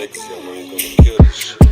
sexy, I know you're gonna kill this shit.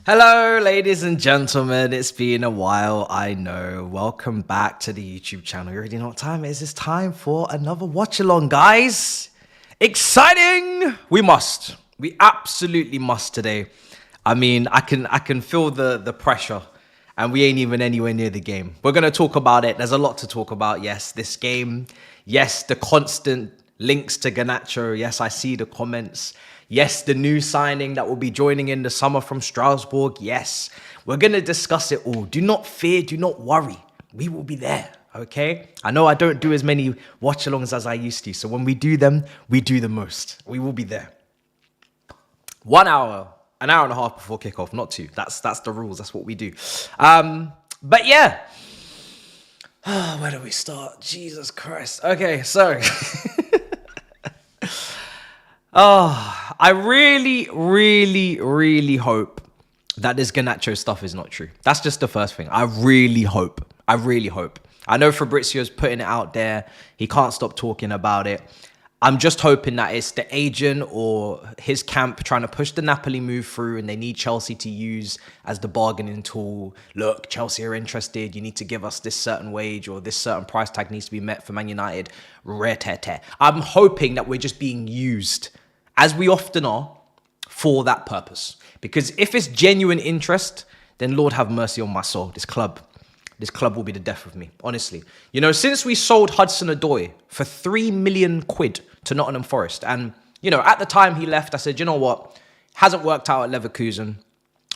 Hello, ladies and gentlemen. It's been a while, I know. Welcome back to the YouTube channel. You already know what time it is. It's time for another watch along, guys. Exciting! We absolutely must today. I mean, I can feel the pressure, and we ain't even anywhere near the game. We're gonna talk about it. There's a lot to talk about. Yes, this game. Yes, the constant links to Garnacho. Yes, I see the comments. Yes, the new signing that will be joining in the summer from Strasbourg. Yes, we're going to discuss it all. Do not fear, do not worry. We will be there, okay? I know I don't do as many watch-alongs as I used to, so when we do them, we do the most. We will be there. 1 hour, an hour and a half before kickoff, not two. That's the rules, that's what we do. But yeah. Where do we start? Jesus Christ. Okay, so... I really, really hope that this Garnacho stuff is not true. That's just the first thing. I really hope. I know Fabrizio's putting it out there. He can't stop talking about it. I'm just hoping that it's the agent or his camp trying to push the Napoli move through and they need Chelsea to use as the bargaining tool. Look, Chelsea are interested. You need to give us this certain wage or this certain price tag needs to be met for Man United. I'm hoping that we're just being used, as we often are, for that purpose. Because if it's genuine interest, then Lord have mercy on my soul. This club will be the death of me, honestly. You know, since we sold Hudson-Odoi for 3 million quid to Nottingham Forest, and, you know, at the time he left, I said, you know what? Hasn't worked out at Leverkusen.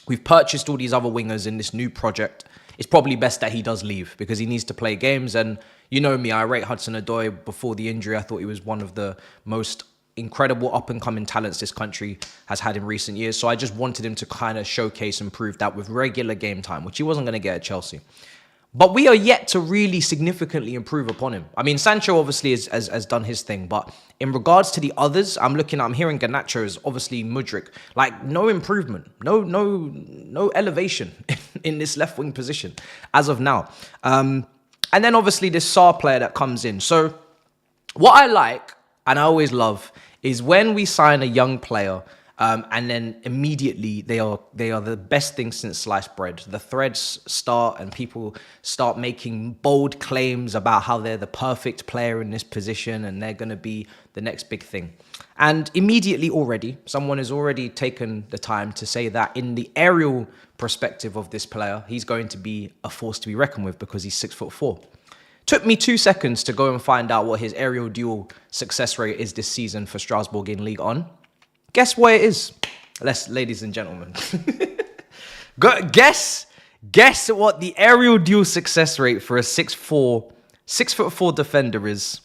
We've purchased all these other wingers in this new project. It's probably best that he does leave because he needs to play games. And you know me, I rate Hudson-Odoi before the injury. I thought he was one of the most incredible up-and-coming talents this country has had in recent years. So I just wanted him to kind of showcase and prove that with regular game time, which he wasn't going to get at Chelsea. But we are yet to really significantly improve upon him. I mean, Sancho obviously has done his thing, but in regards to the others, I'm hearing Garnacho is obviously Mudryk. Like, no improvement, no elevation in this left-wing position as of now. And then obviously this Sarr player that comes in. So what I like, and I always love, is when we sign a young player and then immediately they are the best thing since sliced bread. The threads start and people start making bold claims about how they're the perfect player in this position and they're going to be the next big thing. And immediately already, someone has already taken the time to say that in the aerial perspective of this player, he's going to be a force to be reckoned with because he's 6'4". Took me 2 seconds to go and find out what his aerial duel success rate is this season for Strasbourg in League On. Guess what it is? Ladies and gentlemen. Guess what the aerial duel success rate for a 6'4" defender is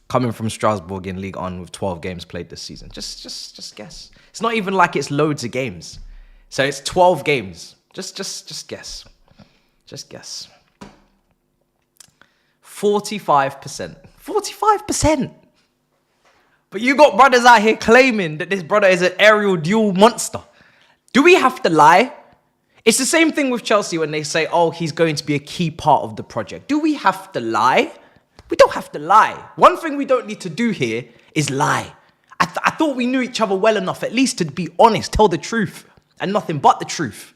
coming from Strasbourg in League On with 12 games played this season. Just guess. It's not even like it's loads of games. So it's 12 games. Just guess. Just guess. 45%. 45%. But you got brothers out here claiming that this brother is an aerial duel monster. Do we have to lie? It's the same thing with Chelsea when they say, oh, he's going to be a key part of the project. Do we have to lie? We don't have to lie. One thing we don't need to do here is lie. I thought we knew each other well enough at least to be honest, tell the truth, and nothing but the truth.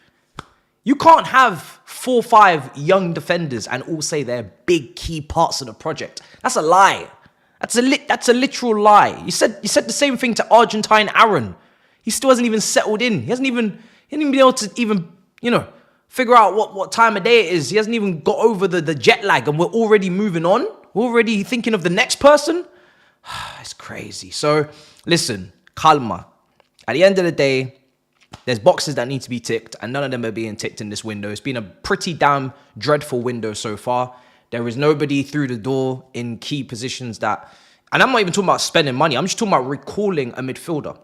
You can't have 4 or 5 young defenders and all say they're big key parts of the project. That's a lie. That's a literal lie. You said the same thing to Argentine Aaron. He still hasn't even settled in. He hasn't even been able to even, figure out what time of day it is. He hasn't even got over the jet lag and we're already moving on. We're already thinking of the next person. It's crazy. So listen, calma. At the end of the day, there's boxes that need to be ticked and none of them are being ticked in this window. It's been a pretty damn dreadful window so far. There is nobody through the door in key positions that... And I'm not even talking about spending money. I'm just talking about recalling a midfielder.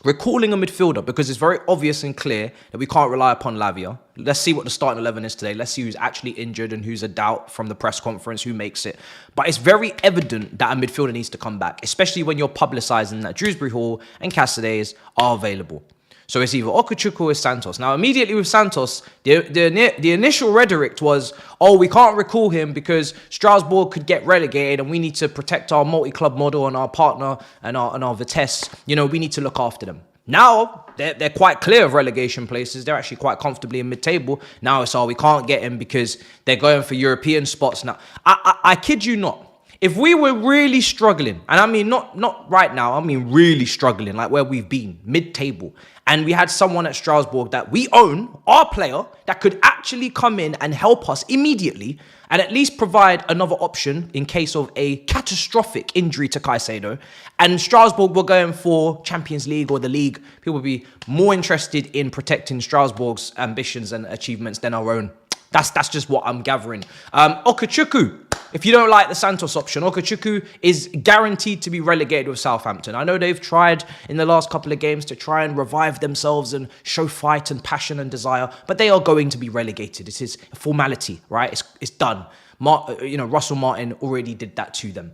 Recalling a midfielder because it's very obvious and clear that we can't rely upon Lavia. Let's see what the starting 11 is today. Let's see who's actually injured and who's a doubt from the press conference, who makes it. But it's very evident that a midfielder needs to come back, especially when you're publicising that Dewsbury Hall and Caceres are available. So it's either Okuchukwu or Santos. Now, immediately with Santos, the initial rhetoric was, oh, we can't recall him because Strasbourg could get relegated and we need to protect our multi-club model and our partner and our Vitesse. We need to look after them. Now, they're quite clear of relegation places. They're actually quite comfortably in mid-table. Now it's all, we can't get him because they're going for European spots now. I kid you not. If we were really struggling, and I mean not right now, I mean really struggling, like where we've been, mid-table, and we had someone at Strasbourg that we own, our player, that could actually come in and help us immediately and at least provide another option in case of a catastrophic injury to Caicedo, and Strasbourg were going for Champions League or the league, people would be more interested in protecting Strasbourg's ambitions and achievements than our own. That's just what I'm gathering. Okechukwu. If you don't like the Santos option, Okechukwu is guaranteed to be relegated with Southampton. I know they've tried in the last couple of games to try and revive themselves and show fight and passion and desire, but they are going to be relegated. It is a formality, right? It's done. Russell Martin already did that to them.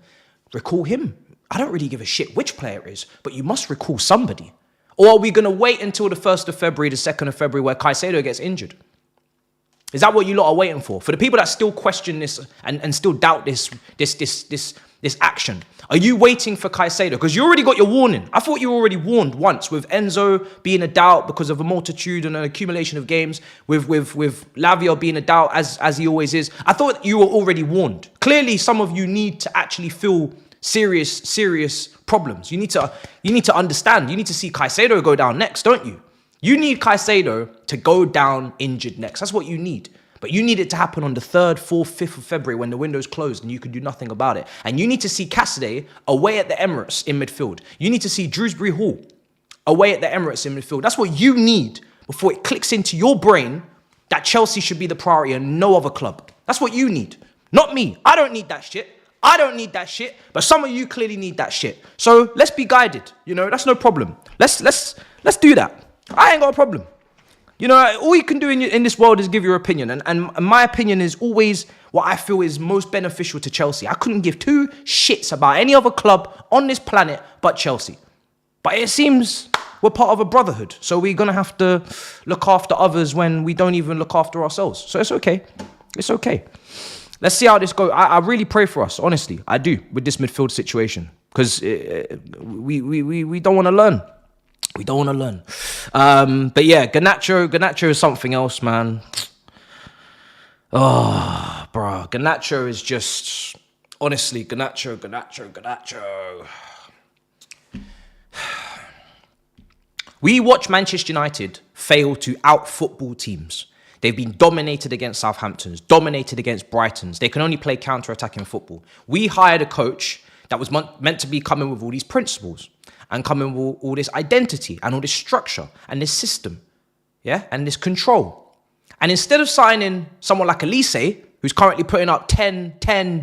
Recall him. I don't really give a shit which player it is, but you must recall somebody. Or are we going to wait until the 1st of February, the 2nd of February, where Caicedo gets injured? Is that what you lot are waiting for? For the people that still question this and still doubt this action, are you waiting for Caicedo? Because you already got your warning. I thought you were already warned once with Enzo being a doubt because of a multitude and an accumulation of games, with Lavia being a doubt as he always is. I thought you were already warned. Clearly, some of you need to actually feel serious problems. You need to understand. You need to see Caicedo go down next, don't you? You need Caicedo to go down injured next. That's what you need. But you need it to happen on the 3rd, 4th, 5th of February when the window's closed and you can do nothing about it. And you need to see Cassidy away at the Emirates in midfield. You need to see Drewsbury Hall away at the Emirates in midfield. That's what you need before it clicks into your brain that Chelsea should be the priority and no other club. That's what you need. Not me. I don't need that shit. I don't need that shit. But some of you clearly need that shit. So let's be guided. That's no problem. Let's do that. I ain't got a problem. All you can do in this world is give your opinion. And my opinion is always what I feel is most beneficial to Chelsea. I couldn't give two shits about any other club on this planet but Chelsea. But it seems we're part of a brotherhood. So we're going to have to look after others when we don't even look after ourselves. So it's okay. It's okay. Let's see how this goes. I really pray for us, honestly. I do, with this midfield situation. Because we don't want to learn. We don't want to learn. But yeah, Garnacho is something else, man. Oh, bro. Garnacho is just... Honestly, Garnacho. We watch Manchester United fail to out-football teams. They've been dominated against Southamptons, dominated against Brightons. They can only play counter-attacking football. We hired a coach that was meant to be coming with all these principles and coming with all this identity and all this structure and this system, yeah, and this control. And instead of signing someone like Elise, who's currently putting up 10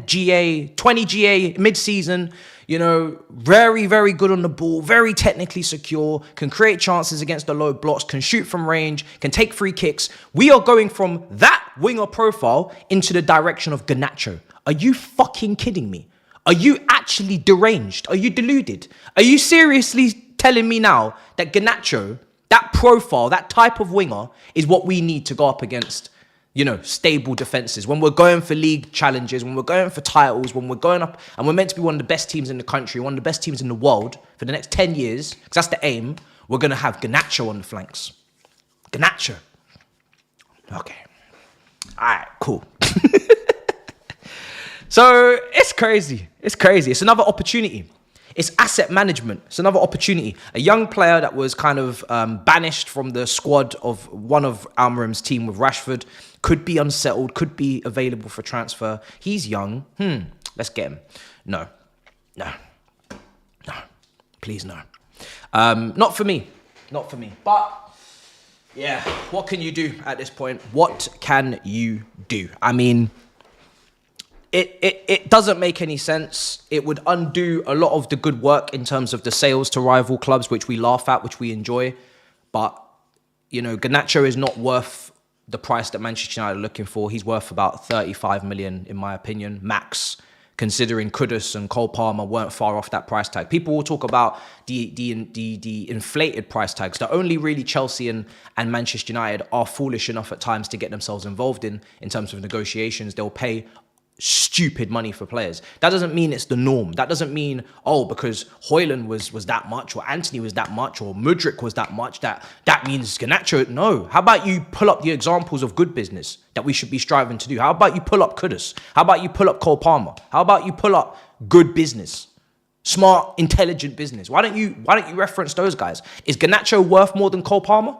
GA, 20 GA mid-season, very, very good on the ball, very technically secure, can create chances against the low blocks, can shoot from range, can take free kicks. We are going from that winger profile into the direction of Garnacho. Are you fucking kidding me? Are you actually deranged? Are you deluded? Are you seriously telling me now that Garnacho, that profile, that type of winger, is what we need to go up against, stable defenses? When we're going for league challenges, when we're going for titles, when we're going up, and we're meant to be one of the best teams in the country, one of the best teams in the world for the next 10 years, because that's the aim, we're going to have Garnacho on the flanks. Garnacho. Okay. All right, cool. So it's crazy. It's crazy. It's another opportunity. It's asset management. It's another opportunity. A young player that was kind of banished from the squad of one of Almarim's team with Rashford could be unsettled, could be available for transfer. He's young. Let's get him. No. Please, no. Not for me. Not for me. But, yeah, what can you do at this point? What can you do? I mean... It doesn't make any sense. It would undo a lot of the good work in terms of the sales to rival clubs, which we laugh at, which we enjoy. But, Garnacho is not worth the price that Manchester United are looking for. He's worth about 35 million, in my opinion, max, considering Kudus and Cole Palmer weren't far off that price tag. People will talk about the inflated price tags that only really Chelsea and Manchester United are foolish enough at times to get themselves involved in terms of negotiations. They'll pay stupid money for players. That doesn't mean it's the norm. That doesn't mean, oh, because Hairline was that much, or Anthony was that much, or Mudryk was that much, that means Garnacho. No. How about you pull up the examples of good business that we should be striving to do? How about you pull up Kudus? How about you pull up Cole Palmer? How about you pull up good business? Smart, intelligent business. Why don't you reference those guys? Is Garnacho worth more than Cole Palmer?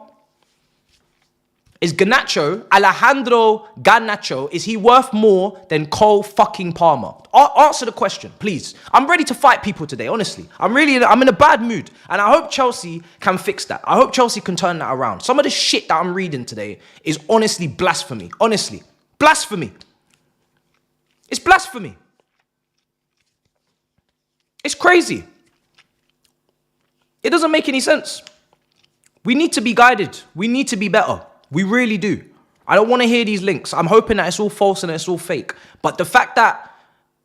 Is Alejandro Garnacho, is he worth more than Cole fucking Palmer? Answer the question, please. I'm ready to fight people today, honestly. I'm in a bad mood. And I hope Chelsea can fix that. I hope Chelsea can turn that around. Some of the shit that I'm reading today is honestly blasphemy. Honestly. Blasphemy. It's blasphemy. It's crazy. It doesn't make any sense. We need to be guided. We need to be better. We really do. I don't want to hear these links. I'm hoping that it's all false and it's all fake. But the fact that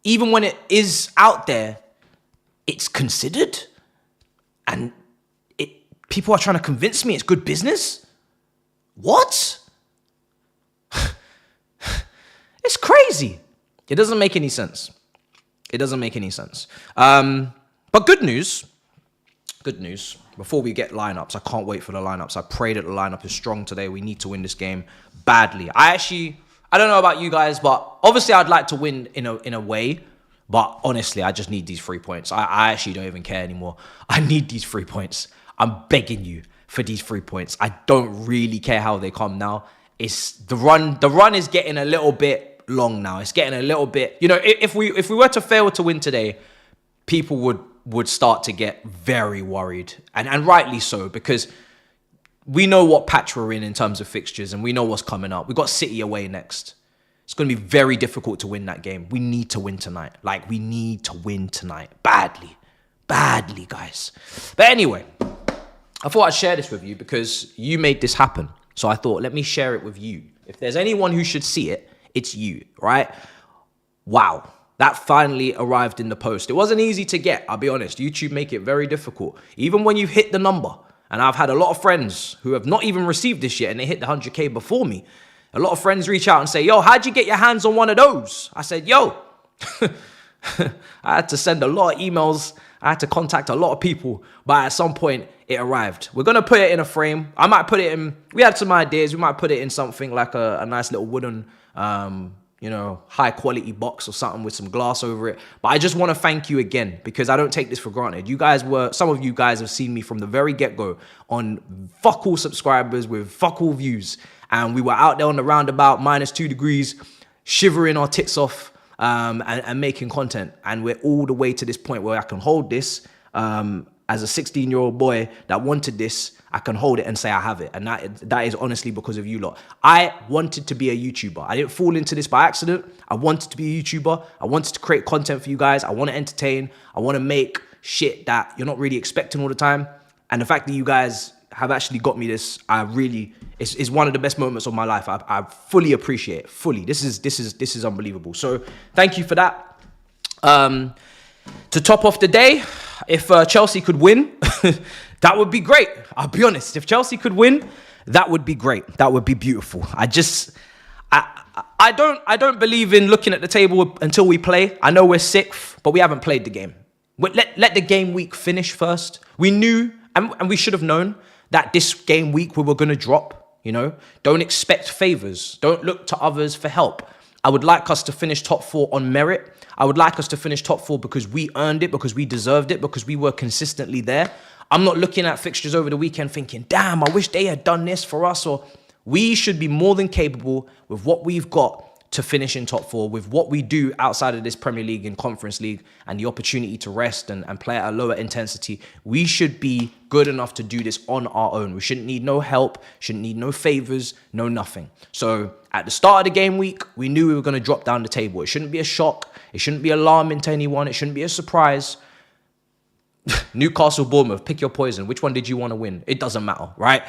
even when it is out there, it's considered and people are trying to convince me it's good business. What? It's crazy. It doesn't make any sense. It doesn't make any sense. But good news. Good news. Before we get lineups, I can't wait for the lineups. I pray that the lineup is strong today. We need to win this game badly. I don't know about you guys, but obviously I'd like to win in a way. But honestly, I just need these 3 points. I actually don't even care anymore. I need these 3 points. I'm begging you for these 3 points. I don't really care how they come now. It's the run. The run is getting a little bit long now. It's getting a little bit. You know, if we were to fail to win today, people would start to get very worried, and rightly so, because we know what patch we're in terms of fixtures, and we know what's coming up. We've got City away next. It's going to be very difficult to win that game. We need to win tonight. Like, we need to win tonight. Badly, guys. But anyway, I thought I'd share this with you because you made this happen. So I thought, let me share it with you. If there's anyone who should see it, it's you, right? Wow. That finally arrived in the post. It wasn't easy to get, I'll be honest. YouTube make it very difficult. Even when you've hit the number. And I've had a lot of friends who have not even received this yet and they hit the 100K before me. A lot of friends reach out and say, yo, how'd you get your hands on one of those? I said, yo, I had to send a lot of emails. I had to contact a lot of people. But at some point, it arrived. We're going to put it in a frame. I might put it in, we had some ideas. We might put it in something like a nice little wooden high quality box or something with some glass over it. But I just want to thank you again because I don't take this for granted. Some of you guys have seen me from the very get-go on fuck all subscribers with fuck all views. And we were out there on the roundabout, -2 degrees, shivering our tits off and making content. And we're all the way to this point where I can hold this as a 16-year-old boy that wanted this. I can hold it and say I have it. And that is honestly because of you lot. I wanted to be a YouTuber. I didn't fall into this by accident. I wanted to be a YouTuber. I wanted to create content for you guys. I want to entertain. I want to make shit that you're not really expecting all the time. And the fact that you guys have actually got me this, it's one of the best moments of my life. I fully appreciate it. Fully. This is unbelievable. So thank you for that. To top off the day, if Chelsea could win, that would be great. I'll be honest. If Chelsea could win, that would be great. That would be beautiful. I don't believe in looking at the table until we play. I know we're 6th, but we haven't played the game. Let the game week finish first. We knew, and we should have known, that this game week we were going to drop. You know, don't expect favors. Don't look to others for help. I would like us to finish top 4 on merit. I would like us to finish top 4 because we earned it, because we deserved it, because we were consistently there. I'm not looking at fixtures over the weekend thinking, damn, I wish they had done this for us. Or we should be more than capable with what we've got to finish in top 4, with what we do outside of this Premier League and Conference League and the opportunity to rest and play at a lower intensity. We should be good enough to do this on our own. We shouldn't need no help, shouldn't need no favors, no nothing. So at the start of the game week, we knew we were going to drop down the table. It shouldn't be a shock. It shouldn't be alarming to anyone. It shouldn't be a surprise. Newcastle, Bournemouth, pick your poison. Which one did you want to win? It doesn't matter, right?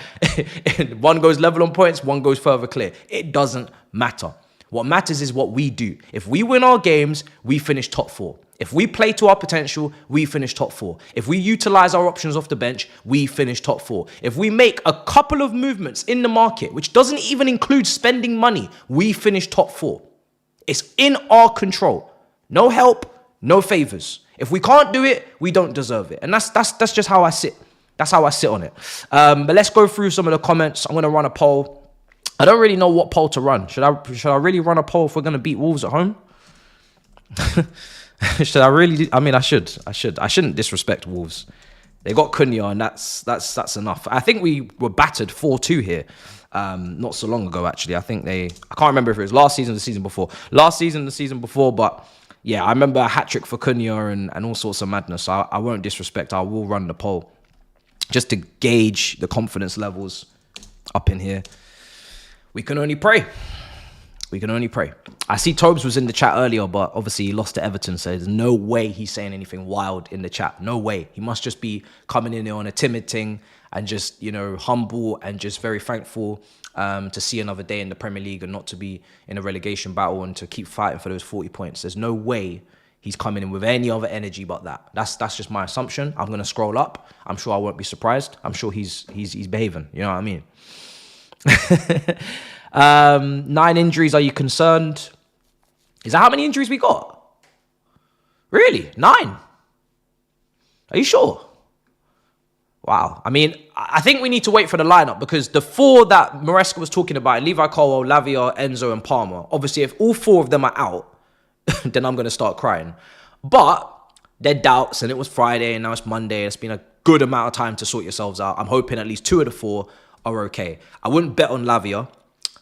One goes level on points, one goes further clear. It doesn't matter. What matters is what we do. If we win our games, we finish top 4. If we play to our potential, we finish top 4. If we utilize our options off the bench, we finish top 4. If we make a couple of movements in the market, which doesn't even include spending money, we finish top 4. It's in our control. No help, no favors. If we can't do it, we don't deserve it. And that's just how I sit. That's how I sit on it. But let's go through some of the comments. I'm going to run a poll. I don't really know what poll to run. Should I really run a poll if we're going to beat Wolves at home? Should I really? I mean, I should. I shouldn't disrespect Wolves. They got Cunha, and that's enough. I think we were battered 4-2 here, not so long ago. Actually, I can't remember if it was last season or the season before. Last season, the season before, but yeah, I remember a hat trick for Cunha and all sorts of madness. So I won't disrespect. I will run the poll just to gauge the confidence levels up in here. We can only pray. We can only pray. I see Tobes was in the chat earlier, but obviously he lost to Everton, so there's no way he's saying anything wild in the chat. No way. He must just be coming in there on a timid thing and just, humble and just very thankful to see another day in the Premier League and not to be in a relegation battle and to keep fighting for those 40 points. There's no way he's coming in with any other energy but that. That's just my assumption. I'm going to scroll up. I'm sure I won't be surprised. I'm sure he's behaving. You know what I mean? 9 injuries. Are you concerned? Is that how many injuries we got? Really? 9? Are you sure? Wow. I mean, I think we need to wait for the lineup because the 4 that Maresca was talking about, Levi Colwill, Lavia, Enzo, and Palmer, obviously if all 4 of them are out, then I'm going to start crying. But they're doubts, and it was Friday, and now it's Monday. It's been a good amount of time to sort yourselves out. I'm hoping at least 2 of the 4 are okay. I wouldn't bet on Lavia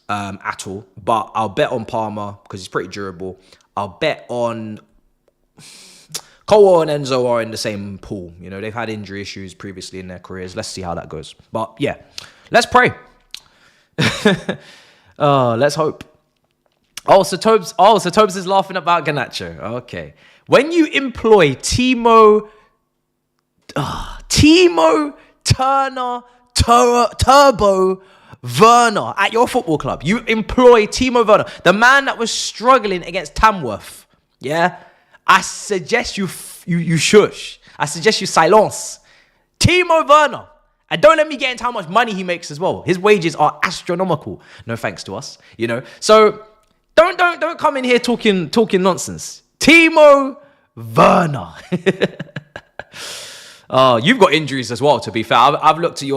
at all, but I'll bet on Palmer because he's pretty durable. I'll bet on Colwill and Enzo are in the same pool. They've had injury issues previously in their careers. Let's see how that goes. But yeah, let's pray. Let's hope. So Tobes is laughing about Garnacho. Okay. When you employ Timo Turner, Turbo Werner at your football club, you employ Timo Werner, the man that was struggling against Tamworth. Yeah, I suggest you shush. I suggest you silence Timo Werner, and don't let me get into how much money he makes as well. His wages are astronomical. No thanks to us, So don't come in here talking nonsense. Timo Werner. You've got injuries as well, to be fair. I've looked at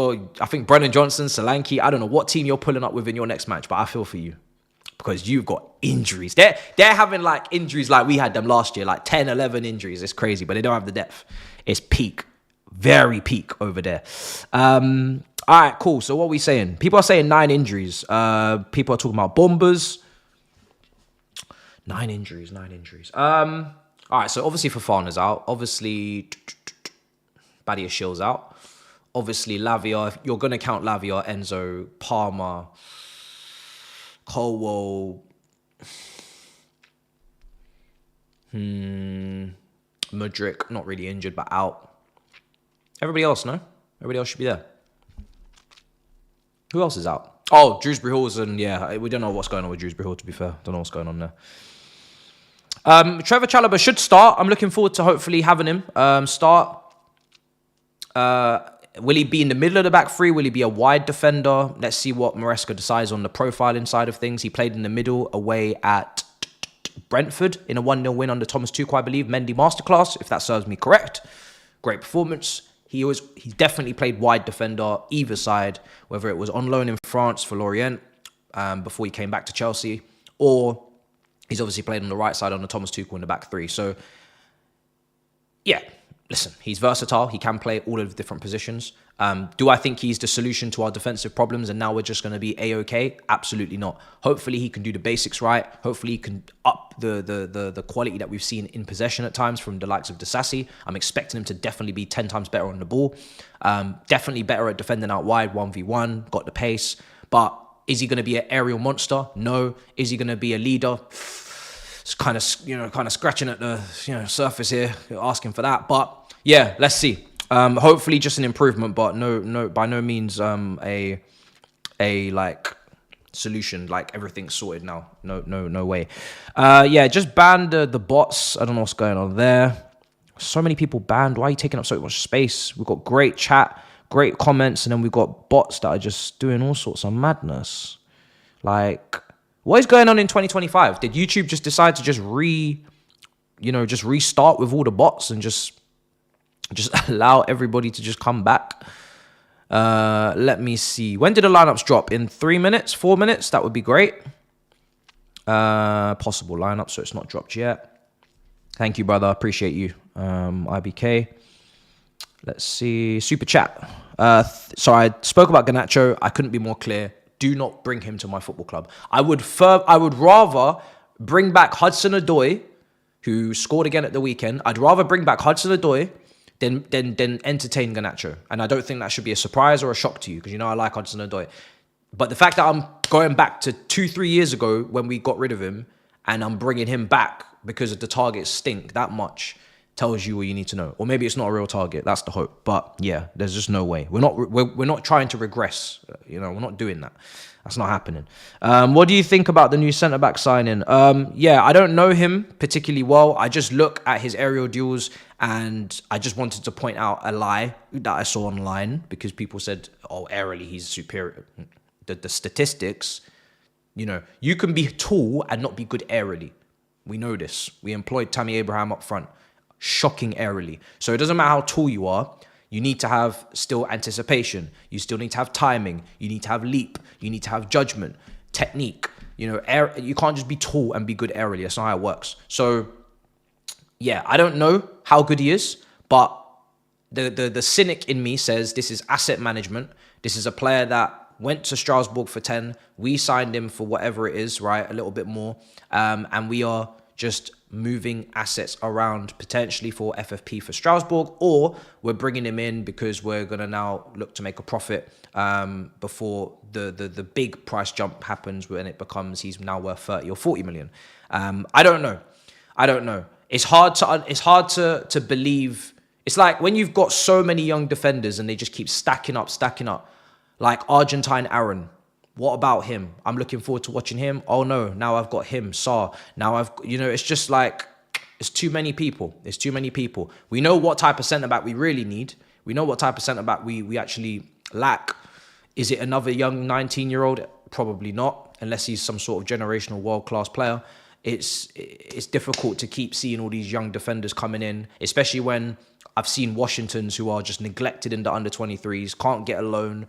I think Brennan Johnson, Solanke. I don't know what team you're pulling up with in your next match, but I feel for you because you've got injuries. They're having like injuries like we had them last year, like 10, 11 injuries. It's crazy, but they don't have the depth. It's peak, very peak over there. All right, cool. So what are we saying? People are saying 9 injuries. People are talking about bombers. 9 injuries. All right, so obviously Fofana's out. Obviously Badia Shill's out. Obviously, Lavia, if you're going to count Lavia, Enzo, Palmer, Colwill, Mudryk, not really injured, but out. Everybody else, no? Everybody else should be there. Who else is out? Oh, Dewsbury Hall's, and yeah, we don't know what's going on with Dewsbury Hall, to be fair. Don't know what's going on there. Trevor Chalobah should start. I'm looking forward to hopefully having him start. Will he be in the middle of the back 3? Will he be a wide defender? Let's see what Maresca decides on the profiling side of things. He played in the middle away at Brentford in a 1-0 win under Thomas Tuchel, I believe. Mendy masterclass, if that serves me correct. Great performance. He definitely played wide defender either side, whether it was on loan in France for Lorient before he came back to Chelsea, or he's obviously played on the right side on the Thomas Tuchel in the back 3. So, yeah. Listen, he's versatile. He can play all of the different positions. Do I think he's the solution to our defensive problems and now we're just going to be A-okay? Absolutely not. Hopefully he can do the basics right. Hopefully he can up the quality that we've seen in possession at times from the likes of Disasi. I'm expecting him to definitely be 10 times better on the ball. Definitely better at defending out wide, 1v1, got the pace. But is he going to be an aerial monster? No. Is he going to be a leader? It's kind of scratching at the surface here, asking for that. But yeah, let's see. Hopefully just an improvement, but no, by no means a like solution. Like everything's sorted now. No way. Yeah, just ban the bots. I don't know what's going on there. So many people banned. Why are you taking up so much space? We've got great chat, great comments, and then we've got bots that are just doing all sorts of madness. Like, what is going on in 2025? Did YouTube just decide to just just restart with all the bots and just allow everybody to just come back. Let me see. When did the lineups drop? In 3 minutes, 4 minutes? That would be great. Possible lineup, so it's not dropped yet. Thank you, brother. Appreciate you. IBK. Let's see. Super chat. So I spoke about Garnacho. I couldn't be more clear. Do not bring him to my football club. I would rather bring back Hudson-Odoi, who scored again at the weekend. I'd rather bring back Hudson-Odoi than entertain Garnacho. And I don't think that should be a surprise or a shock to you, because I like Hudson-Odoi. But the fact that I'm going back to 2-3 years ago when we got rid of him, and I'm bringing him back because the targets stink that much, tells you what you need to know. Or maybe it's not a real target. That's the hope. But yeah, there's just no way. We're not trying to regress. We're not doing that. That's not happening. What do you think about the new centre-back signing? Yeah, I don't know him particularly well. I just look at his aerial duels, and I just wanted to point out a lie that I saw online, because people said, oh, aerially he's superior. The statistics, you can be tall and not be good aerially. We know this. We employed Tammy Abraham up front. Shocking aerially. So it doesn't matter how tall you are. You need to have still anticipation. You still need to have timing. You need to have leap. You need to have judgment, technique. You can't just be tall and be good aerially. That's not how it works. So yeah, I don't know how good he is, but the cynic in me says this is asset management. This is a player that went to Strasbourg for 10. We signed him for whatever it is, right? A little bit more. And we are just moving assets around potentially for FFP for Strasbourg, or we're bringing him in because we're going to now look to make a profit before the big price jump happens, when it becomes he's now worth 30 or 40 million. I don't know. It's hard to believe. It's like when you've got so many young defenders and they just keep stacking up. Like Argentine Aaron. What about him? I'm looking forward to watching him. Oh no, now I've got him, Saar. Now it's just like, it's too many people. It's too many people. We know what type of centre-back we really need. We know what type of centre-back we actually lack. Is it another young 19-year-old? Probably not, unless he's some sort of generational world-class player. It's difficult to keep seeing all these young defenders coming in, especially when I've seen Washingtons who are just neglected in the under-23s, can't get a loan,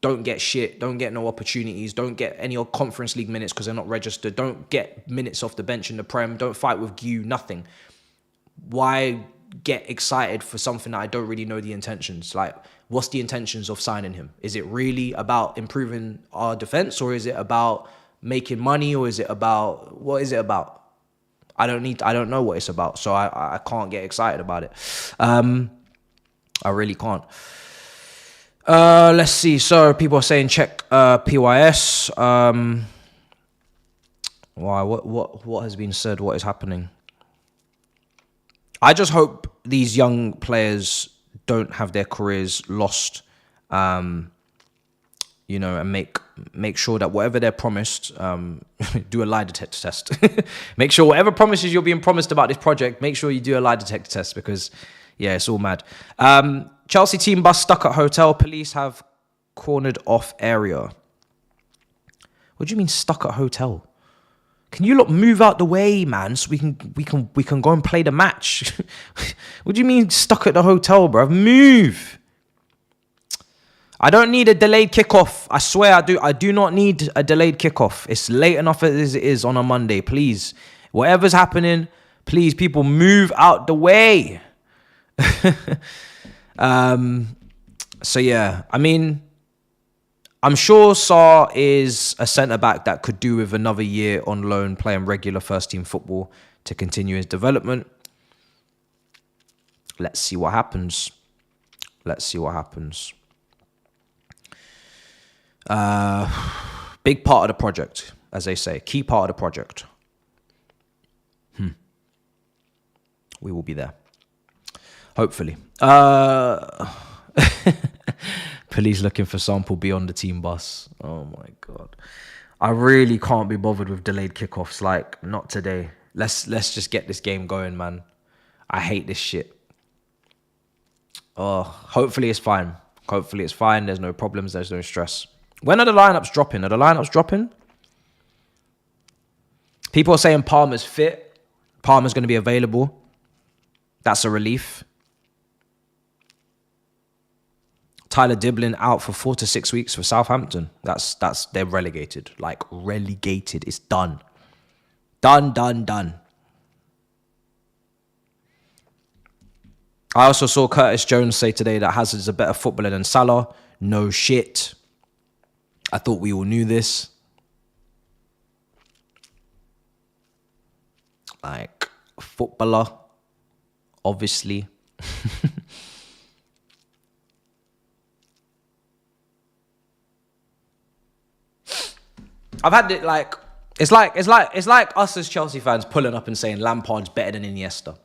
don't get shit, don't get no opportunities, don't get any Conference League minutes because they're not registered, don't get minutes off the bench in the Prem, don't fight with Gu, nothing. Why get excited for something that I don't really know the intentions? Like, what's the intentions of signing him? Is it really about improving our defense, or is it about making money, or is it about, what is it about? I don't know what it's about, so I can't get excited about it. I really can't. Let's see. So people are saying check PYS. Why? What has been said? What is happening? I just hope these young players don't have their careers lost. And make sure that whatever they're promised, do a lie detector test. Make sure whatever promises you're being promised about this project, make sure you do a lie detector test, because yeah, it's all mad. Chelsea team bus stuck at hotel. Police have cornered off area. What do you mean stuck at hotel? Can you lot move out the way, man, so we can go and play the match? What do you mean stuck at the hotel, bro? Move. I don't need a delayed kickoff. I swear I do not need a delayed kickoff. It's late enough as it is on a Monday. Please, whatever's happening, please, people, move out the way. So yeah, I mean, I'm sure Saar is a centre-back that could do with another year on loan playing regular first-team football to continue his development. Let's see what happens. Big part of the project, as they say. Key part of the project. We will be there. Hopefully. Police looking for sample B on the team bus. Oh my God. I really can't be bothered with delayed kickoffs. Like, not today. Let's just get this game going, man. I hate this shit. Oh, hopefully it's fine. There's no problems. There's no stress. When are the lineups dropping? People are saying Palmer's fit. Palmer's going to be available. That's a relief. Tyler Diblin out for 4 to 6 weeks for Southampton. They're relegated. Like, relegated. It's done. Done. I also saw Curtis Jones say today that Hazard's a better footballer than Salah. No shit. I thought we all knew this. Like, footballer, obviously. I've had it like it's like us as Chelsea fans pulling up and saying Lampard's better than Iniesta.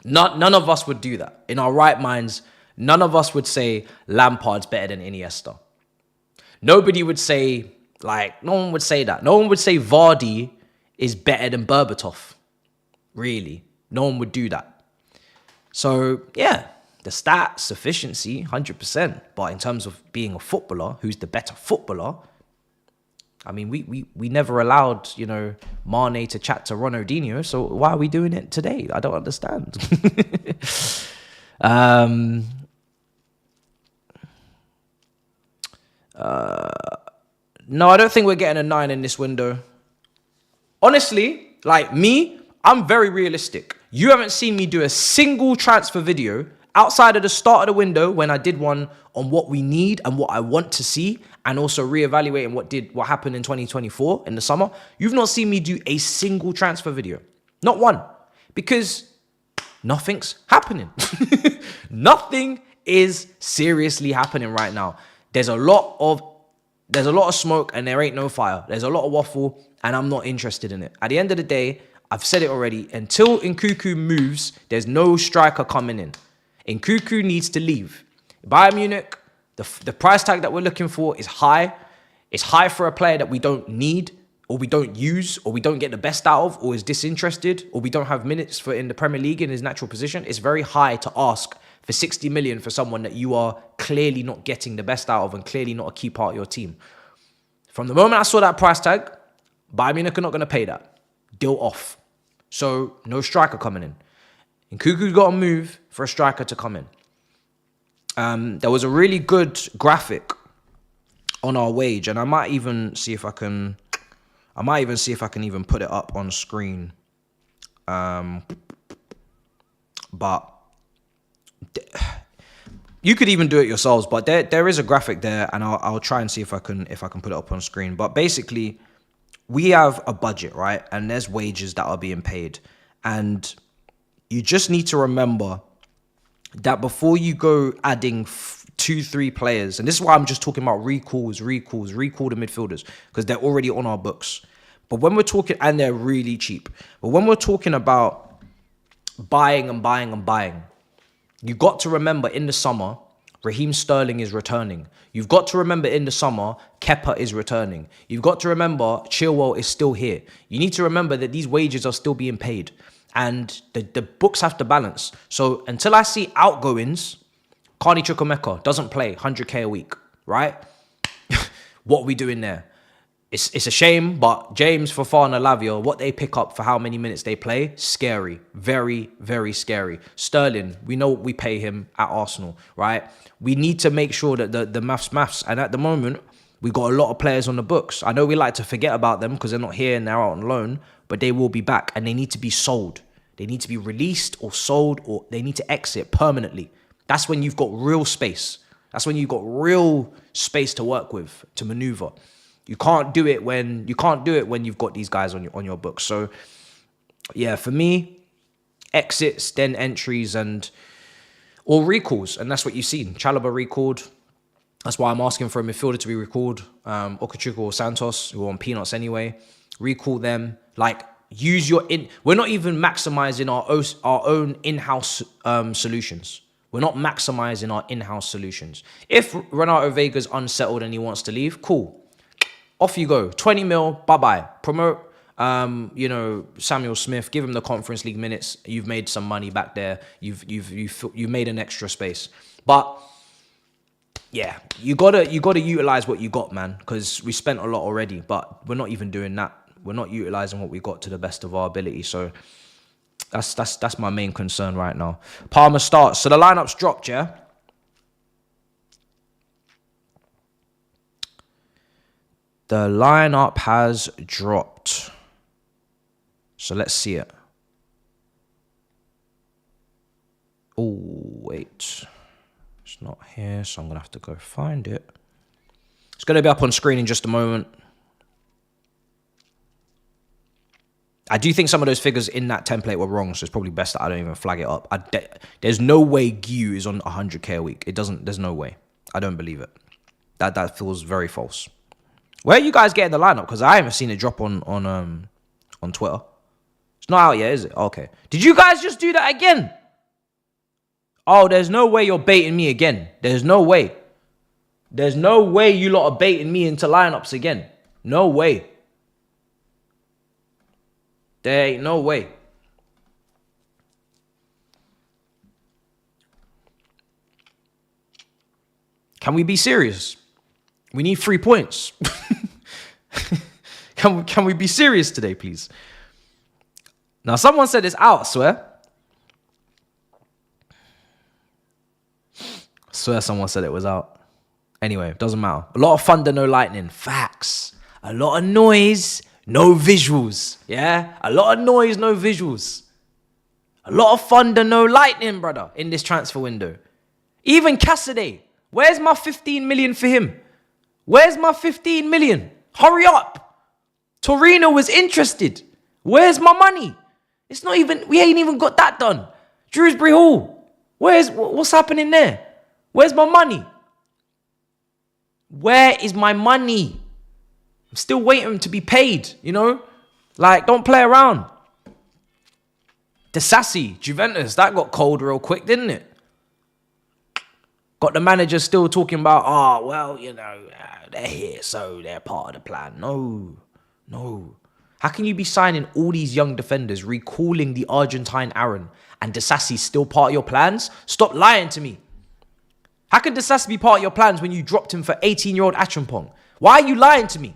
None of us would do that. In our right minds, none of us would say Lampard's better than Iniesta. Nobody would say, like, no one would say that. No one would say Vardy is better than Berbatov. Really. No one would do that. So, yeah, the stats, efficiency, 100%. But in terms of being a footballer, who's the better footballer, I mean, we never allowed, you know, Mane to chat to Ronaldinho. So why are we doing it today? I don't understand. No, I don't think we're getting a 9 in this window. Honestly, like me, I'm very realistic. You haven't seen me do a single transfer video outside of the start of the window when I did one on what we need and what I want to see, and also reevaluating what happened in 2024 in the summer. You've not seen me do a single transfer video. Not one. Because nothing's happening. Nothing is seriously happening right now. There's a lot of smoke and there ain't no fire. There's a lot of waffle and I'm not interested in it. At the end of the day, I've said it already, until Nkunku moves, there's no striker coming in. Nkunku needs to leave. Bayern Munich, the price tag that we're looking for is high. It's high for a player that we don't need, or we don't use, or we don't get the best out of, or is disinterested, or we don't have minutes for in the Premier League in his natural position. It's very high to ask for 60 million for someone that you are clearly not getting the best out of and clearly not a key part of your team. From the moment I saw that price tag, Bayern Munich are not going to pay that. Deal off. So no striker coming in. Nkunku's got to move for a striker to come in. There was a really good graphic on our wage, and I might even see if I can even put it up on screen. But you could even do it yourselves. But there is a graphic there, and I'll try and see if I can put it up on screen. But basically, we have a budget, right? And there's wages that are being paid, and you just need to remember that before you go adding 2-3 players, and this is why I'm just talking about recall the midfielders, because they're already on our books. But when we're talking, and they're really cheap, but when we're talking about buying, you got to remember in the summer, Raheem Sterling is returning. You've got to remember in the summer, Kepa is returning. You've got to remember Chilwell is still here. You need to remember that these wages are still being paid. And the books have to balance. So until I see outgoings, Carney Chukwuemeka doesn't play 100k a week, right? What are we doing there? It's a shame, but James, Fofana, Lavia, what they pick up for how many minutes they play, scary. Very, very scary. Sterling, we know what we pay him at Arsenal, right? We need to make sure that the maths. And at the moment, we got a lot of players on the books. I know we like to forget about them because they're not here and they're out on loan, but they will be back and they need to be sold. They need to be released or sold, or they need to exit permanently. That's when you've got real space. That's when you've got real space to work with, to maneuver. You can't do it when you've got these guys on your books. So yeah, for me, exits, then entries, or recalls, and that's what you've seen. Chalobah recalled. That's why I'm asking for a midfielder to be recalled. Okachuku or Santos, who are on peanuts anyway. Recall them. Like, use your we're not even maximizing our own in-house solutions. We're not maximizing our in-house solutions. If Renato Vega's unsettled and he wants to leave, cool. Off you go. 20 mil, bye-bye. Promote Samuel Smith, give him the Conference League minutes. You've made some money back there. You've made an extra space. But yeah, you gotta utilize what you got, man, because we spent a lot already, but we're not even doing that. We're not utilizing what we got to the best of our ability. So That's my main concern right now. Palmer starts. So the lineup's dropped, yeah? The lineup has dropped. So let's see it. Oh, wait. It's not here, so I'm going to have to go find it. It's going to be up on screen in just a moment. I do think some of those figures in that template were wrong, so it's probably best that I don't even flag it up. There's no way Gu is on 100k a week. There's no way. I don't believe it. That feels very false. Where are you guys getting the lineup? Because I haven't seen it drop on Twitter. It's not out yet, is it? Okay. Did you guys just do that again? Oh, there's no way you're baiting me again. There's no way. There's no way you lot are baiting me into lineups again. No way. There ain't no way. Can we be serious? We need 3 points. Can we be serious today, please? Now, someone said it's out, I swear. I swear someone said it was out. Anyway, it doesn't matter. A lot of thunder, no lightning. Facts. A lot of noise, no visuals. Yeah? A lot of noise, no visuals. A lot of thunder, no lightning, brother, in this transfer window. Even Cassidy. Where's my 15 million for him? Where's my 15 million? Hurry up. Torino was interested. Where's my money? It's not even, we ain't even got that done. Shrewsbury Hall. What's happening there? Where's my money? Where is my money? I'm still waiting to be paid, you know? Like, don't play around. De Sassy, Juventus, that got cold real quick, didn't it? Got the manager still talking about, oh, well, you know, they're here, so they're part of the plan. No. How can you be signing all these young defenders, recalling the Argentine Aaron, and De Sassy still part of your plans? Stop lying to me. How can De Sassy be part of your plans when you dropped him for 18-year-old Achampong? Why are you lying to me?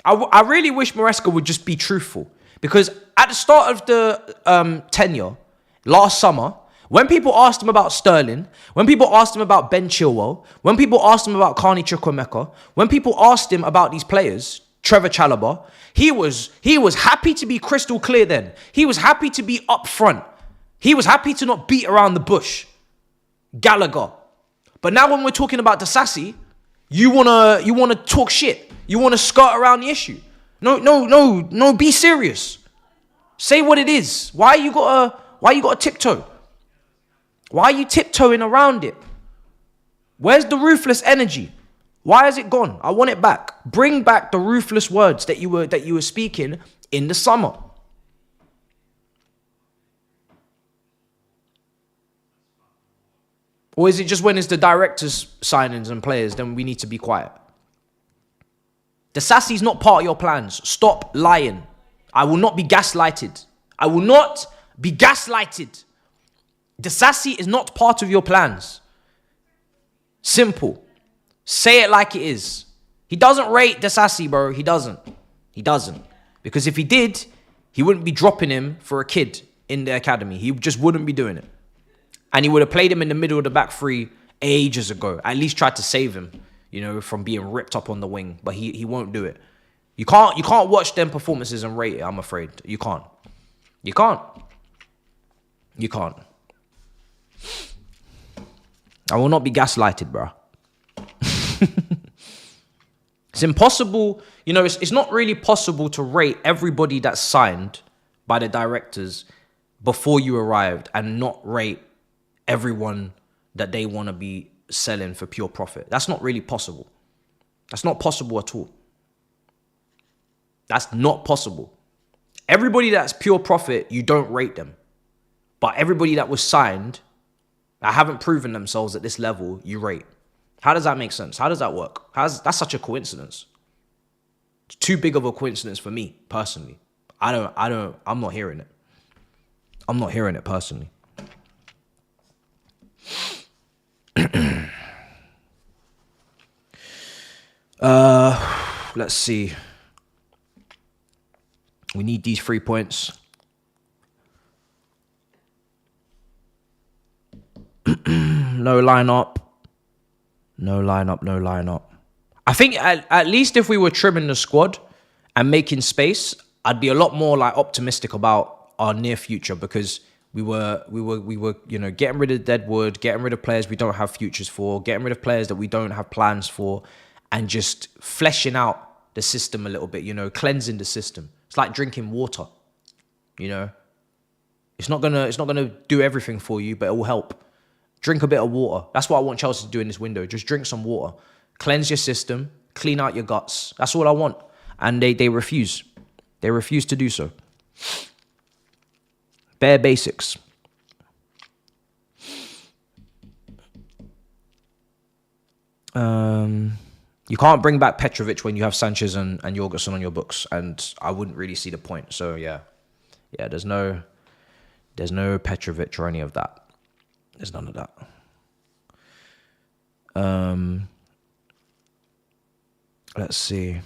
I really wish Maresca would just be truthful. Because at the start of the tenure, last summer, when people asked him about Sterling, when people asked him about Ben Chilwell, when people asked him about Carney Chukwuemeka, when people asked him about these players, Trevor Chalobah, he was happy to be crystal clear then. He was happy to be upfront. He was happy to not beat around the bush. Gallagher. But now when we're talking about De Sassy, you wanna talk shit. You wanna skirt around the issue. No, be serious. Say what it is. Why you gotta tiptoe? Why are you tiptoeing around it? Where's the ruthless energy? Why has it gone? I want it back. Bring back the ruthless words that you were speaking in the summer. Or is it just when it's the directors' signings and players, then we need to be quiet? De Sassy's not part of your plans. Stop lying. I will not be gaslighted. I will not be gaslighted. De Sassy is not part of your plans. Simple. Say it like it is. He doesn't rate De Sassy, bro. He doesn't. Because if he did, he wouldn't be dropping him for a kid in the academy. He just wouldn't be doing it. And he would have played him in the middle of the back three ages ago. At least tried to save him, you know, from being ripped up on the wing. But he won't do it. You can't watch them performances and rate it, I'm afraid. You can't. I will not be gaslighted, bro. It's impossible. You know, it's not really possible to rate everybody that's signed by the directors before you arrived and not rate everyone that they want to be selling for pure profit. That's not really possible. That's not possible at all. That's not possible. Everybody that's pure profit, you don't rate them. But everybody that was signed, that haven't proven themselves at this level, you rate. How does that make sense? How does that work? That's such a coincidence. It's too big of a coincidence for me, personally. I'm not hearing it. I'm not hearing it personally. Let's see. We need these 3 points. No lineup. No lineup. I think at least if we were trimming the squad and making space, I'd be a lot more like optimistic about our near future, because we were, you know, getting rid of deadwood, getting rid of players we don't have futures for, getting rid of players that we don't have plans for, and just fleshing out the system a little bit, you know, cleansing the system. It's like drinking water, you know. It's not gonna do everything for you, but it will help. Drink a bit of water. That's what I want Chelsea to do in this window. Just drink some water. Cleanse your system. Clean out your guts. That's all I want. And they refuse. They refuse to do so. Bare basics. You can't bring back Petrovic when you have Sanchez and Jorgensen on your books, and I wouldn't really see the point. So yeah, there's no Petrovic or any of that. There's none of that. Let's see.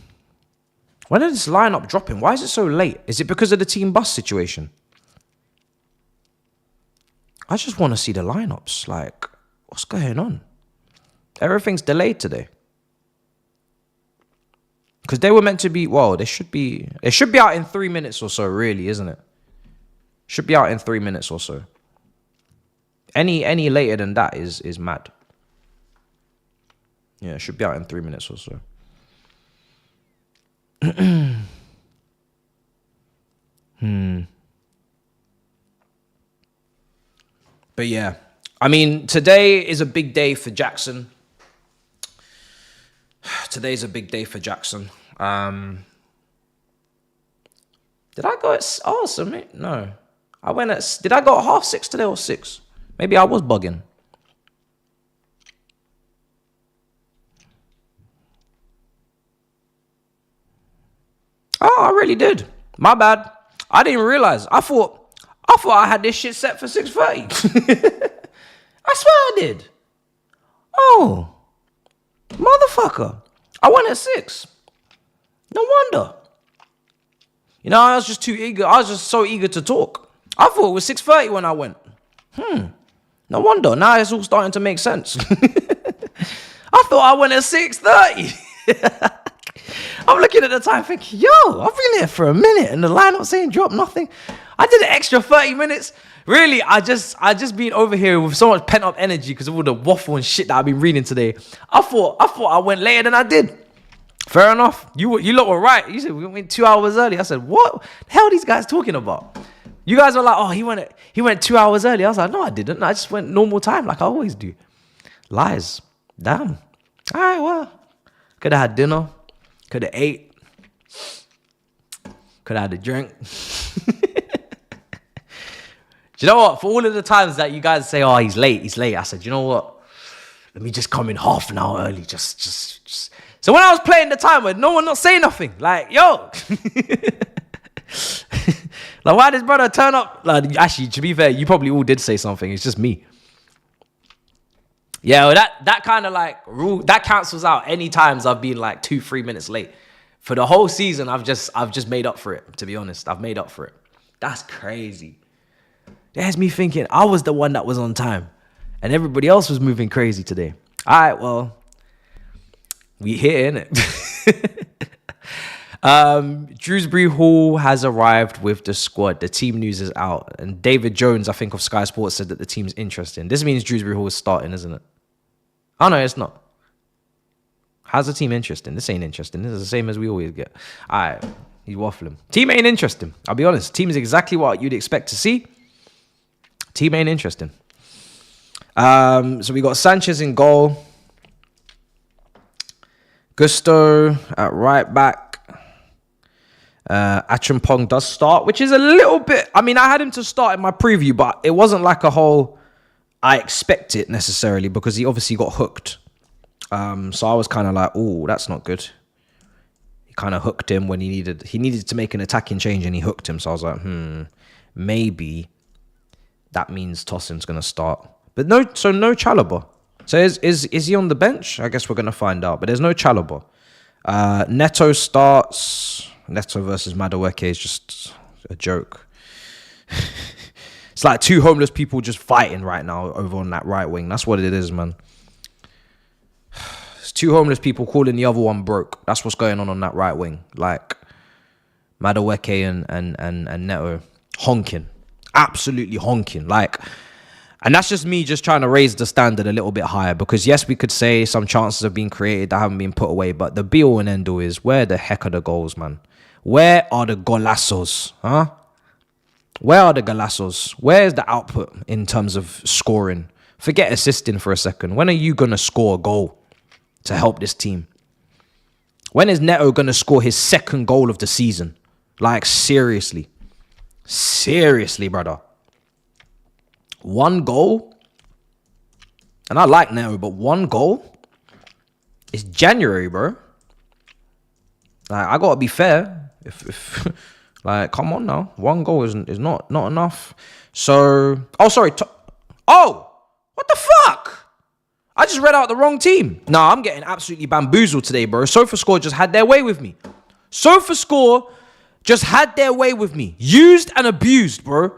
When is this lineup dropping? Why is it so late? Is it because of the team bus situation? I just want to see the lineups. Like, what's going on? Everything's delayed today. Because they were meant to be, well, they should be out in 3 minutes or so, really, isn't it? Should be out in 3 minutes or so. Any later than that is mad. Yeah, it should be out in 3 minutes or so. But yeah, I mean, today is a big day for Jackson. Today's a big day for Jackson. Did I go at... Oh, submit? No. I went at... Did I go at 6:30 today or 6? Maybe I was bugging. Oh, I really did. My bad. I didn't realize. I thought I had this shit set for 6:30. I swear I did. Oh. Motherfucker. I went at 6. No wonder. You know, I was just too eager. I was just so eager to talk. I thought it was 6:30 when I went. No wonder. Now it's all starting to make sense. I thought I went at 6:30. I'm looking at the time thinking, yo, I've been here for a minute and the lineup saying drop nothing. I did an extra 30 minutes. Really, I just been over here with so much pent up energy because of all the waffle and shit that I've been reading today. I thought I went later than I did. Fair enough. You lot were right. You said we went 2 hours early. I said, what the hell are these guys talking about? You guys were like, oh, he went 2 hours early. I was like, no, I didn't. I just went normal time like I always do. Lies. Damn. All right, well, could have had dinner. Could have ate. Could have had a drink. Do you know what? For all of the times that you guys say, oh, he's late. I said, you know what? Let me just come in half an hour early. Just. So when I was playing the timer, no one not saying nothing. Like, yo. Like, why does brother turn up? Like, actually, to be fair, you probably all did say something. It's just me. Yeah, well, that kind of like rule that cancels out any times I've been like 2-3 minutes late. For the whole season, I've just made up for it, to be honest. I've made up for it. That's crazy. There's me thinking I was the one that was on time and everybody else was moving crazy today. All right, well, we here, innit? Shrewsbury Hall has arrived with the squad. The team news is out. And David Jones, I think, of Sky Sports said that the team's interesting. This means Shrewsbury Hall is starting, isn't it? Oh, no, it's not. How's the team interesting? This ain't interesting. This is the same as we always get. All right, he's waffling. Team ain't interesting. I'll be honest. Team is exactly what you'd expect to see. Team ain't interesting. So we got Sanchez in goal. Gusto at right back. Achampong does start, which is a little bit... I mean, I had him to start in my preview, but it wasn't like a whole... I expect it necessarily because he obviously got hooked. So I was kind of like, oh, that's not good. He kind of hooked him when he needed to make an attacking change and he hooked him. So I was like, maybe that means Tosin's going to start. But no Chalobah. So is he on the bench? I guess we're going to find out. But there's no Chalobah. Neto starts. Neto versus Madueke is just a joke. It's like two homeless people just fighting right now over on that right wing. That's what it is, man. It's two homeless people calling the other one broke. That's what's going on that right wing. Like Madueke and Neto honking. Absolutely honking. Like, and that's just me just trying to raise the standard a little bit higher, because yes, we could say some chances have been created that haven't been put away, but the be all and end all is, where the heck are the goals, man? Where are the golazos, huh? Where are the golazos? Where's the output in terms of scoring? Forget assisting for a second. When are you going to score a goal to help this team? When is Neto going to score his second goal of the season? Like, seriously. Seriously, brother. One goal? And I like Neto, but one goal? It's January, bro. Like, I got to be fair. If like, come on now. One goal is not enough. So, oh, sorry. Oh, what the fuck? I just read out the wrong team. Nah, I'm getting absolutely bamboozled today, bro. SofaScore just had their way with me. SofaScore just had their way with me. Used and abused, bro.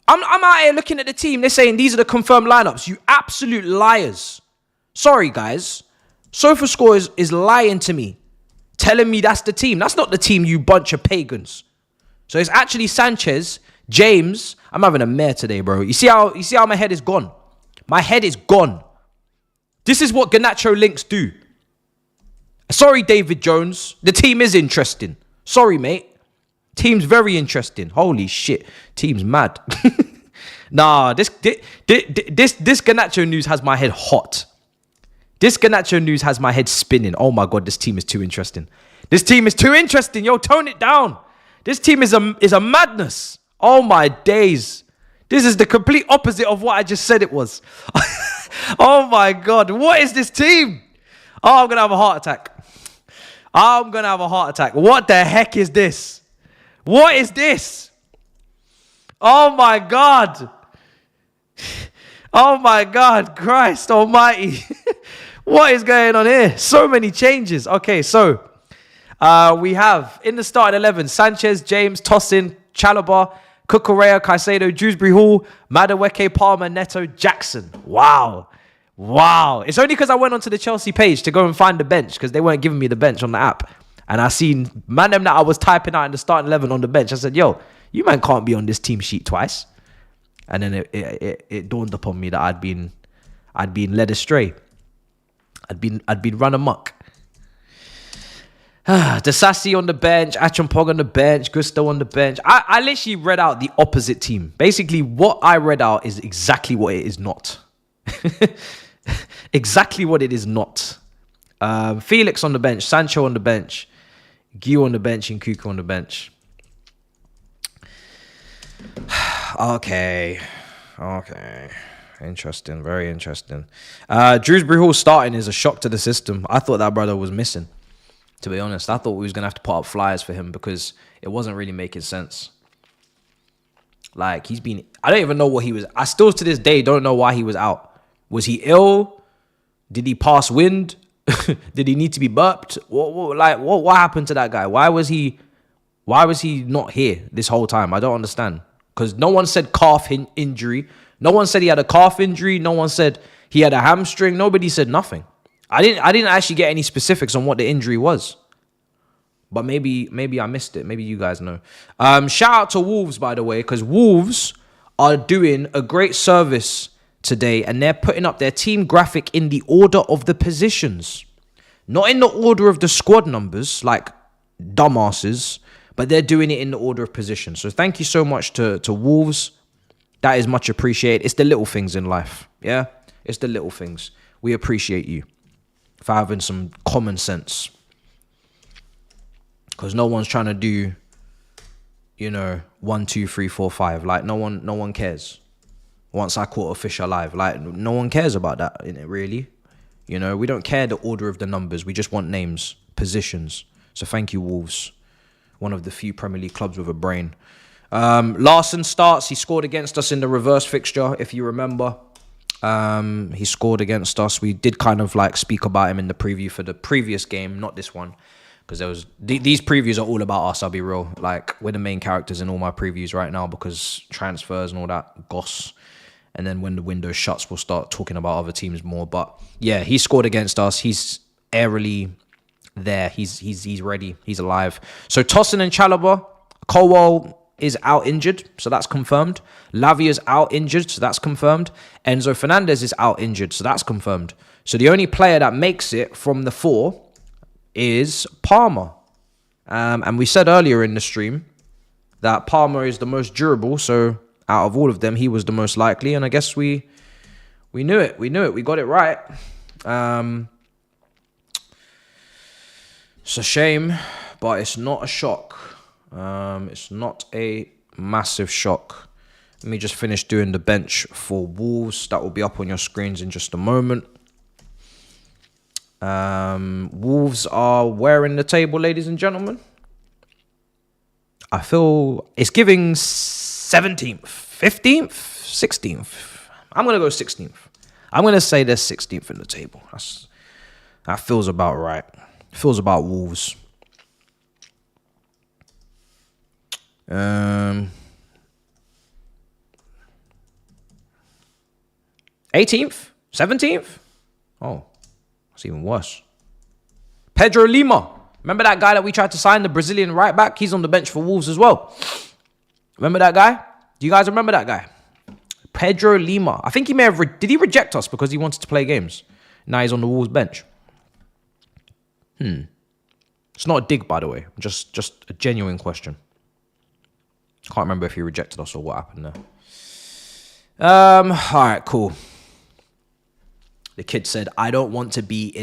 I'm out here looking at the team. They're saying these are the confirmed lineups. You absolute liars. Sorry, guys. SofaScore is lying to me. Telling me that's the team. That's not the team, you bunch of pagans. So it's actually Sanchez, James. I'm having a mare today, bro. You see how my head is gone? My head is gone. This is what Garnacho links do. Sorry, David Jones. The team is interesting. Sorry, mate. Team's very interesting. Holy shit. Team's mad. Nah, this Garnacho news has my head hot. This Garnacho news has my head spinning. Oh my God, this team is too interesting. This team is too interesting. Yo, tone it down. This team is a madness. Oh my days. This is the complete opposite of what I just said it was. Oh my God, what is this team? Oh, I'm going to have a heart attack. I'm going to have a heart attack. What the heck is this? What is this? Oh my God. Oh my God, Christ almighty. What is going on here? So many changes. Okay, so we have in the starting 11, Sanchez, James, Tosin, Chalobah, Cucurella, Caicedo, Dewsbury Hall, Madueke, Palmer, Neto, Jackson. Wow. It's only because I went onto the Chelsea page to go and find the bench, because they weren't giving me the bench on the app. And I seen man them that I was typing out in the starting 11 on the bench. I said, yo, you man can't be on this team sheet twice. And then it dawned upon me that I'd been led astray. I'd been run amok. Desassi on the bench, Achampong on the bench, Gusto on the bench. I literally read out the opposite team. Basically, what I read out is exactly what it is not. Exactly what it is not. Felix on the bench, Sancho on the bench, Guy on the bench, and Cucurella on the bench. Okay. Interesting. Very interesting. Dewsbury Hall starting is a shock to the system. I thought that brother was missing, to be honest. I thought we was going to have to put up flyers for him because it wasn't really making sense. Like, I don't even know what he was. I still to this day don't know why he was out. Was he ill? Did he pass wind? Did he need to be burped? What happened to that guy? Why was he not here this whole time? I don't understand. Because no one said calf injury. No one said he had a calf injury. No one said he had a hamstring. Nobody said nothing. I didn't actually get any specifics on what the injury was. But maybe I missed it. Maybe you guys know. Shout out to Wolves, by the way, because Wolves are doing a great service today, and they're putting up their team graphic in the order of the positions. Not in the order of the squad numbers, like dumbasses, but they're doing it in the order of position. So thank you so much to Wolves. That is much appreciated. It's the little things in life. Yeah? It's the little things. We appreciate you for having some common sense. Because no one's trying to do, 1, 2, 3, 4, 5. Like, no one cares. Once I caught a fish alive. Like, no one cares about that, innit, really? We don't care the order of the numbers. We just want names, positions. So thank you, Wolves. One of the few Premier League clubs with a brain. Larson starts. He scored against us in the reverse fixture, if you remember. He scored against us. We did kind of speak about him in the preview for the previous game, not this one. because these previews are all about us. I'll be real. Like, we're the main characters in all my previews right now because transfers and all that goss. And then when the window shuts, we'll start talking about other teams more. But yeah, he scored against us. He's airily there. He's ready. He's alive. So Tosin and Chalobah, Colwell is out injured, so that's confirmed. Lavia's out injured, so that's confirmed. Enzo Fernandez is out injured, so that's confirmed. So the only player that makes it from the 4 is Palmer. And we said earlier in the stream that Palmer is the most durable, so out of all of them, he was the most likely, and I guess we knew it. We got it right. It's a shame, but it's not a shock. It's not a massive shock. Let me just finish doing the bench for Wolves. That will be up on your screens in just a moment. Wolves are where in the table, ladies and gentlemen? I feel it's giving 17th, 15th, 16th. I'm going to go 16th. I'm going to say they're 16th in the table. That feels about right. Feels about Wolves. 18th? 17th? Oh, that's even worse. Pedro Lima. Remember that guy that we tried to sign, the Brazilian right back? He's on the bench for Wolves as well. Remember that guy? Do you guys remember that guy? Pedro Lima. I think he may have... Did he reject us because he wanted to play games? Now he's on the Wolves bench. It's not a dig, by the way. Just a genuine question. Can't remember if he rejected us or what happened there. All right, cool. The kid said, I don't want to be I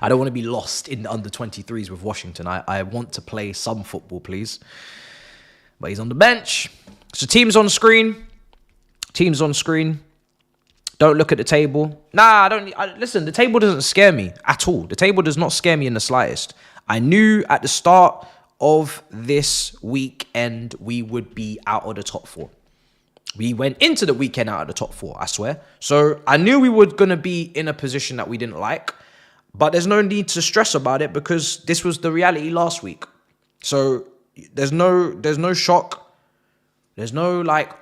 don't want to be lost in the under 23s with Washington. I want to play some football, please. But he's on the bench. So teams on screen. Teams on screen. Don't look at the table. Nah, listen, the table doesn't scare me at all. The table does not scare me in the slightest. I knew at the start of this weekend we would be out of the top 4. We went into the weekend out of the top 4, I swear. So I knew we were going to be in a position that we didn't like. But there's no need to stress about it because this was the reality last week. So there's no shock. There's no like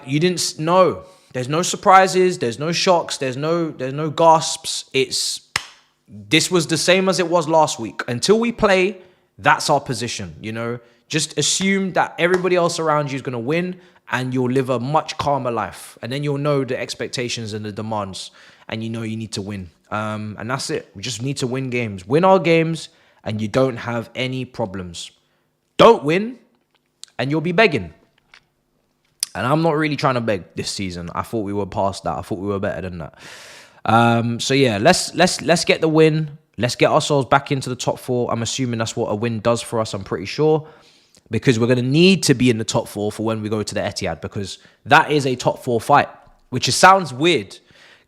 you didn't know. There's no surprises. There's no shocks. There's no gasps. This was the same as it was last week. Until we play, that's our position, you know. Just assume that everybody else around you is going to win and you'll live a much calmer life. And then you'll know the expectations and the demands and you know you need to win. And that's it. We just need to win games. Win our games and you don't have any problems. Don't win and you'll be begging. And I'm not really trying to beg this season. I thought we were past that. I thought we were better than that. So yeah, let's get the win. Let's get ourselves back into the top 4. I'm assuming that's what a win does for us. I'm pretty sure. Because we're going to need to be in the top 4 for when we go to the Etihad. Because that is a top 4 fight. Which sounds weird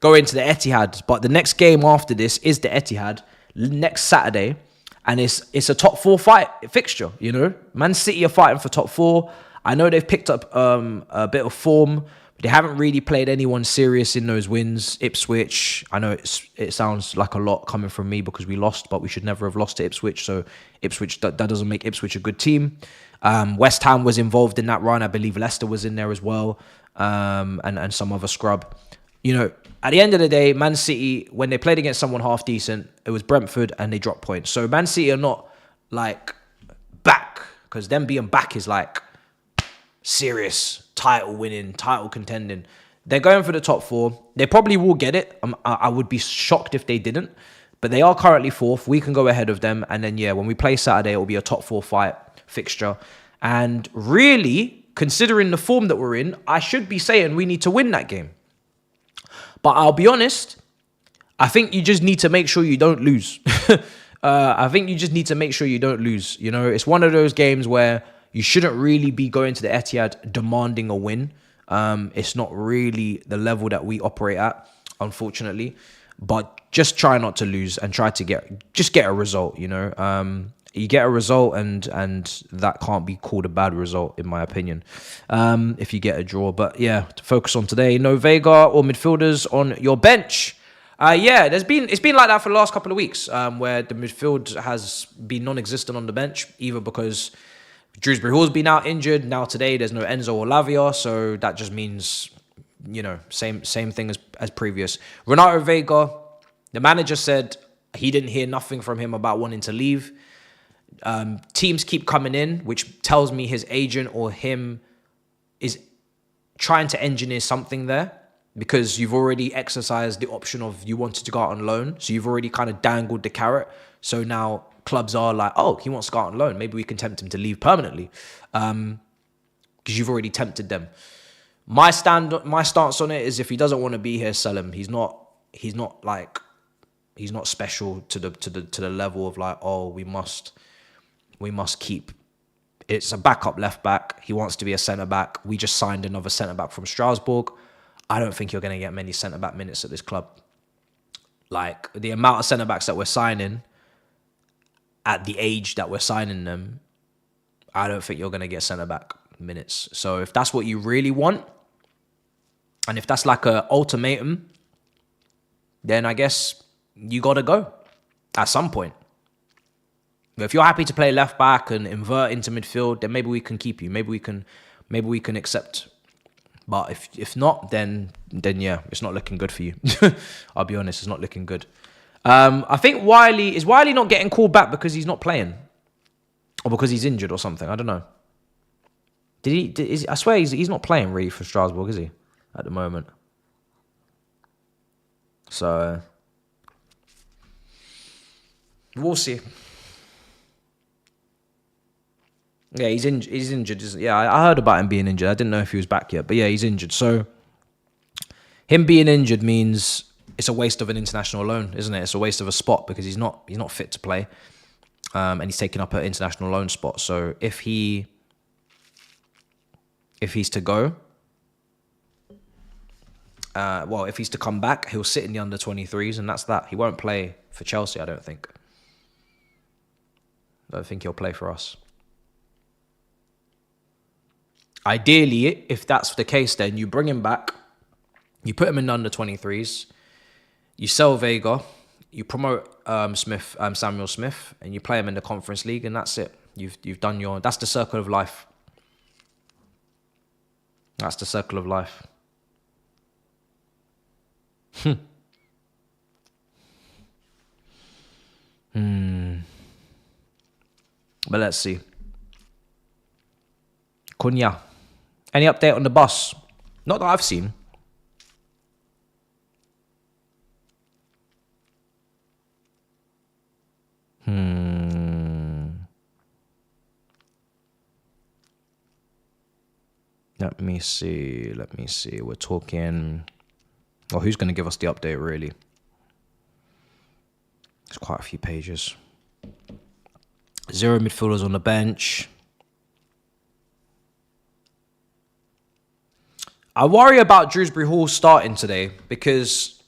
going to the Etihad. But the next game after this is the Etihad. Next Saturday. And it's a top 4 fight fixture, you know. Man City are fighting for top 4. I know they've picked up a bit of form. But they haven't really played anyone serious in those wins. Ipswich, I know it sounds like a lot coming from me because we lost, but we should never have lost to Ipswich. So Ipswich, that doesn't make Ipswich a good team. West Ham was involved in that run. I believe Leicester was in there as well. And some other scrub. You know, at the end of the day, Man City, when they played against someone half decent, it was Brentford and they dropped points. So Man City are not like back, because them being back is like serious title winning, title contending. They're going for the top 4. They probably will get it. I would be shocked if they didn't. But they are currently 4th. We can go ahead of them. And then, yeah, when we play Saturday, it will be a top 4 fight fixture. And really, considering the form that we're in, I should be saying we need to win that game. But I'll be honest, I think you just need to make sure you don't lose. I think you just need to make sure you don't lose. You know, it's one of those games where you shouldn't really be going to the Etihad demanding a win. It's not really the level that we operate at, unfortunately. But just try not to lose and try to get a result, you know. You get a result, and that can't be called a bad result, in my opinion, if you get a draw. But yeah, to focus on today, no Vega or midfielders on your bench. Yeah, it's been like that for the last couple of weeks, where the midfield has been non-existent on the bench, either because Dewsbury Hall's been out injured. Now today, there's no Enzo or Lavia, so that just means, same thing as previous. Renato Vega, the manager said he didn't hear nothing from him about wanting to leave. Teams keep coming in, which tells me his agent or him is trying to engineer something there, because you've already exercised the option of you wanted to go out on loan. So you've already kind of dangled the carrot. So now clubs are like, oh, he wants to go out on loan. Maybe we can tempt him to leave permanently, because you've already tempted them. My stance on it is, if he doesn't want to be here, sell him. He's not special to the level of like, oh, we must keep. It's a backup left back. He wants to be a centre back. We just signed another centre back from Strasbourg. I don't think you're going to get many centre back minutes at this club. Like, the amount of centre backs that we're signing at the age that we're signing them, I don't think you're going to get centre back minutes. So if that's what you really want, and if that's like a ultimatum, then I guess you got to go at some point. But if you're happy to play left back and invert into midfield, then maybe we can keep you. Maybe we can accept. But if not, then yeah, it's not looking good for you. I'll be honest, it's not looking good. I think is Wiley not getting called back because he's not playing, or because he's injured or something? I don't know. I swear he's not playing really for Strasbourg, is he, at the moment? So we'll see. Yeah, he's injured. Yeah, I heard about him being injured. I didn't know if he was back yet. But yeah, he's injured. So him being injured means it's a waste of an international loan, isn't it? It's a waste of a spot, because he's not fit to play. And he's taking up an international loan spot. So if he's to go, if he's to come back, he'll sit in the under-23s, and that's that. He won't play for Chelsea, I don't think. I don't think he'll play for us. Ideally, if that's the case, then you bring him back, you put him in the under-23s, you sell Vega, you promote Samuel Smith, and you play him in the Conference League, and that's it. You've done that's the circle of life. That's the circle of life. But let's see. Cunha. Any update on the bus? Not that I've seen. Let me see. We're talking... Oh, who's going to give us the update, really? There's quite a few pages. 0 midfielders on the bench. I worry about Dewsbury Hall starting today because...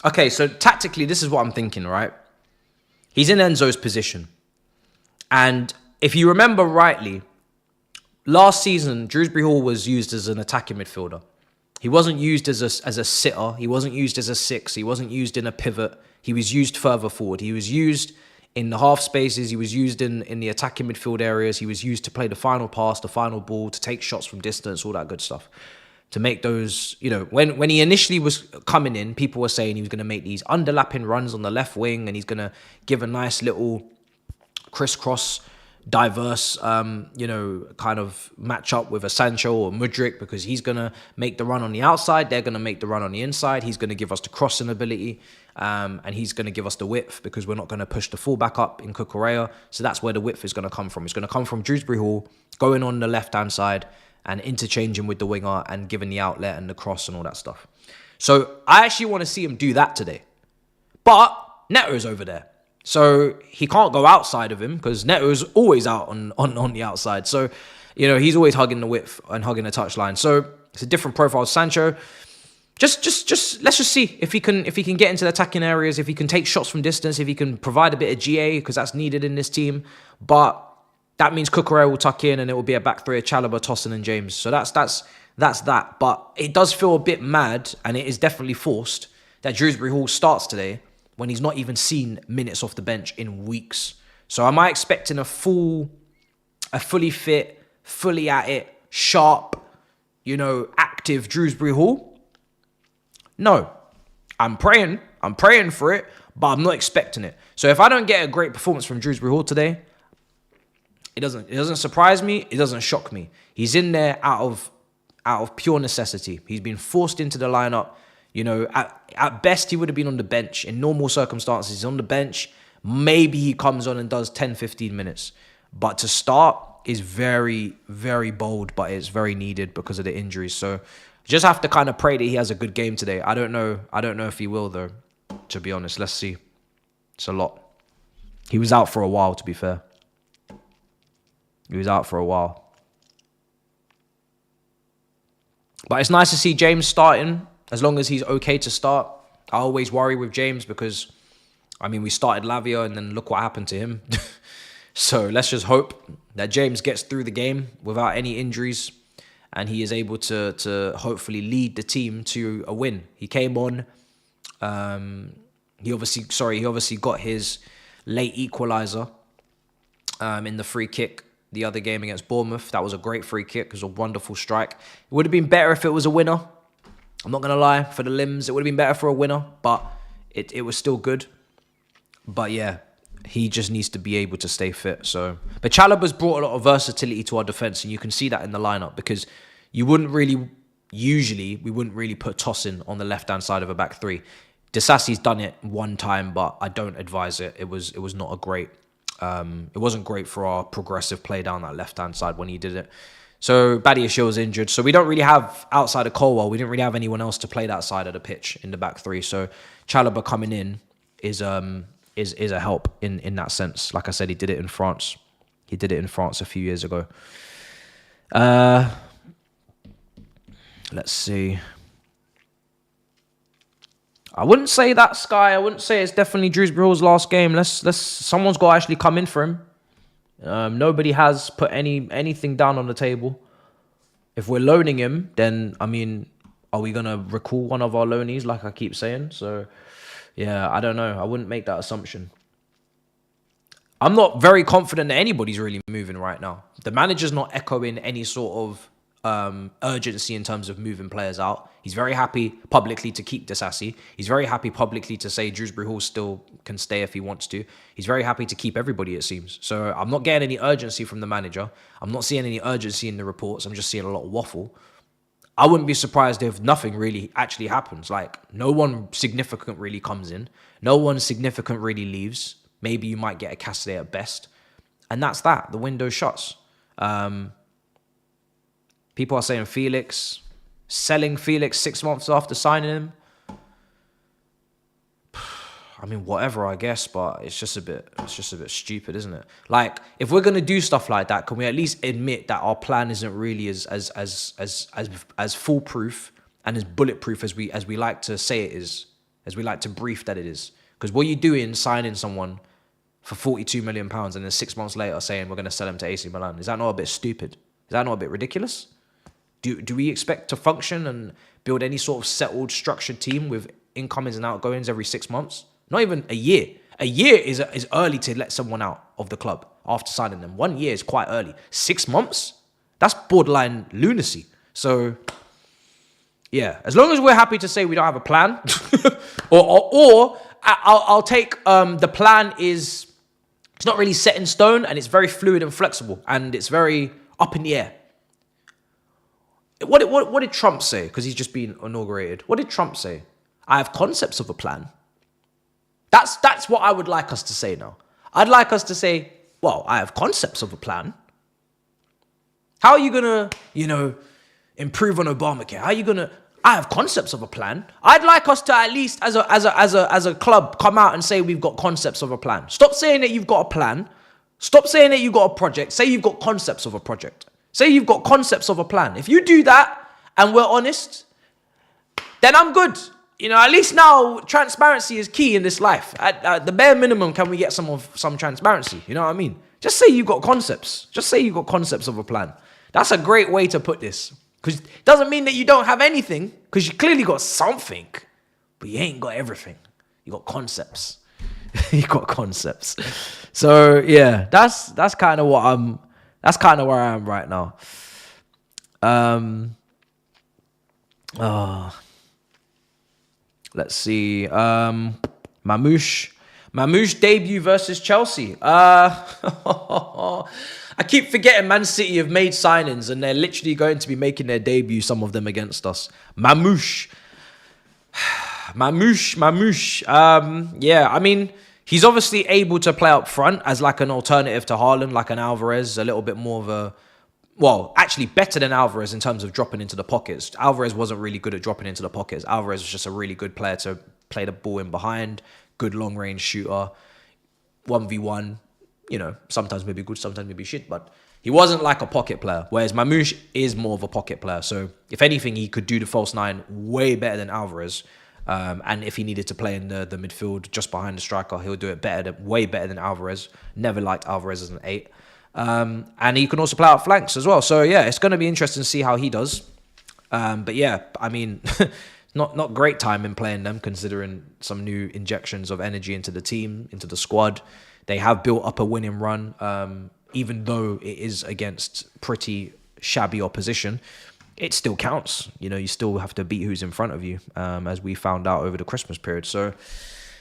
Okay, so tactically, this is what I'm thinking, right? He's in Enzo's position. And if you remember rightly, last season, Dewsbury Hall was used as an attacking midfielder. He wasn't used as a sitter. He wasn't used as a 6. He wasn't used in a pivot. He was used further forward. He was used in the half spaces. He was used in the attacking midfield areas. He was used to play the final pass, the final ball, to take shots from distance, all that good stuff. To make those, when he initially was coming in, people were saying he was going to make these underlapping runs on the left wing, and he's going to give a nice little crisscross, diverse, kind of match up with a Sancho or Mudryk, because he's going to make the run on the outside. They're going to make the run on the inside. He's going to give us the crossing ability, and he's going to give us the width, because we're not going to push the fullback up in Cucurella. So that's where the width is going to come from. It's going to come from Dewsbury Hall going on the left-hand side and interchanging with the winger and giving the outlet and the cross and all that stuff. So I actually want to see him do that today. But Neto's over there. So he can't go outside of him, because Neto's always out on the outside. So, he's always hugging the width and hugging the touchline. So it's a different profile. Sancho, let's just see if he can get into the attacking areas, if he can take shots from distance, if he can provide a bit of GA, because that's needed in this team. But that means Cucurella will tuck in and it will be a back three of Chalobah, Tosin and James. So that's that. But it does feel a bit mad, and it is definitely forced, that Dewsbury Hall starts today when he's not even seen minutes off the bench in weeks. So am I expecting a fully fit, fully at it, sharp, active Dewsbury Hall? No. I'm praying for it, but I'm not expecting it. So if I don't get a great performance from Dewsbury Hall today, it doesn't surprise me. It doesn't shock me. He's in there out of pure necessity. He's been forced into the lineup. At best, he would have been on the bench. In normal circumstances, he's on the bench. Maybe he comes on and does 10, 15 minutes. But to start is very, very bold, but it's very needed because of the injuries. So just have to kind of pray that he has a good game today. I don't know if he will, though, to be honest. Let's see. It's a lot. He was out for a while, to be fair. He was out for a while. But it's nice to see James starting, as long as he's okay to start. I always worry with James because, we started Lavia and then look what happened to him. So let's just hope that James gets through the game without any injuries and he is able to hopefully lead the team to a win. He came on. He obviously got his late equalizer in the free kick the other game against Bournemouth. That was a great free kick. It was a wonderful strike. It would have been better if it was a winner. I'm not going to lie. For the limbs, it would have been better for a winner, but it was still good. But yeah, he just needs to be able to stay fit. But Chalobah's brought a lot of versatility to our defence, and you can see that in the lineup, because we wouldn't really put Tosin on the left-hand side of a back three. Disasi's done it one time, but I don't advise it. It was not a great... it wasn't great for our progressive play down that left-hand side when he did it. So Badiashile is injured. So we don't really have, outside of Colwell, we didn't really have anyone else to play that side of the pitch in the back three. So Chalobah coming in is a help in that sense. Like I said, he did it in France. He did it in France a few years ago. Let's see. I wouldn't say that, Sky. I wouldn't say it's definitely Dewsbury Hall's last game. Someone's got to actually come in for him. Nobody has put anything down on the table. If we're loaning him, then, are we going to recall one of our loanees, like I keep saying? So, yeah, I don't know. I wouldn't make that assumption. I'm not very confident that anybody's really moving right now. The manager's not echoing any sort of urgency in terms of moving players out. He's very happy publicly to keep Disasi. He's very happy publicly to say Dewsbury Hall still can stay if he wants to. He's very happy to keep everybody, it seems. So I'm not getting any urgency from the manager. I'm not seeing any urgency in the reports. I'm just seeing a lot of waffle. I wouldn't be surprised if nothing really actually happens. Like, no one significant really comes in. No one significant really leaves. Maybe you might get a Cassidy at best. And that's that. The window shuts. People are saying Felix, selling Felix 6 months after signing him. Whatever, I guess, but it's just a bit stupid, isn't it? Like, if we're gonna do stuff like that, can we at least admit that our plan isn't really as foolproof and as bulletproof as we like to say it is, as we like to brief that it is? Because what you doing signing someone for £42 million and then 6 months later saying we're gonna sell him to AC Milan? Is that not a bit stupid? Is that not a bit ridiculous? Do we expect to function and build any sort of settled, structured team with incomings and outgoings every 6 months? Not even a year. A year is early to let someone out of the club after signing them. 1 year is quite early. 6 months? That's borderline lunacy. So, yeah, as long as we're happy to say we don't have a plan, or I'll take the plan is, it's not really set in stone and it's very fluid and flexible and it's very up in the air. What did Trump say? Because he's just been inaugurated. What did Trump say? I have concepts of a plan. That's what I would like us to say now. I'd like us to say, well, I have concepts of a plan. How are you going to, improve on Obamacare? How are you going to... I have concepts of a plan. I'd like us to at least, as a club, come out and say we've got concepts of a plan. Stop saying that you've got a plan. Stop saying that you've got a project. Say you've got concepts of a project. Say you've got concepts of a plan. If you do that and we're honest, then I'm good. You know, at least now transparency is key in this life. At the bare minimum, can we get some transparency? You know what I mean? Just say you've got concepts. Just say you've got concepts of a plan. That's a great way to put this. Because it doesn't mean that you don't have anything, because you clearly got something, but you ain't got everything. You got concepts. You got concepts. So yeah, that's kind of what that's kind of where I am right now. Let's see. Mamouche debut versus Chelsea. I keep forgetting Man City have made signings and they're literally going to be making their debut, some of them against us. Mamouche. Yeah, I mean, he's obviously able to play up front as like an alternative to Haaland, like an Alvarez, a little bit more of a... Well, actually better than Alvarez in terms of dropping into the pockets. Alvarez wasn't really good at dropping into the pockets. Alvarez was just a really good player to play the ball in behind. Good long-range shooter. 1v1. You know, sometimes maybe good, sometimes maybe shit. But he wasn't like a pocket player. Whereas Mamouche is more of a pocket player. So, if anything, he could do the false nine way better than Alvarez. And if he needed to play in the midfield just behind the striker, he'll do it way better than Alvarez. Never liked Alvarez as an 8. And he can also play out flanks as well. So yeah, it's going to be interesting to see how he does. But yeah, I mean, not great time in playing them, considering some new injections of energy into the team, into the squad. They have built up a winning run, even though it is against pretty shabby opposition. It still counts. You know, you still have to beat who's in front of you, as we found out over the Christmas period. So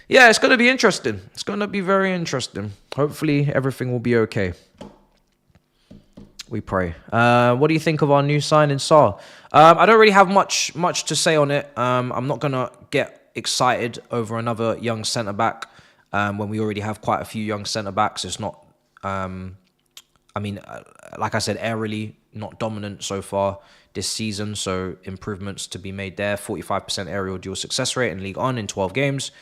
yeah, it's going to be interesting. It's going to be very interesting. Hopefully everything will be okay. We pray. What do you think of our new signing, Saar? I don't really have much to say on it. I'm not going to get excited over another young centre-back when we already have quite a few young centre-backs. It's not... I mean, like I said, aerially, not dominant so far this season, so improvements to be made there. 45% aerial dual success rate in League 1 in 12 games.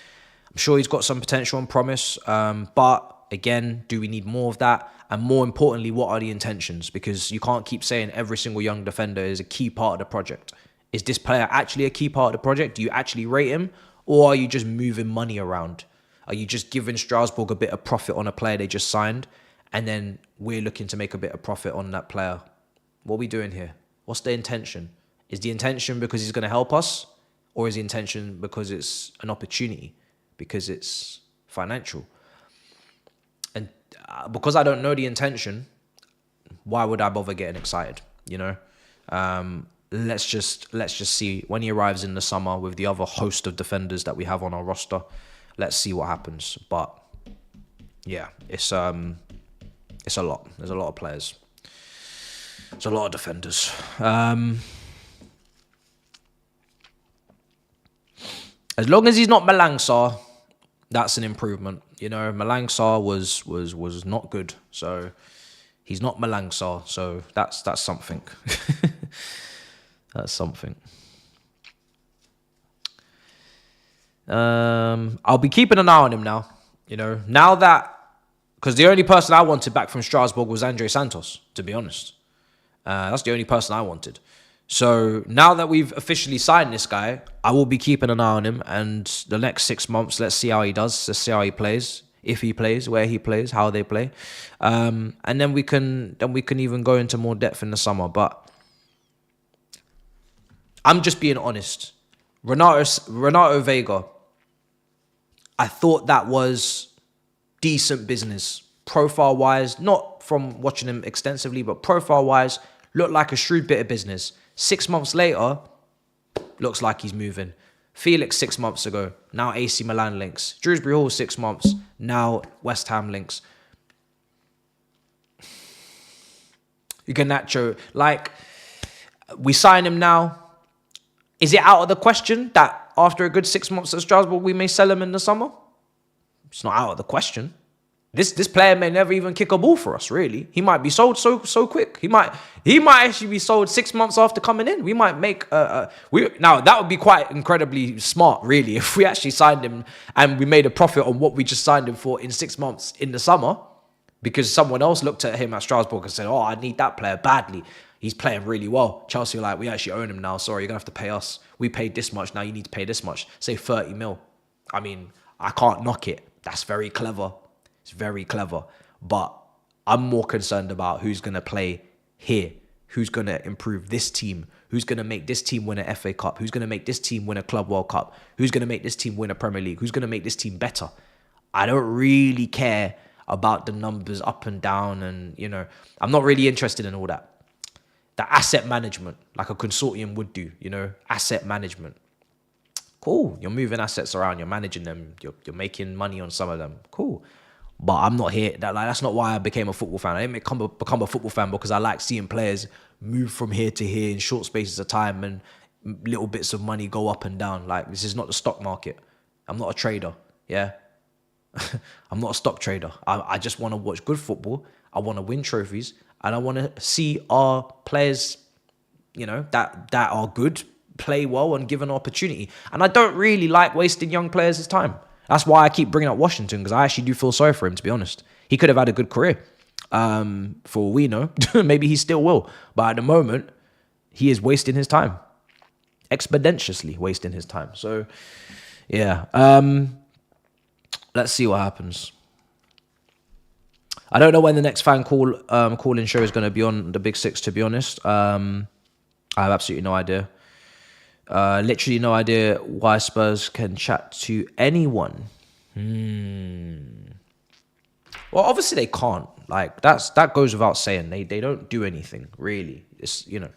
I'm sure he's got some potential and promise, but again, do we need more of that? And more importantly, what are the intentions? Because you can't keep saying every single young defender is a key part of the project. Is this player actually a key part of the project? Do you actually rate him? Or are you just moving money around? Are you just giving Strasbourg a bit of profit on a player they just signed? And then we're looking to make a bit of profit on that player. What are we doing here? What's the intention? Is the intention because he's going to help us? Or is the intention because it's an opportunity? Because it's financial? And because I don't know the intention, why would I bother getting excited? You know, let's just see when he arrives in the summer with the other host of defenders that we have on our roster. Let's see what happens. But yeah, it's a lot. There's a lot of players. There's a lot of defenders. As long as he's not Malangsar, that's an improvement. You know, Malangsar was not good. So he's not Malangsar. So that's something. That's something. I'll be keeping an eye on him now. You know, now that... Because the only person I wanted back from Strasbourg was Andre Santos, to be honest. That's the only person I wanted. So now that we've officially signed this guy, I will be keeping an eye on him. And the next 6 months, let's see how he does. Let's see how he plays. If he plays, where he plays, how they play. And then we can even go into more depth in the summer. But I'm just being honest. Renato Vega, I thought that was decent business. Profile-wise, not from watching him extensively, but profile-wise, looked like a shrewd bit of business. 6 months later, looks like he's moving. Felix 6 months ago, now AC Milan links. Shrewsbury Hall 6 months, now West Ham links. Garnacho, like, we sign him now. Is it out of the question that after a good 6 months at Strasbourg, we may sell him in the summer? It's not out of the question. This player may never even kick a ball for us, really. He might be sold so quick. He might actually be sold 6 months after coming in. We might make... now, that would be quite incredibly smart, really, if we actually signed him and we made a profit on what we just signed him for in 6 months in the summer, because someone else looked at him at Strasbourg and said, oh, I need that player badly. he's playing really well. Chelsea are like, we actually own him now. Sorry, you're going to have to pay us. We paid this much. Now you need to pay this much. Say 30 mil. I mean, I can't knock it. That's very clever. It's very clever. But I'm more concerned about who's going to play here. Who's going to improve this team? Who's going to make this team win an FA Cup? Who's going to make this team win a Club World Cup? Who's going to make this team win a Premier League? Who's going to make this team better? I don't really care about the numbers up and down, and, you know, I'm not really interested in all that. The asset management, like a consortium would do, you know, asset management. Cool, you're moving assets around, you're managing them, you're making money on some of them. Cool. But I'm not here. That's not why I became a football fan. I didn't become a football fan because I like seeing players move from here to here in short spaces of time and little bits of money go up and down. Like, this is not the stock market. I'm not a trader, yeah? I'm not a stock trader. I just want to watch good football. I want to win trophies. And I want to see our players, you know, that are good, play well and give an opportunity. And I don't really like wasting young players' time. That's why I keep bringing up Washington, because I actually do feel sorry for him, to be honest. He could have had a good career, for all we know. Maybe he still will. But at the moment, he is wasting his time. Exponentially wasting his time. So, yeah. Let's see what happens. I don't know when the next fan call-in show is going to be on the Big Six, to be honest. I have absolutely no idea. Literally no idea why Spurs can chat to anyone. Well, obviously they can't. Like, that goes without saying. They don't do anything, really. It's, you know,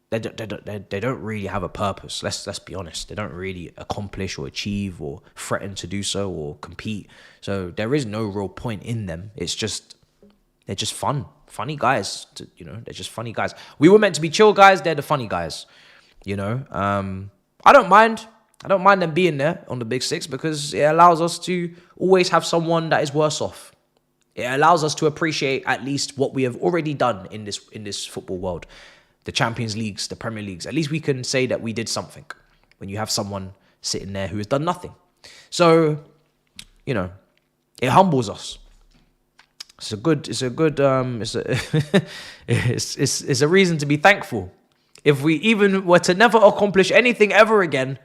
they don't really have a purpose. Let's be honest. They don't really accomplish or achieve or threaten to do so or compete. So there is no real point in them. It's just, they're just funny guys. They're just funny guys. We were meant to be chill guys. They're the funny guys. You know, I don't mind them being there on the Big Six, because it allows us to always have someone that is worse off. It allows us to appreciate at least what we have already done in this football world. The Champions Leagues, the Premier Leagues. At least we can say that we did something when you have someone sitting there who has done nothing. So, you know, it humbles us. It's a reason to be thankful. If we even were to never accomplish anything ever again,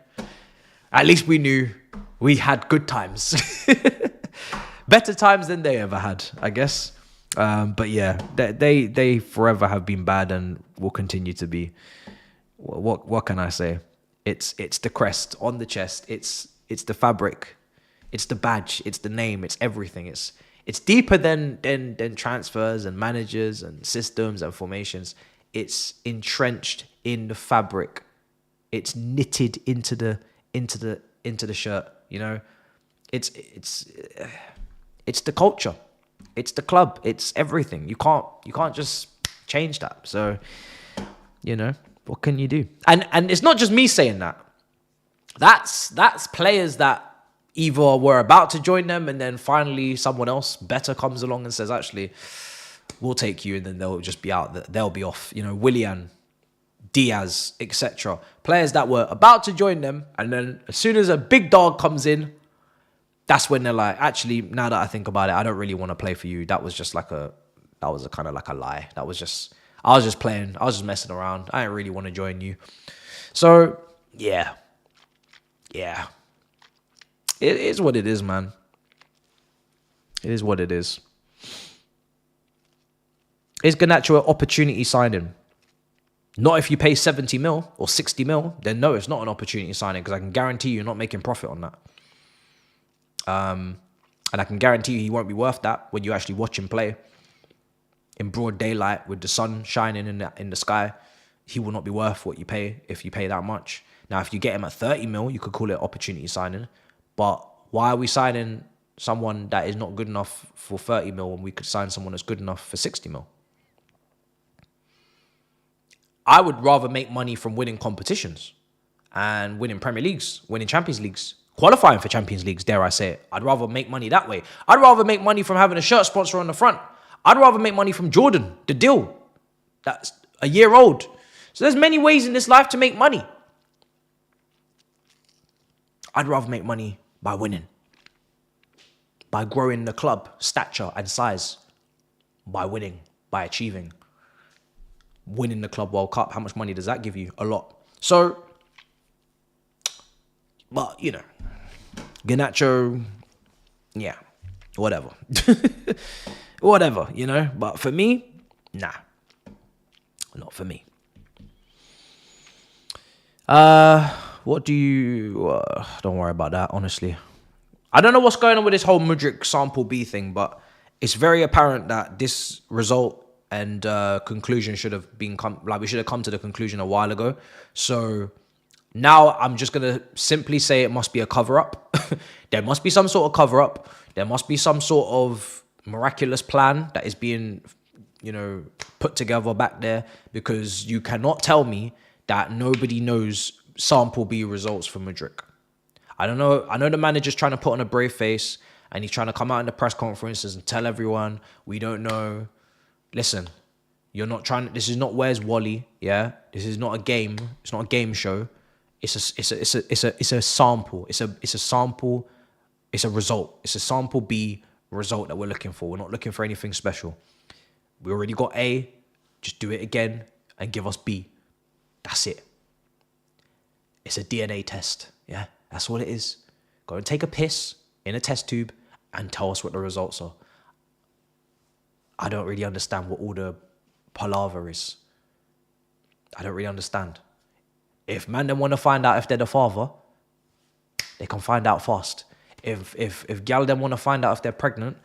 at least we knew we had good times. Better times than they ever had, I guess. But yeah, they forever have been bad and will continue to be. What can I say? It's the crest on the chest. It's the fabric. It's the badge. It's the name. It's everything. It's deeper than transfers and managers and systems and formations. It's entrenched in the fabric. It's knitted into the shirt. You know, it's the culture. It's the club. It's everything. You can't just change that. So, you know, what can you do? And it's not just me saying that. That's players that either were about to join them and then finally someone else better comes along and says, actually, we'll take you, and then they'll just be out. They'll be off. You know, Willian, Diaz, etc. Players that were about to join them, and then as soon as a big dog comes in, that's when they're like, actually, now that I think about it, I don't really want to play for you. That was a kind of like a lie. I was just playing. I was just messing around. I didn't really want to join you. So, yeah. It is what it is, man. It is what it is. Is Garnacho an opportunity signing? Not if you pay 70 mil or 60 mil, then no, it's not an opportunity signing, because I can guarantee you're not making profit on that. And I can guarantee you he won't be worth that when you actually watch him play in broad daylight with the sun shining in the sky. He will not be worth what you pay if you pay that much. Now, if you get him at 30 mil, you could call it opportunity signing. But why are we signing someone that is not good enough for 30 mil when we could sign someone that's good enough for 60 mil? I would rather make money from winning competitions and winning Premier Leagues, winning Champions Leagues, qualifying for Champions Leagues, dare I say it. I'd rather make money that way. I'd rather make money from having a shirt sponsor on the front. I'd rather make money from Jordan, the deal. That's a year old. So there's many ways in this life to make money. I'd rather make money by winning, by growing the club stature and size, by winning, by achieving. winning the Club World Cup. How much money does that give you? A lot. So, but, you know, Garnacho, yeah, whatever. Whatever, you know. But for me, nah. Not for me. What do you... don't worry about that, honestly. I don't know what's going on with this whole Mudryk sample B thing, but it's very apparent that this result and conclusion should have been... we should have come to the conclusion a while ago. So now I'm just going to simply say it must be a cover-up. There must be some sort of cover-up. There must be some sort of miraculous plan that is being, you know, put together back there, because you cannot tell me that nobody knows sample B results for Mudryk. I don't know. I know the manager's trying to put on a brave face and he's trying to come out in the press conferences and tell everyone, we don't know. Listen, you're not trying. This is not Where's Wally. Yeah, this is not a game. It's not a game show. It's a sample. It's a sample. It's a result. It's a sample B result that we're looking for. We're not looking for anything special. We already got A. Just do it again and give us B. That's it. It's a DNA test. Yeah, that's what it is. Go and take a piss in a test tube and tell us what the results are. I don't really understand what all the palaver is. I don't really understand. If man them want to find out if they're the father, they can find out fast. If gal them want to find out if they're pregnant,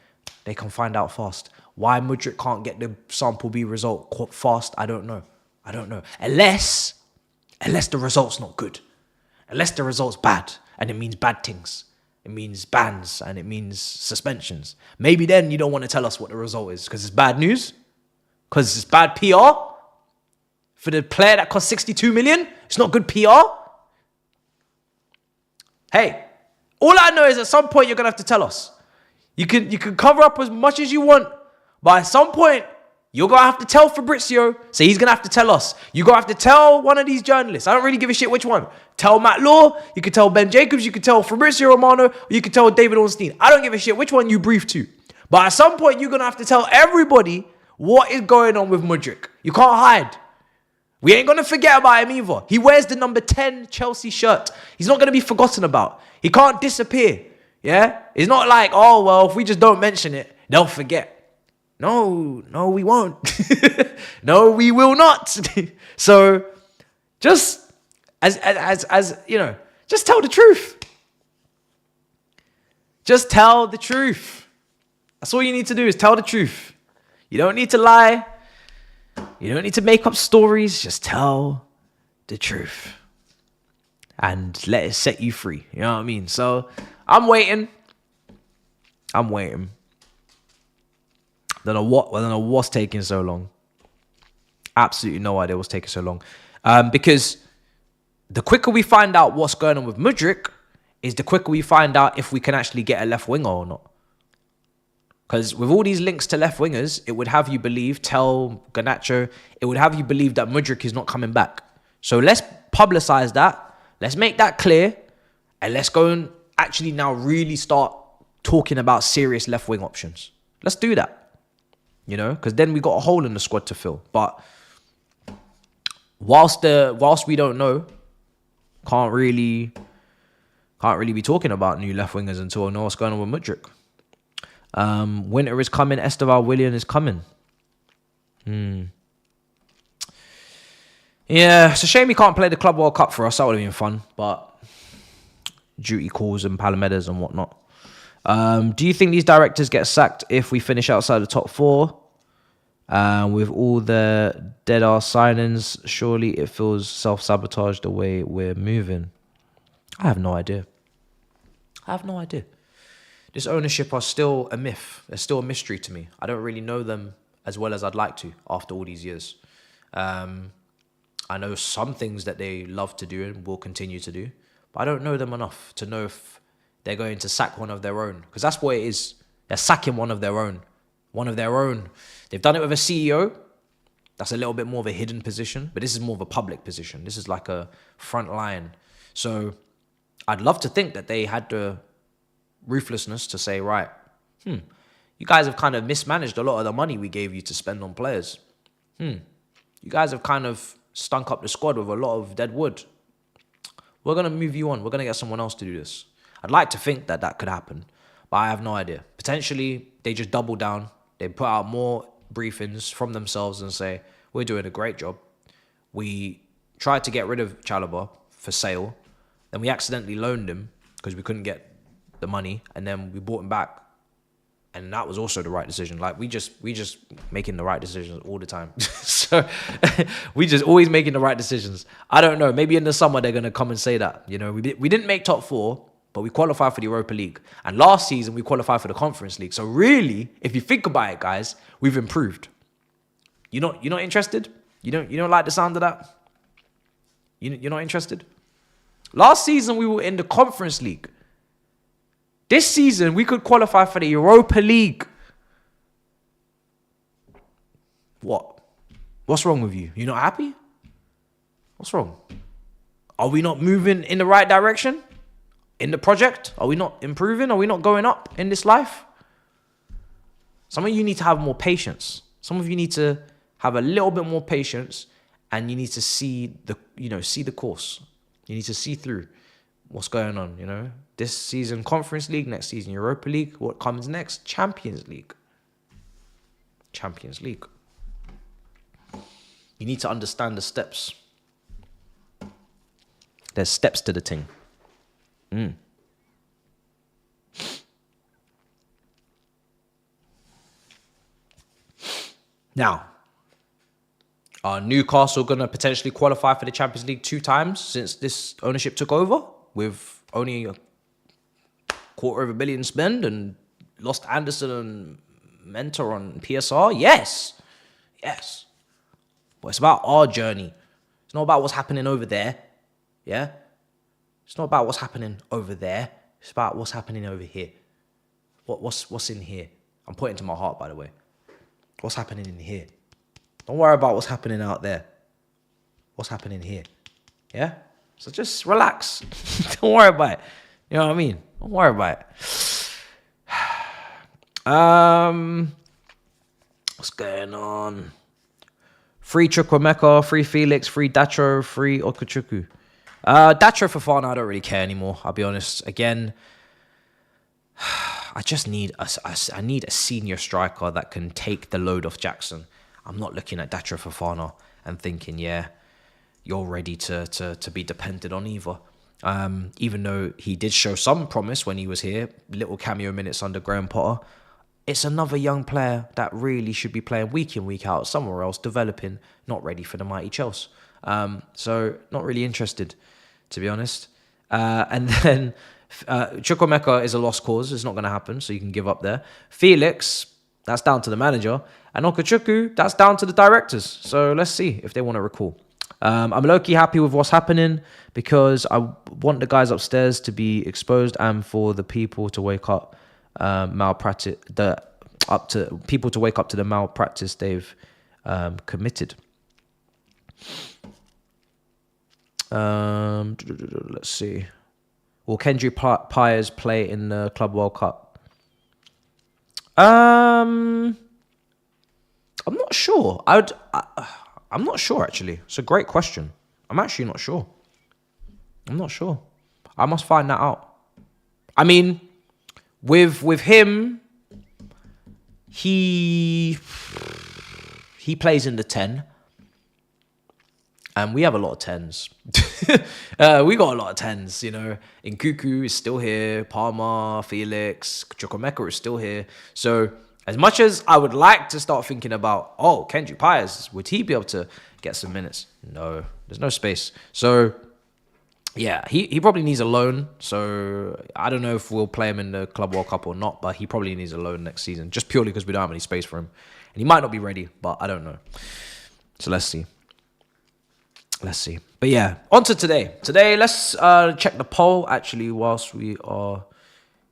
they can find out fast. Why Mudryk can't get the sample B result fast, I don't know. I don't know. Unless the result's not good. Unless the result's bad and it means bad things. It means bans and it means suspensions. Maybe then you don't want to tell us what the result is because it's bad news. Because it's bad PR. For the player that cost 62 million, it's not good PR. Hey, all I know is at some point you're going to have to tell us. You can cover up as much as you want, but at some point, you're going to have to tell Fabrizio. So he's going to have to tell us. You're going to have to tell one of these journalists. I don't really give a shit which one. Tell Matt Law. You could tell Ben Jacobs. You could tell Fabrizio Romano. Or you could tell David Ornstein. I don't give a shit which one you brief to. But at some point, you're going to have to tell everybody what is going on with Mudryk. You can't hide. We ain't going to forget about him either. He wears the number 10 Chelsea shirt. He's not going to be forgotten about. He can't disappear. Yeah? It's not like, oh, well, if we just don't mention it, they'll forget. No, we won't. No, we will not. So just as you know, just tell the truth. Just tell the truth. That's all you need to do is tell the truth. You don't need to lie. You don't need to make up stories. Just tell the truth. And let it set you free. You know what I mean? So I'm waiting. I don't know what's taking so long. Absolutely no idea what's taking so long. Because the quicker we find out what's going on with Mudryk is the quicker we find out if we can actually get a left winger or not. Because with all these links to left wingers, it would have you believe, tell Garnacho, it would have you believe that Mudryk is not coming back. So let's publicize that. Let's make that clear. And let's go and actually now really start talking about serious left wing options. Let's do that. You know, because then we got a hole in the squad to fill. But whilst we don't know, can't really be talking about new left wingers until I know what's going on with Mudryk. Winter is coming. Esteval Willian is coming. Yeah, it's a shame he can't play the Club World Cup for us. That would have been fun, but duty calls and Palomedas and whatnot. Do you think these directors get sacked if we finish outside the top four? With all the dead-ass signings, surely it feels self-sabotage the way we're moving. I have no idea. This ownership are still a myth. They're still a mystery to me. I don't really know them as well as I'd like to after all these years. I know some things that they love to do and will continue to do, but I don't know them enough to know if they're going to sack one of their own. Because that's what it is. They're sacking one of their own. They've done it with a CEO. That's a little bit more of a hidden position, but this is more of a public position. This is like a front line. So I'd love to think that they had the ruthlessness to say, right, you guys have kind of mismanaged a lot of the money we gave you to spend on players. You guys have kind of stunk up the squad with a lot of dead wood. We're going to move you on. We're going to get someone else to do this. I'd like to think that that could happen, but I have no idea. Potentially, they just double down. They put out more briefings from themselves and say, we're doing a great job. We tried to get rid of Chalobah for sale. Then we accidentally loaned him because we couldn't get the money. And then we bought him back. And that was also the right decision. Like, we just making the right decisions all the time. So we just always making the right decisions. I don't know. Maybe in the summer they're going to come and say that. You know, we didn't make top 4, but we qualified for the Europa League. And last season we qualified for the Conference League. So really, if you think about it, guys, we've improved. You're not interested? You don't like the sound of that? You're not interested? Last season we were in the Conference League. This season, we could qualify for the Europa League. What? What's wrong with you? You not happy? What's wrong? Are we not moving in the right direction? In the project? Are we not improving? Are we not going up in this life? Some of you need to have more patience. Some of you need to have a little bit more patience, and you need to see the course. You need to see through what's going on, you know. This season, Conference League. Next season, Europa League. What comes next? Champions League. Champions League. You need to understand the steps. There's steps to the thing. Now, are Newcastle going to potentially qualify for the Champions League 2 times since this ownership took over with only a $250 million spend and lost Anderson and Mentor on PSR? Yes. But it's about our journey. It's not about what's happening over there. Yeah? It's not about what's happening over there. It's about what's happening over here. What's in here? I'm pointing to my heart, by the way. What's happening in here? Don't worry about what's happening out there. What's happening here? Yeah? So just relax. Don't worry about it. You know what I mean? Don't worry about it. What's going on? Free Chukwuemeka, free Felix, free Dacho, free Okechukwu. Dacho Fofana, I don't really care anymore, I'll be honest. Again, I just need I need a senior striker that can take the load off Jackson. I'm not looking at Dacho Fofana and thinking, yeah, you're ready to be dependent on either. Even though he did show some promise when he was here, little cameo minutes under Graham Potter, it's another young player that really should be playing week in, week out, somewhere else, developing, not ready for the mighty Chelsea. So not really interested, to be honest. And then Chukwuemeka is a lost cause. It's not going to happen, so you can give up there. Felix, that's down to the manager. And Okechukwu, that's down to the directors. So let's see if they want to recall. I'm low-key happy with what's happening because I want the guys upstairs to be exposed and for the people to wake up people to wake up to the malpractice they've committed. Let's see. Will Kendry Pires play in the Club World Cup? I'm not sure. I'm not sure, actually. It's a great question. I'm actually not sure. I'm not sure. I must find that out. I mean, with him, he plays in the 10. And we have a lot of 10s. We got a lot of 10s, you know. Nkuku is still here. Palmer, Felix, Chukwuemeka is still here. So as much as I would like to start thinking about, Kendry Pires, would he be able to get some minutes? No, there's no space. So yeah, he probably needs a loan. So I don't know if we'll play him in the Club World Cup or not, but he probably needs a loan next season, just purely because we don't have any space for him. And he might not be ready, but I don't know. So let's see. But yeah, on to today. Today, let's check the poll, actually, whilst we are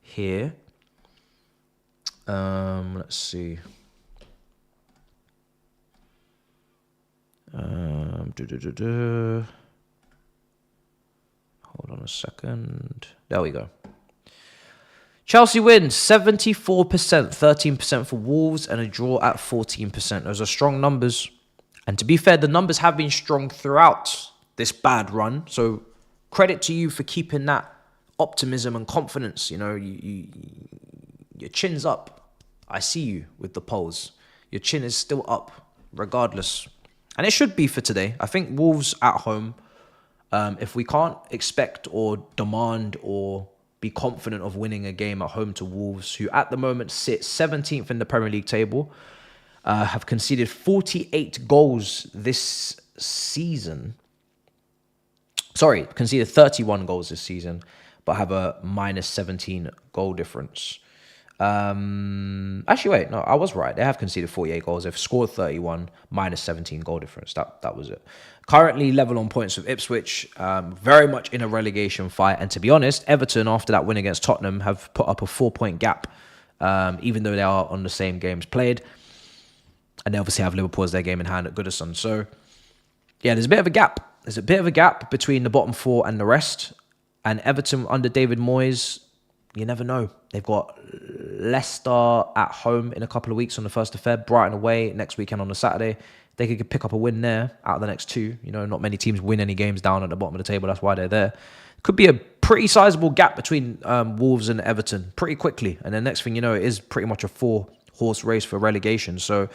here. Let's see. Hold on a second. There we go. Chelsea wins 74%, 13% for Wolves, and a draw at 14%. Those are strong numbers. And to be fair, the numbers have been strong throughout this bad run. So credit to you for keeping that optimism and confidence. You know, your chin's up. I see you with the polls. Your chin is still up, regardless. And it should be for today. I think Wolves at home, if we can't expect or demand or be confident of winning a game at home to Wolves, who at the moment sit 17th in the Premier League table, have conceded 48 goals this season. Sorry, conceded 31 goals this season, but have a minus 17 goal difference. Actually, wait, no, I was right. They have conceded 48 goals. They've scored 31, minus 17 goal difference. That was it. Currently level on points with Ipswich, very much in a relegation fight. And to be honest, Everton, after that win against Tottenham, have put up a 4-point gap, even though they are on the same games played. And they obviously have Liverpool as their game in hand at Goodison. So, yeah, there's a bit of a gap. There's a bit of a gap between the bottom four and the rest. And Everton under David Moyes, you never know. They've got Leicester at home in a couple of weeks on the 1st of Feb, Brighton away next weekend on the Saturday. They could pick up a win there out of the next two. You know, not many teams win any games down at the bottom of the table. That's why they're there. Could be a pretty sizable gap between Wolves and Everton pretty quickly. And then next thing you know, it is pretty much a 4-horse race for relegation. So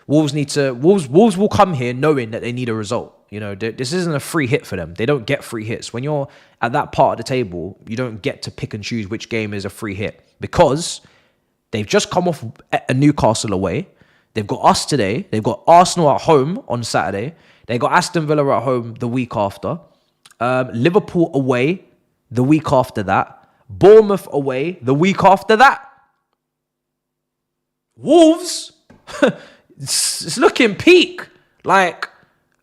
Wolves will come here knowing that they need a result. You know, this isn't a free hit for them. They don't get free hits. When you're at that part of the table, you don't get to pick and choose which game is a free hit because they've just come off a Newcastle away. They've got us today. They've got Arsenal at home on Saturday. They got Aston Villa at home the week after. Liverpool away the week after that. Bournemouth away the week after that. Wolves, it's looking peak. Like,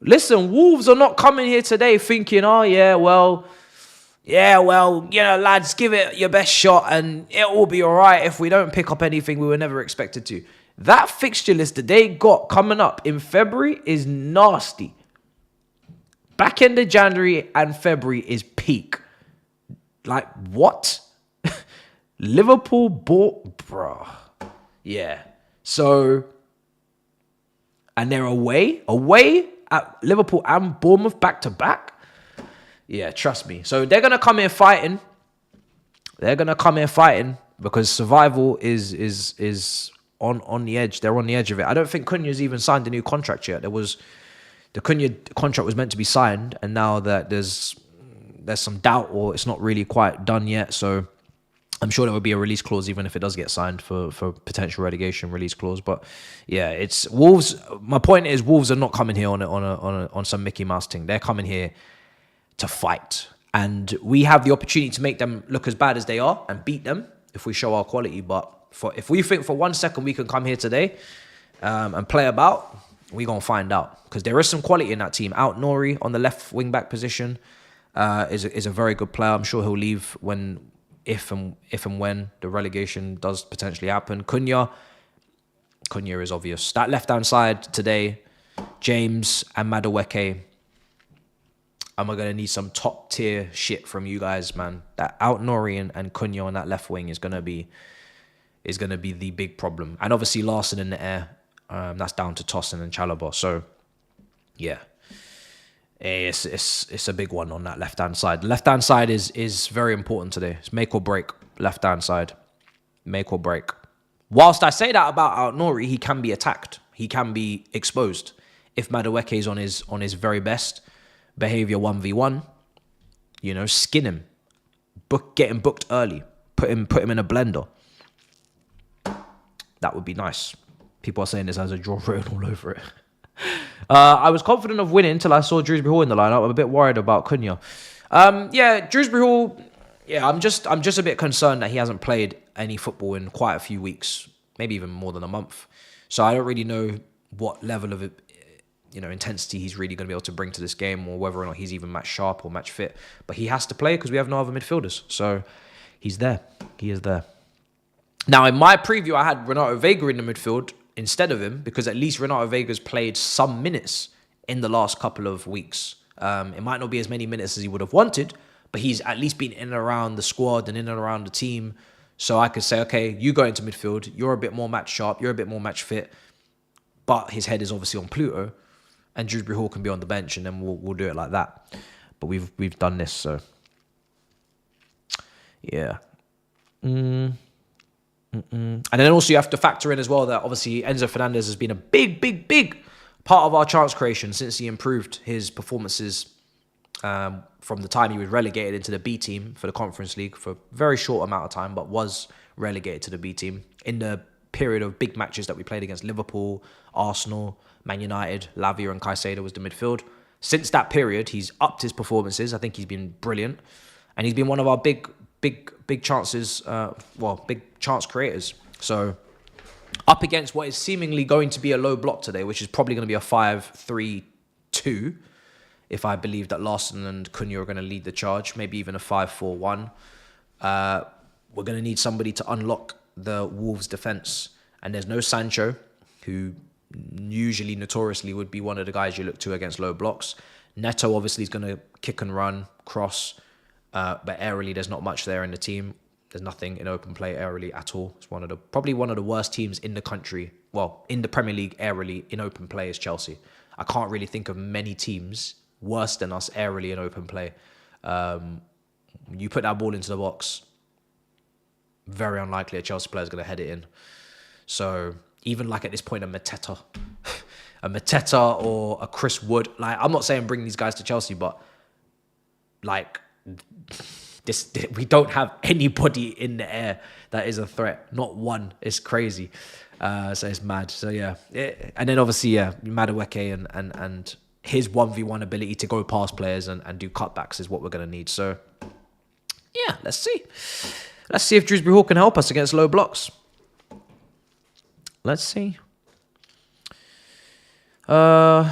listen, Wolves are not coming here today thinking, oh, yeah, well, you know, lads, give it your best shot and it will be all right if we don't pick up anything we were never expected to. That fixture list that they got coming up in February is nasty. Back end of January and February is peak. Like, what? Liverpool bought, bruh. Yeah. So, and they're away at Liverpool and Bournemouth back to back. Yeah, trust me. So they're gonna come here fighting. Because survival is on the edge. They're on the edge of it. I don't think Cunha's even signed a new contract yet. The Cunha contract was meant to be signed, and now that there's some doubt or it's not really quite done yet. So I'm sure there will be a release clause even if it does get signed for potential relegation release clause. But yeah, it's Wolves. My point is Wolves are not coming here on some Mickey Mouse thing. They're coming here to fight, and we have the opportunity to make them look as bad as they are and beat them if we show our quality. But if we think for 1 second we can come here today and play about, we're gonna find out because there is some quality in that team. Out Nori on the left wing back position is a very good player. I'm sure he'll leave if and when the relegation does potentially happen. Cunha is obvious. That left hand side today, James and Madueke. I'm going to need some top tier shit from you guys, man. That Out Nori and Cunha on that left wing is going to be the big problem. And obviously Larson in the air. That's down to Tosin and Chalobah. So yeah, it's a big one on that left hand side. The left hand side is very important today. It's make or break. Left hand side, make or break. Whilst I say that about Out Nori, he can be attacked. He can be exposed if Madueke is on his very best behavior 1v1, you know, skin him, get him booked early, put him in a blender. That would be nice. People are saying this as a draw written all over it. I was confident of winning until I saw Dewsbury Hall in the lineup. I'm a bit worried about Cunha. Dewsbury Hall. Yeah, I'm just a bit concerned that he hasn't played any football in quite a few weeks, maybe even more than a month. So I don't really know what level of intensity he's really going to be able to bring to this game, or whether or not he's even match sharp or match fit. But he has to play because we have no other midfielders. So he's there. He is there. Now, in my preview, I had Renato Vega in the midfield instead of him because at least Renato Vega's played some minutes in the last couple of weeks. It might not be as many minutes as he would have wanted, but he's at least been in and around the squad and in and around the team. So I could say, okay, you go into midfield. You're a bit more match sharp. You're a bit more match fit. But his head is obviously on Pluto. and Dewsbury Hall can be on the bench, and then we'll do it like that. But we've done this, so yeah. And then also you have to factor in as well that obviously Enzo Fernandez has been a big part of our chance creation since he improved his performances from the time he was relegated into the B team for the Conference League for a very short amount of time, but was relegated to the B team in the period of big matches that we played against Liverpool, Arsenal, Man United. Lavia and Caicedo was the midfield. Since that period, he's upped his performances. I think he's been brilliant, and he's been one of our big chances, big chance creators. So up against what is seemingly going to be a low block today, which is probably going to be a 5-3-2, if I believe that Larson and Cunha are going to lead the charge, maybe even a 5-4-1. We're going to need somebody to unlock the Wolves' defence. And there's no Sancho, who usually notoriously would be one of the guys you look to against low blocks. Neto obviously is going to kick and run, cross, but aerially there's not much there in the team. There's nothing in open play aerially at all. It's probably one of the worst teams in the country. Well, in the Premier League aerially in open play is Chelsea. I can't really think of many teams worse than us aerially in open play. You put that ball into the box, very unlikely a Chelsea player is going to head it in. So even like at this point, a Mateta or a Chris Wood, like I'm not saying bring these guys to Chelsea, but like this, we don't have anybody in the air that is a threat. Not one. It's crazy. So it's mad. So yeah, and then obviously Madueke and his 1v1 ability to go past players and do cutbacks is what we're going to need. So yeah, let's see. Let's see if Dewsbury Hall can help us against low blocks. Let's see. No,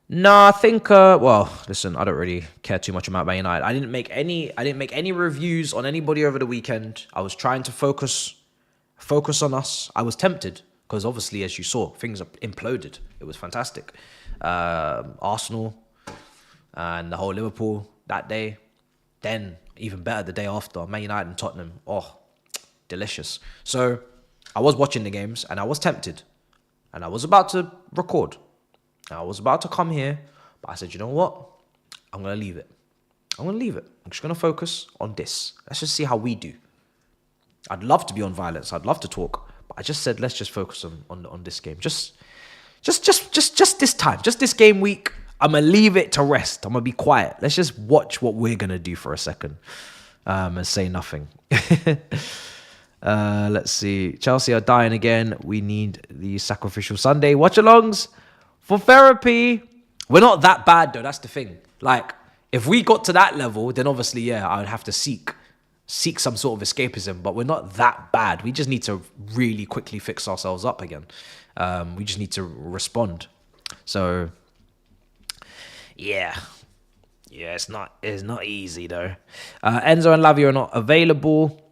I think. Listen, I don't really care too much about Man United. I didn't make any reviews on anybody over the weekend. I was trying to focus on us. I was tempted because obviously, as you saw, things imploded. It was fantastic. Arsenal and the whole Liverpool that day. Then even better the day after, Man United and Tottenham. Oh, delicious. So I was watching the games and I was tempted, and I was about to record. I was about to come here, but I said, you know what? I'm going to leave it. I'm just going to focus on this. Let's just see how we do. I'd love to be on violence. I'd love to talk, but I just said, let's just focus on this game. Just this time, just this game week. I'm going to leave it to rest. I'm going to be quiet. Let's just watch what we're going to do for a second and say nothing. Let's see. Chelsea are dying again. We need the sacrificial Sunday watch-alongs for therapy. We're not that bad, though. That's the thing. Like, if we got to that level, then obviously, yeah, I would have to seek some sort of escapism. But we're not that bad. We just need to really quickly fix ourselves up again. We just need to respond. So yeah, it's not easy though. Enzo and Lavia are not available.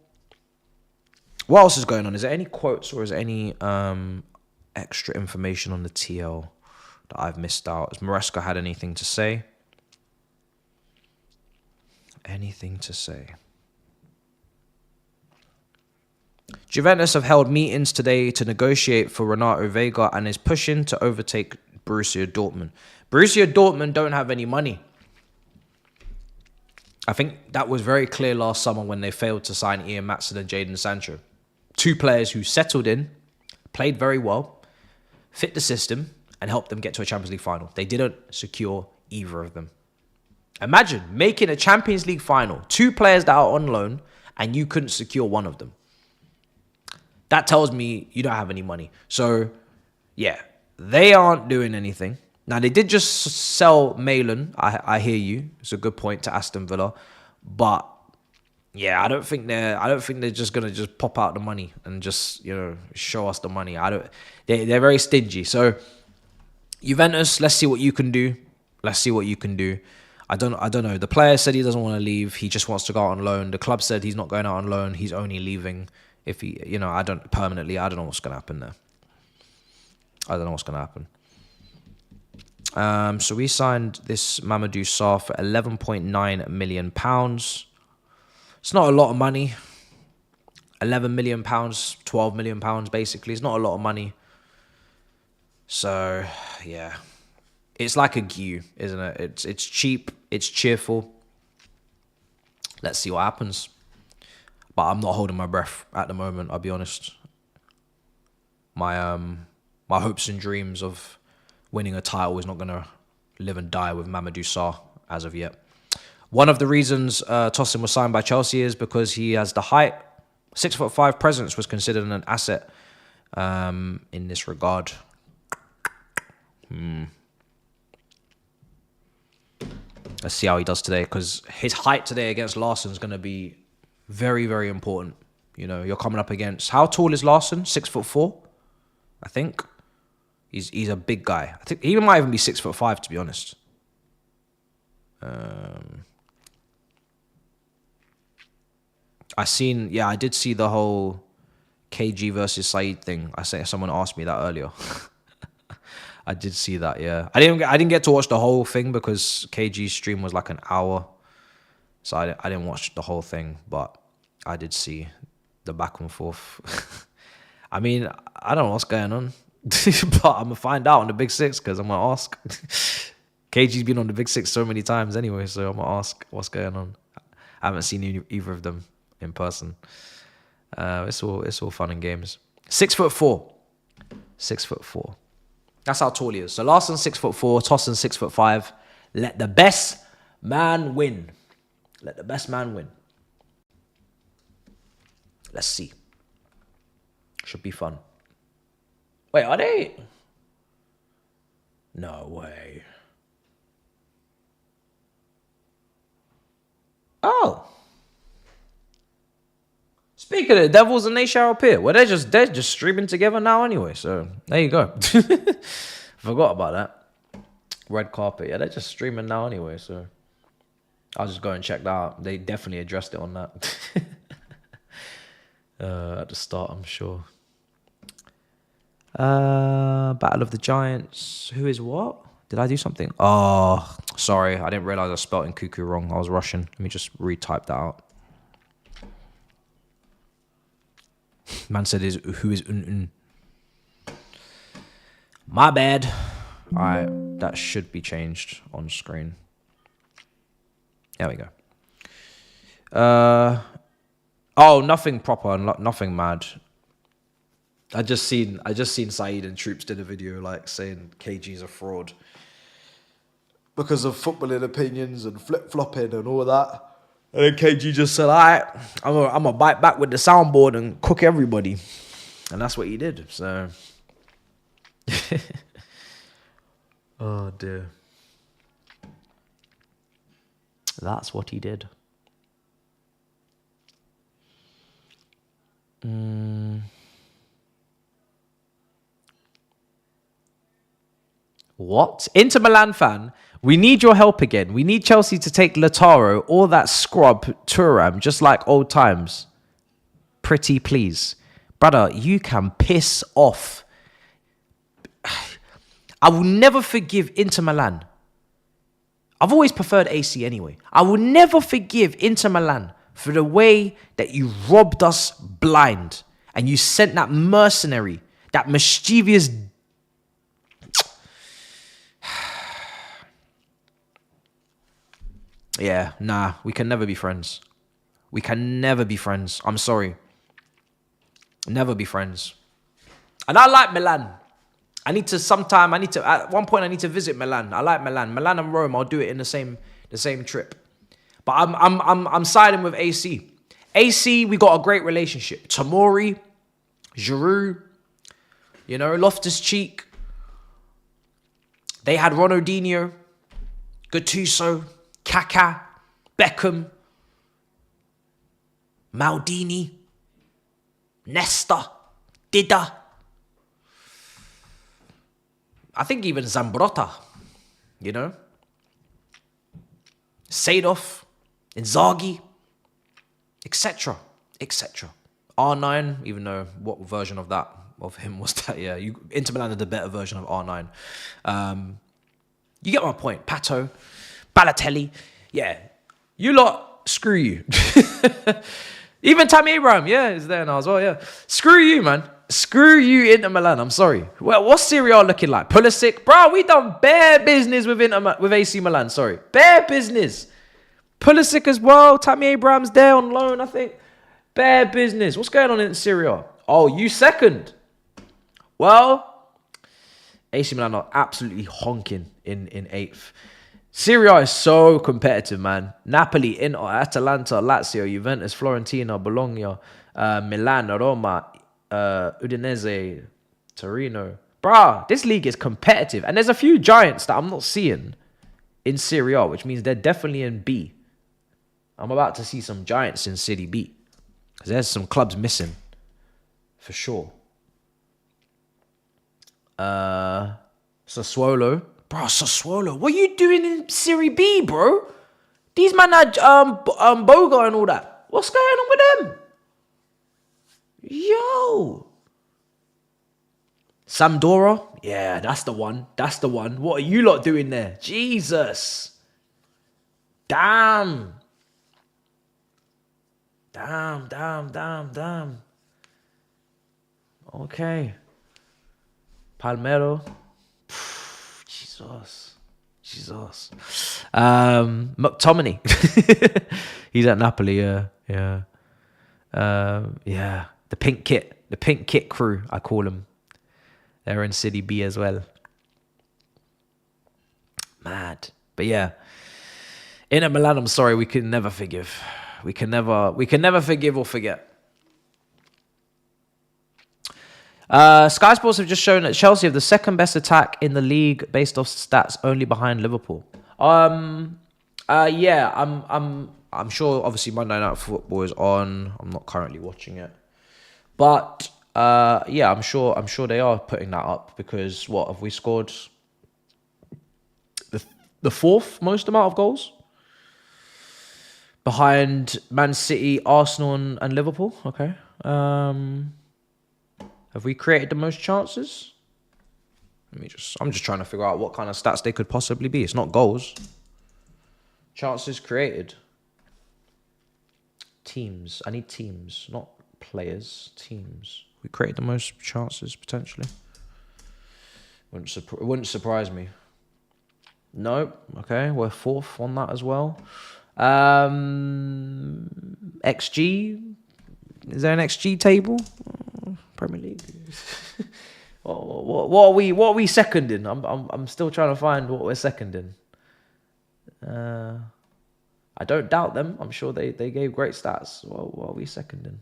What else is going on? Is there any quotes or is there any extra information on the TL that I've missed out? Has Maresca had anything to say? Juventus have held meetings today to negotiate for Renato Vega and is pushing to overtake Borussia Dortmund. Borussia Dortmund don't have any money. I think that was very clear last summer when they failed to sign Ian Maatsen and Jadon Sancho. Two players who settled in, played very well, fit the system, and helped them get to a Champions League final. They didn't secure either of them. Imagine making a Champions League final, two players that are on loan, and you couldn't secure one of them. That tells me you don't have any money. So, yeah, they aren't doing anything. Now, they did just sell Malin. I hear you. It's a good point to Aston Villa. But, yeah, I don't think they're just going to just pop out the money and just, show us the money. They're very stingy. So, Juventus, let's see what you can do. I don't know. The player said he doesn't want to leave. He just wants to go out on loan. The club said he's not going out on loan. He's only leaving if he, permanently. I don't know what's going to happen there. So we signed this Mamadou Sarr for £11.9 million. It's not a lot of money. £11 million, £12 million, basically. It's not a lot of money. So, yeah. It's like a GU, isn't it? It's cheap. It's cheerful. Let's see what happens. But I'm not holding my breath at the moment, I'll be honest. My my hopes and dreams of winning a title is not going to live and die with Mamadou Sarr as of yet. One of the reasons Tosin was signed by Chelsea is because he has the height. 6'5" presence was considered an asset in this regard. Let's see how he does today, because his height today against Larson is going to be very, very important. You know, you're coming up against... How tall is Larson? 6'4", I think. He's a big guy. I think he might even be 6'5", to be honest. I did see the whole KG versus Saeed thing. Someone asked me that earlier. I did see that, yeah. I didn't get to watch the whole thing because KG's stream was like an hour. So I didn't watch the whole thing, but I did see the back and forth. I mean, I don't know what's going on. But I'm going to find out on the Big Six because I'm going to ask. KG's been on the Big Six so many times anyway, so I'm going to ask what's going on. I haven't seen either of them in person. It's all fun and games. 6'4". 6'4". That's how tall he is. So Larson 6'4", Tosin 6'5". Let the best man win. Let the best man win. Let's see. Should be fun. Wait, are they? No way. Oh. Speaking of the Devils and they shall appear. Well, they're just streaming together now anyway. So there you go. Forgot about that. Red carpet. Yeah, they're just streaming now anyway. So I'll just go and check that out. They definitely addressed it on that. At the start, I'm sure. Battle of the Giants. Who is what? Did I do something? Oh, sorry. I didn't realize I spelled in Cuckoo wrong. I was rushing. Let me just retype that out. Man said, who is un? My bad. All right, that should be changed on screen. There we go. Oh, nothing proper, nothing mad. I just seen Saeed and Troops did a video like saying KG's a fraud because of footballing opinions and flip-flopping and all that. And then KG just said, all right, I'm gonna bite back with the soundboard and cook everybody. And that's what he did, so. Oh, dear. That's what he did. What? Inter Milan fan, we need your help again. We need Chelsea to take Lautaro or that scrub Thuram, just like old times. Pretty please. Brother, you can piss off. I will never forgive Inter Milan. I've always preferred AC anyway. I will never forgive Inter Milan for the way that you robbed us blind and you sent that mercenary, that mischievous... Yeah, nah, we can never be friends. We can never be friends. I'm sorry. Never be friends. And I like Milan. At one point I need to visit Milan. I like Milan. Milan and Rome, I'll do it in the same trip. But I'm siding with AC. AC, we got a great relationship. Tomori, Giroud, Loftus-Cheek. They had Ronaldinho, Gattuso, Kaká, Beckham, Maldini, Nesta, Dida. I think even Zambrotta, Seedorf, Inzaghi, etc., etc. R9, even though what version of him was that? Yeah, Inter Milan had a better version of R9. You get my point. Pato, Balotelli, yeah. You lot, screw you. Even Tammy Abraham, yeah, is there now as well, yeah. Screw you, man. Screw you, Inter Milan. I'm sorry. Well, what's Serie A looking like? Pulisic, bro. We done bare business with with AC Milan. Sorry, bare business. Pulisic as well. Tammy Abraham's there on loan, I think. Bare business. What's going on in Serie A? Oh, you second. Well, AC Milan are absolutely honking in eighth. Serie A is so competitive, man. Napoli, Inter, Atalanta, Lazio, Juventus, Fiorentina, Bologna, Milan, Roma, Udinese, Torino. Bruh, this league is competitive. And there's a few giants that I'm not seeing in Serie A, which means they're definitely in B. I'm about to see some giants in City B. Because there's some clubs missing. For sure. Sassuolo. Bro, Sassuolo. What are you doing in Serie B, bro? These man had Boga and all that. What's going on with them? Yo. Sampdoria? Yeah, that's the one. That's the one. What are you lot doing there? Jesus. Damn. Damn. Okay. Palmero. Jesus. McTominay. He's at Napoli, yeah. Yeah. The pink kit crew, I call them. They're in City B as well. Mad. But yeah. Inter Milan, I'm sorry, we can never forgive. We can never forgive or forget. Sky Sports have just shown that Chelsea have the second best attack in the league based off stats, only behind Liverpool. Yeah, I'm sure. Obviously, Monday Night Football is on. I'm not currently watching it, but yeah, I'm sure they are putting that up because what have we scored? The fourth most amount of goals behind Man City, Arsenal, and Liverpool. Okay. Have we created the most chances? I'm just trying to figure out what kind of stats they could possibly be. It's not goals. Chances created. Teams. I need teams, not players. Teams. We created the most chances, potentially. It wouldn't surprise me. Nope. Okay, we're fourth on that as well. XG. Is there an XG table? Premier League. What are we seconding? I'm still trying to find what we're seconding. I don't doubt them. I'm sure they gave great stats. What are we seconding?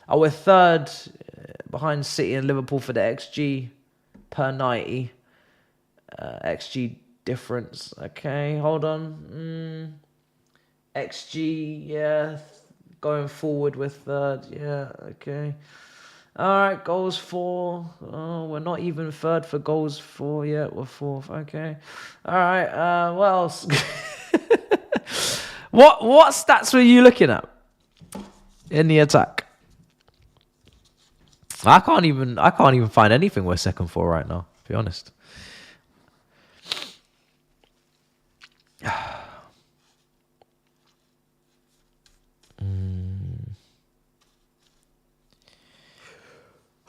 Oh, we're third behind City and Liverpool for the XG per 90. XG difference. Okay, hold on. XG, yeah. Going forward, we're third. Yeah, okay. All right, goals for. Oh, we're not even third for goals for yet. We're fourth. Okay. All right. What else? What stats were you looking at in the attack? I can't even find anything we're second for right now. To be honest.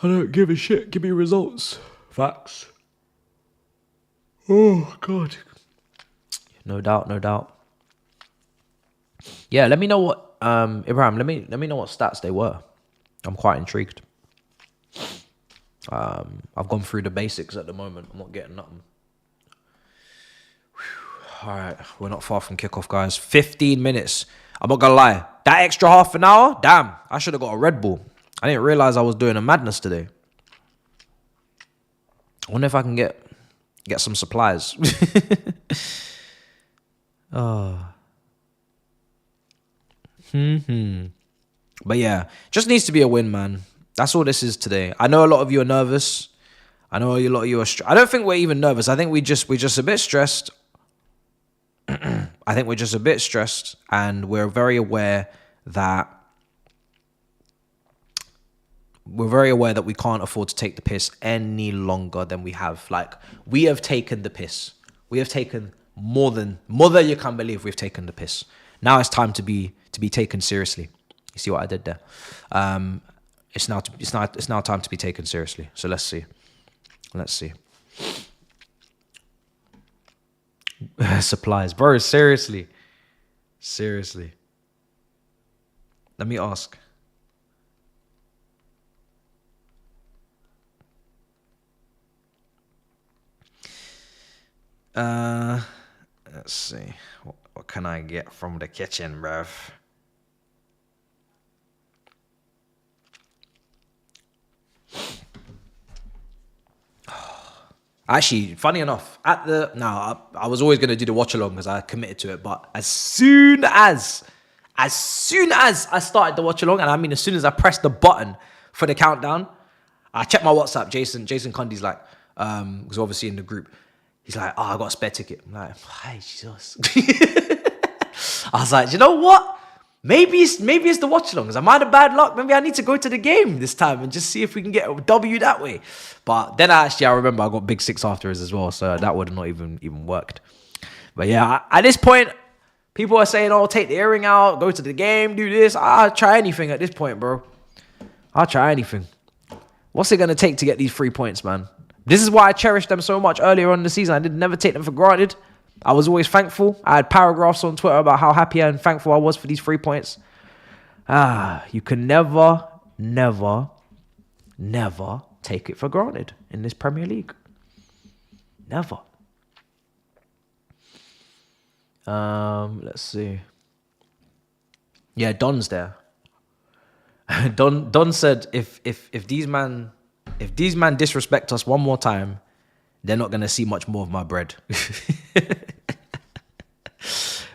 I don't give a shit. Give me results. Facts. Oh, God. No doubt. Yeah, let me know what, Ibrahim, let me know what stats they were. I'm quite intrigued. I've gone through the basics at the moment. I'm not getting nothing. Whew. All right, we're not far from kickoff, guys. 15 minutes. I'm not gonna lie. That extra half an hour, damn, I should have got a Red Bull. I didn't realize I was doing a madness today. I wonder if I can get some supplies. Oh. But yeah, just needs to be a win, man. That's all this is today. I know a lot of you are nervous. I know a lot of you are. I don't think we're even nervous. I think we're just a bit stressed. I think we're just a bit stressed, and we're very aware that we can't afford to take the piss any longer than we have. Like, we have taken the piss. We have taken more than you can believe. We've taken the piss. Now it's time to be taken seriously. You see what I did there? it's now time to be taken seriously. So let's see. Supplies, bro. Seriously. Let me ask. Let's see. What can I get from the kitchen, bruv? Actually, funny enough, I was always gonna do the watch along because I committed to it. But as soon as I started the watch along, and I mean as soon as I pressed the button for the countdown, I checked my WhatsApp. Jason Cundy's like, was obviously in the group. He's like, oh, I got a spare ticket. I'm like, hi, Jesus. I was like, you know what? Maybe it's the watch alongs. Am I the bad luck? Maybe I need to go to the game this time and just see if we can get a W that way. But then I remember I got big six afterwards as well, so that would have not even worked. But yeah, at this point, people are saying, oh, take the earring out, go to the game, do this. I'll try anything at this point, bro. I'll try anything. What's it going to take to get these 3 points, man? This is why I cherished them so much earlier on in the season. I did never take them for granted. I was always thankful. I had paragraphs on Twitter about how happy and thankful I was for these 3 points. You can never take it for granted in this Premier League. Never. Let's see. Yeah, Don's there. Don said if these man disrespect us one more time, they're not gonna see much more of my bread.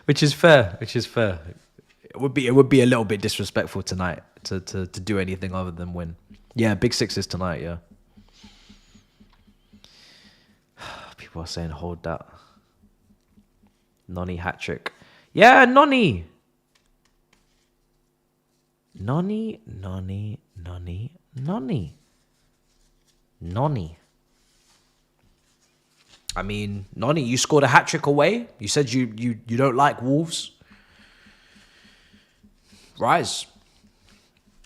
Which is fair. It would be a little bit disrespectful tonight to do anything other than win. Yeah, big sixes tonight, yeah. People are saying hold that. Nonny hat trick. Yeah, Nonny. Nonny. I mean, Nonny, you scored a hat trick away. You said you don't like Wolves. Rise.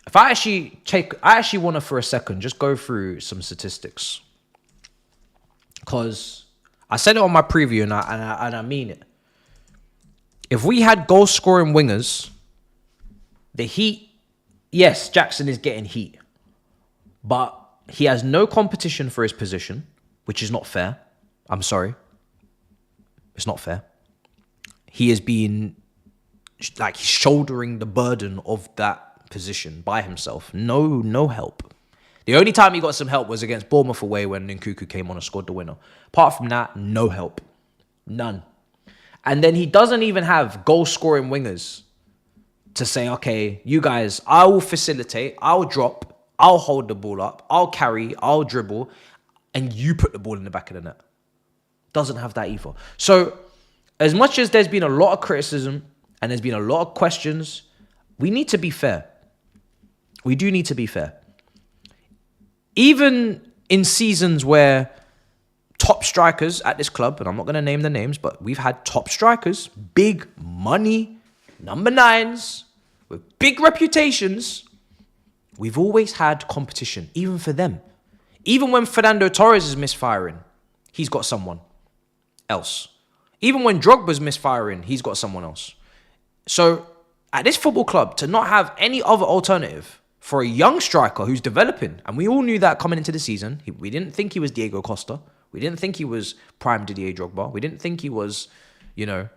If I actually want to for a second just go through some statistics, because I said it on my preview and I mean it. If we had goal scoring wingers, the Heat, yes, Jackson is getting heat, but he has no competition for his position, which is not fair. I'm sorry. It's not fair. He is being, like, he's shouldering the burden of that position by himself. No help. The only time he got some help was against Bournemouth away when Nkunku came on and scored the winner. Apart from that, no help. None. And then he doesn't even have goal-scoring wingers to say, okay, you guys, I will facilitate, I'll drop, I'll hold the ball up, I'll carry, I'll dribble, and you put the ball in the back of the net. Doesn't have that either. So, as much as there's been a lot of criticism and there's been a lot of questions, we need to be fair. We do need to be fair. Even in seasons where top strikers at this club, and I'm not going to name the names, but we've had top strikers, big money, number 9s, with big reputations, we've always had competition, even for them. Even when Fernando Torres is misfiring, he's got someone else. Even when Drogba's misfiring, he's got someone else. So, at this football club, to not have any other alternative for a young striker who's developing, and we all knew that coming into the season, we didn't think he was Diego Costa. We didn't think he was prime Didier Drogba. We didn't think he was, you know.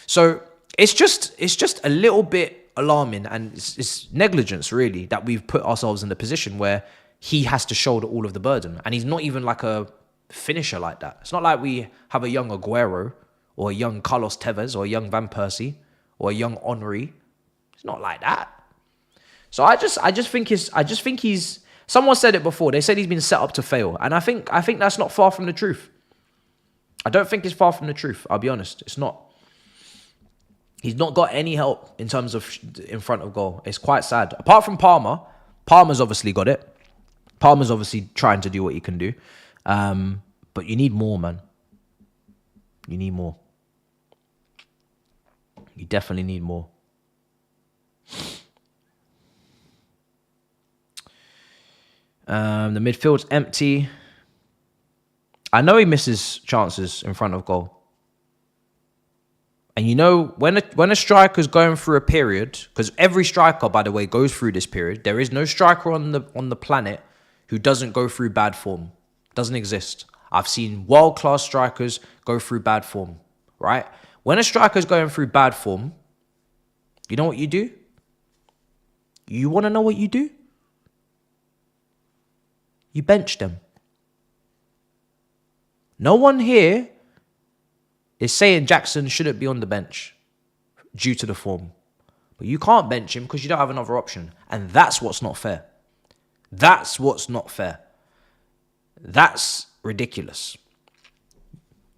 So it's just a little bit alarming, and it's negligence really that we've put ourselves in the position where he has to shoulder all of the burden, and he's not even like a finisher like that. It's not like we have a young Aguero or a young Carlos Tevez or a young Van Persie or a young Henry. It's not like that. So I just think he's. Someone said it before. They said he's been set up to fail, and I think that's not far from the truth. I don't think it's far from the truth. I'll be honest. It's not. He's not got any help in terms of in front of goal. It's quite sad. Apart from Palmer, Palmer's obviously got it. Palmer's obviously trying to do what he can do, but you need more, man. You need more. You definitely need more. The midfield's empty. I know he misses chances in front of goal. And you know, when a striker's going through a period, because every striker, by the way, goes through this period. There is no striker on the planet who doesn't go through bad form. Doesn't exist. I've seen world-class strikers go through bad form, right? When a striker's going through bad form, you know what you do? You want to know what you do? You bench them. No one here is saying Jackson shouldn't be on the bench due to the form. But you can't bench him because you don't have another option. And that's what's not fair. That's what's not fair. That's ridiculous.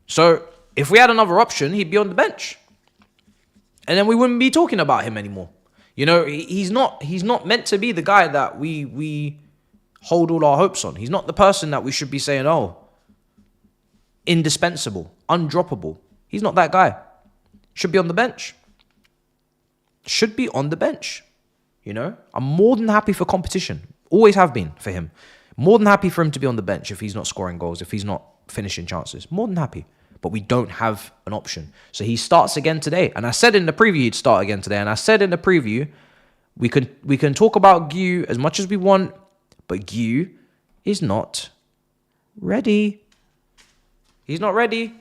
So if we had another option, he'd be on the bench. And then we wouldn't be talking about him anymore. You know, he's not meant to be the guy that we hold all our hopes on. He's not the person that we should be saying, oh, indispensable, undroppable. He's not that guy. Should be on the bench. Should be on the bench. You know, I'm more than happy for competition. Always have been for him. More than happy for him to be on the bench if he's not scoring goals, if he's not finishing chances. More than happy. But we don't have an option. So he starts again today. And I said in the preview he'd start again today. And I said in the preview, we can talk about Gu as much as we want, but Gu is not ready. He's not ready.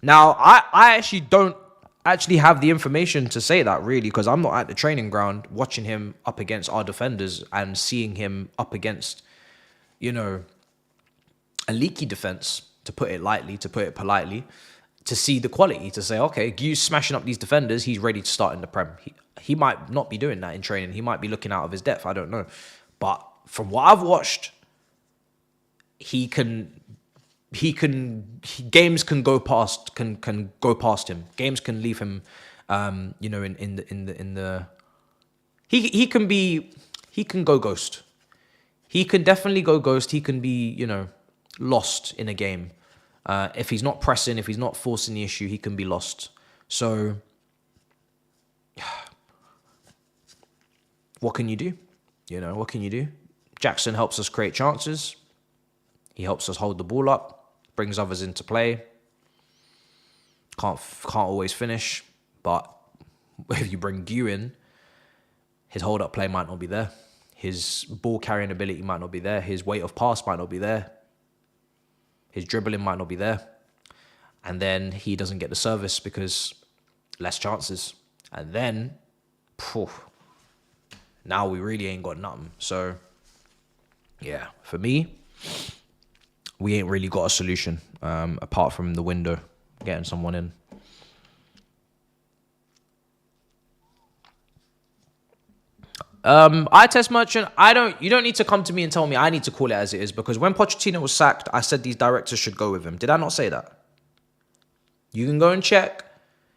Now, I actually don't have the information to say that, really, because I'm not at the training ground watching him up against our defenders and seeing him up against, you know, a leaky defense, to put it lightly, to put it politely, to see the quality, to say, okay, Gu's smashing up these defenders, he's ready to start in the Prem. He might not be doing that in training. He might be looking out of his depth. I don't know. But from what I've watched, games can go past him. Games can leave him, you know, he can go ghost. He can definitely go ghost. He can be, you know, lost in a game. If he's not pressing, if he's not forcing the issue, he can be lost. So, what can you do? You know, what can you do? Jackson helps us create chances. He helps us hold the ball up, brings others into play. Can't always finish, but if you bring Gu in, his hold-up play might not be there. His ball-carrying ability might not be there. His weight of pass might not be there. His dribbling might not be there. And then he doesn't get the service because less chances. And then, now we really ain't got nothing. So, yeah, for me, we ain't really got a solution apart from the window, getting someone in. I test merchant. You don't need to come to me and tell me. I need to call it as it is, because when Pochettino was sacked, I said these directors should go with him. Did I not say that? You can go and check.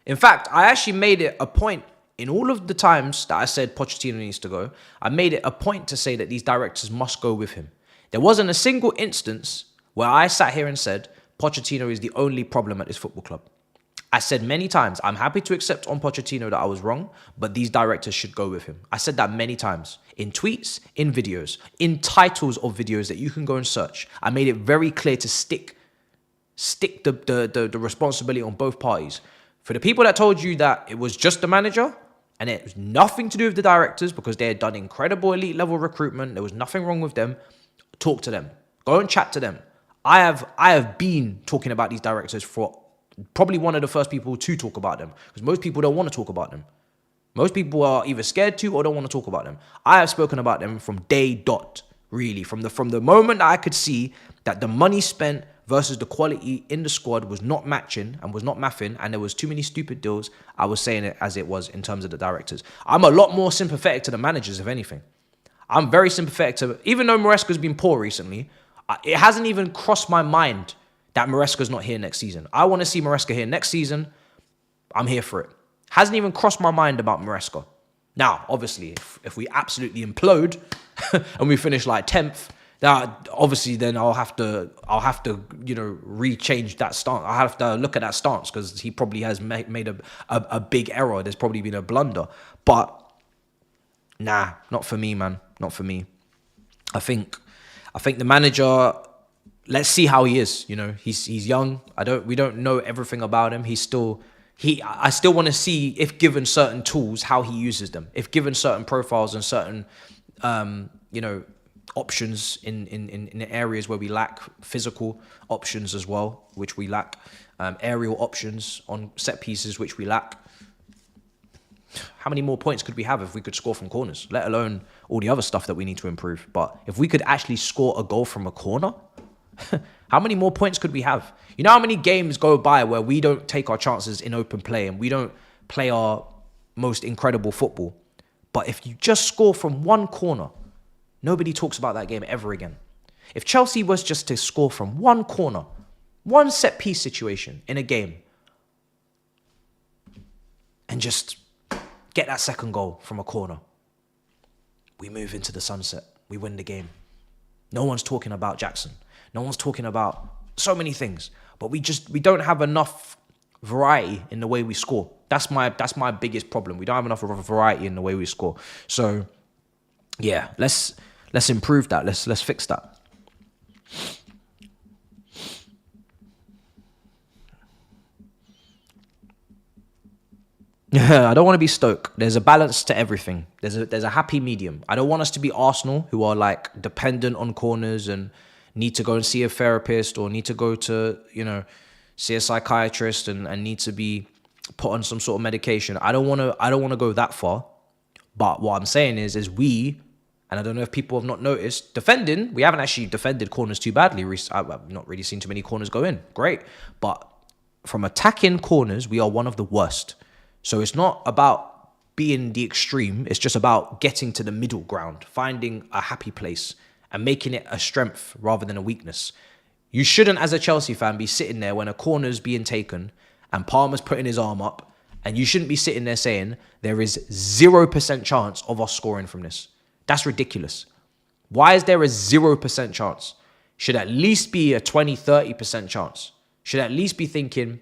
In fact, I actually made it a point in all of the times that I said Pochettino needs to go. I made it a point to say that these directors must go with him. There wasn't a single instance where I sat here and said Pochettino is the only problem at this football club. I said many times, I'm happy to accept on Pochettino that I was wrong, but these directors should go with him. I said that many times. In tweets, in videos, in titles of videos that you can go and search. I made it very clear to stick the responsibility on both parties. For the people that told you that it was just the manager, and it was nothing to do with the directors because they had done incredible elite level recruitment, there was nothing wrong with them, talk to them. Go and chat to them. I have been talking about these directors for probably one of the first people to talk about them, because most people don't want to talk about them. Most people are either scared to or don't want to talk about them. I have spoken about them from day dot, really. From the moment that I could see that the money spent versus the quality in the squad was not matching and was not mathing, and there was too many stupid deals, I was saying it as it was in terms of the directors. I'm a lot more sympathetic to the managers, if anything. I'm very sympathetic to, even though Maresca's been poor recently, it hasn't even crossed my mind that Maresca's not here next season. I want to see Maresca here next season. I'm here for it. Hasn't even crossed my mind about Maresca. Now, obviously, if we absolutely implode and we finish like 10th, obviously then I'll have to you know, rechange that stance. I have to look at that stance, because he probably has made a big error. There's probably been a blunder. But nah, not for me, man. Not for me. I think the manager. Let's see how he is. You know, he's young. We don't know everything about him. I still want to see, if given certain tools, how he uses them. If given certain profiles and certain options in areas where we lack, physical options as well, which we lack, aerial options on set pieces, which we lack. How many more points could we have if we could score from corners, let alone all the other stuff that we need to improve? But if we could actually score a goal from a corner, how many more points could we have? You know how many games go by where we don't take our chances in open play and we don't play our most incredible football? But if you just score from one corner, nobody talks about that game ever again. If Chelsea was just to score from one corner, one set piece situation in a game, and just get that second goal from a corner, we move into the sunset. We win the game. No one's talking about Jackson. No one's talking about so many things. But we don't have enough variety in the way we score. That's my biggest problem. We don't have enough of a variety in the way we score. So yeah, let's improve that. Let's fix that. I don't want to be Stoke. There's a balance to everything. There's a happy medium. I don't want us to be Arsenal, who are like dependent on corners and need to go and see a therapist or need to go to, see a psychiatrist and need to be put on some sort of medication. I don't want to go that far. But what I'm saying is we, and I don't know if people have not noticed, defending, we haven't actually defended corners too badly. I've not really seen too many corners go in. Great. But from attacking corners, we are one of the worst. So it's not about being the extreme. It's just about getting to the middle ground, finding a happy place and making it a strength rather than a weakness. You shouldn't, as a Chelsea fan, be sitting there when a corner's being taken and Palmer's putting his arm up, and you shouldn't be sitting there saying there is 0% chance of us scoring from this. That's ridiculous. Why is there a 0% chance? Should at least be a 20, 30% chance. Should at least be thinking,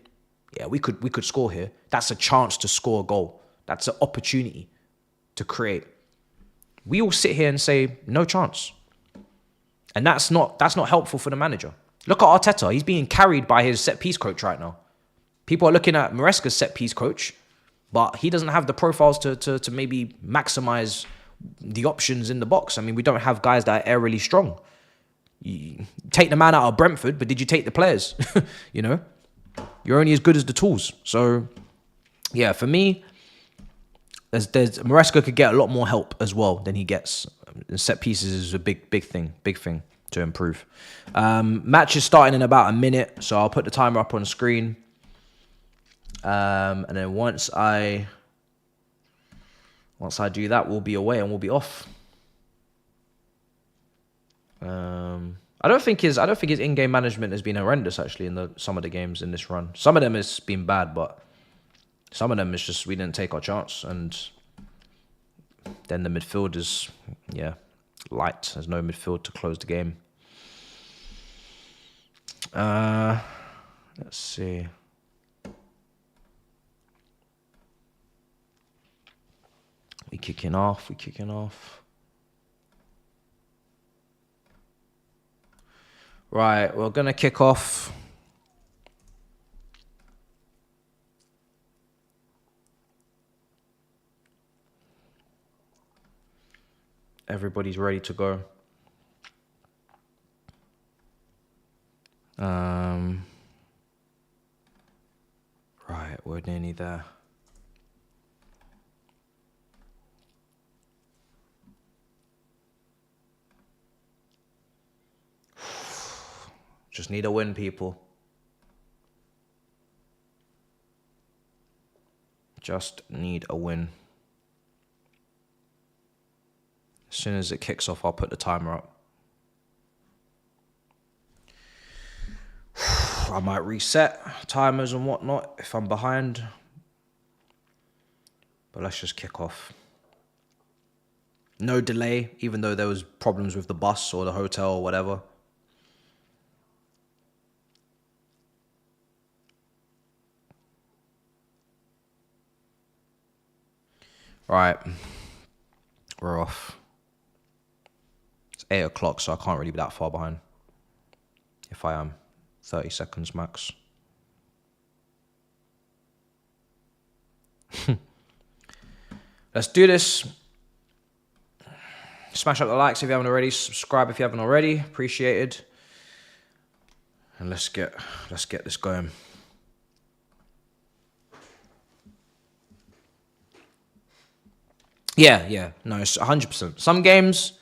yeah, we could score here. That's a chance to score a goal. That's an opportunity to create. We all sit here and say, no chance. And that's not helpful for the manager. Look at Arteta. He's being carried by his set-piece coach right now. People are looking at Maresca's set-piece coach, but he doesn't have the profiles to maybe maximize the options in the box. I mean, we don't have guys that are aerially strong. You take the man out of Brentford, but did you take the players? You're only as good as the tools. So, yeah, for me, there's Maresca could get a lot more help as well than he gets. Set pieces is a big thing to improve. Match is starting in about a minute, so I'll put the timer up on screen. And then once I do that, we'll be away and we'll be off. I don't think his in-game management has been horrendous actually in some of the games in this run. Some of them has been bad, but some of them is just we didn't take our chance, and then the midfield is light. There's no midfield to close the game. Let's see. We kicking off. Right, we're going to kick off. Everybody's ready to go. Right, we're nearly there. Just need a win, people. Just need a win. As soon as it kicks off, I'll put the timer up. I might reset timers and whatnot if I'm behind. But let's just kick off. No delay, even though there was problems with the bus or the hotel or whatever. Right, we're off. It's 8 o'clock, so I can't really be that far behind. If I am, 30 seconds max. Let's do this. Smash up the likes if you haven't already. Subscribe if you haven't already. Appreciated. And let's get this going. Yeah. No, it's 100%. Some games,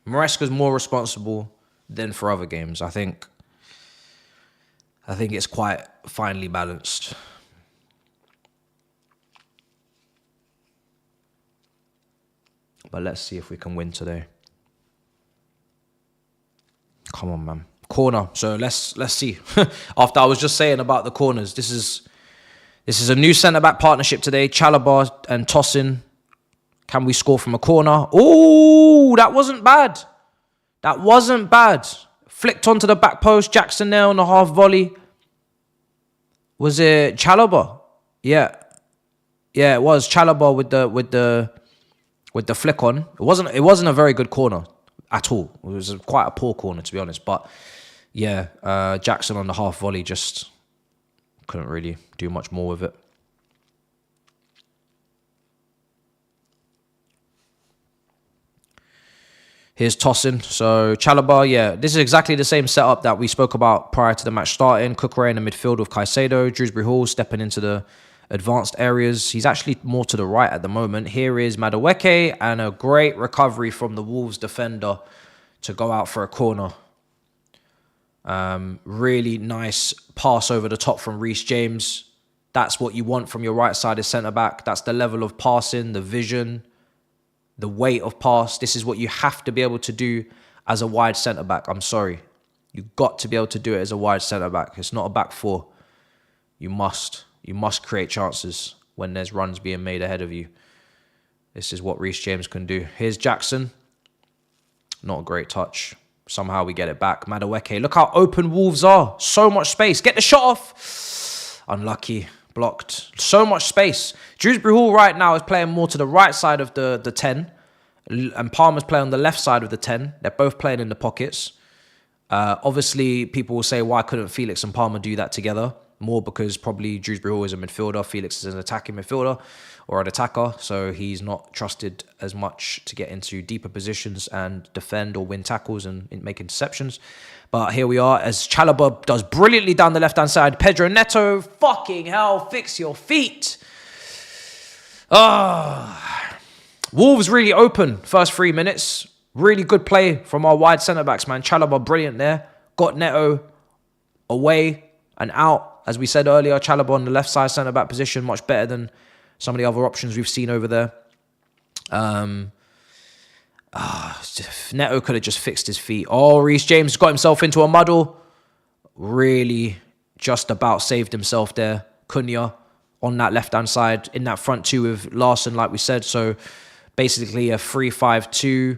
Maresca's more responsible than for other games. I think it's quite finely balanced. But let's see if we can win today. Come on, man. Corner. So let's see. After I was just saying about the corners, this is a new centre-back partnership today. Chalobah and Tosin. Can we score from a corner? Oh, that wasn't bad. That wasn't bad. Flicked onto the back post. Jackson there on the half volley. Was it Chalobah? Yeah, it was Chalobah with the flick on. It wasn't a very good corner at all. It was quite a poor corner, to be honest. But yeah, Jackson on the half volley just couldn't really do much more with it. Here's Tosin. So Chalobah, yeah, this is exactly the same setup that we spoke about prior to the match starting. Cucurella in the midfield with Caicedo. Dewsbury Hall stepping into the advanced areas. He's actually more to the right at the moment. Here is Mudryk and a great recovery from the Wolves defender to go out for a corner. Really nice pass over the top from Reece James. That's what you want from your right-sided centre-back. That's the level of passing, the vision, the weight of pass. This is what you have to be able to do as a wide centre-back. I'm sorry. You've got to be able to do it as a wide centre-back. It's not a back four. You must create chances when there's runs being made ahead of you. This is what Reece James can do. Here's Jackson. Not a great touch. Somehow we get it back. Mudryk. Look how open Wolves are. So much space. Get the shot off. Unlucky. Blocked. So much space. Dewsbury Hall right now is playing more to the right side of the 10. And Palmer's playing on the left side of the 10. They're both playing in the pockets. Obviously, people will say, why couldn't Felix and Palmer do that together? More because probably Dewsbury Hall is a midfielder. Felix is an attacking midfielder or an attacker. So he's not trusted as much to get into deeper positions and defend or win tackles and make interceptions. But here we are as Chalobah does brilliantly down the left-hand side. Pedro Neto, fucking hell, fix your feet. Wolves really open first 3 minutes. Really good play from our wide centre-backs, man. Chalobah brilliant there. Got Neto away and out. As we said earlier, Chalobah on the left side centre-back position, much better than some of the other options we've seen over there. Neto could have just fixed his feet. Oh, Reece James got himself into a muddle. Really just about saved himself there. Cunha on that left-hand side, in that front two with Larson, like we said. So basically a 3-5-2,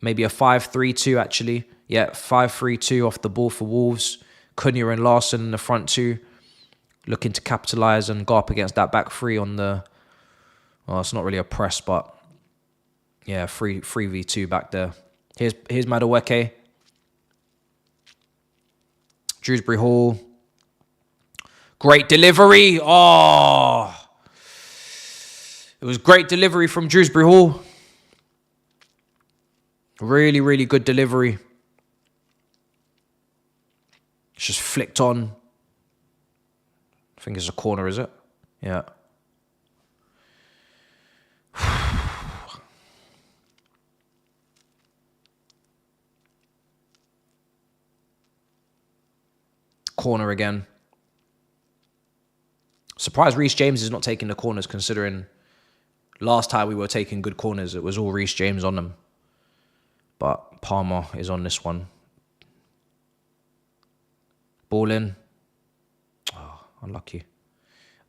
maybe a 5-3-2 actually. Yeah, 5-3-2 off the ball for Wolves. Cunha and Larson in the front two, looking to capitalise and go up against that back three on the... Well, it's not really a press, but... Yeah, 3v2 back there. Here's Mudryk. Dewsbury Hall. Great delivery. Oh. It was great delivery from Dewsbury Hall. Really, really good delivery. It's just flicked on. I think it's a corner, is it? Yeah. Corner again. Surprised Reece James is not taking the corners, considering last time we were taking good corners, it was all Reece James on them. But Palmer is on this one. Ball in. Oh, unlucky.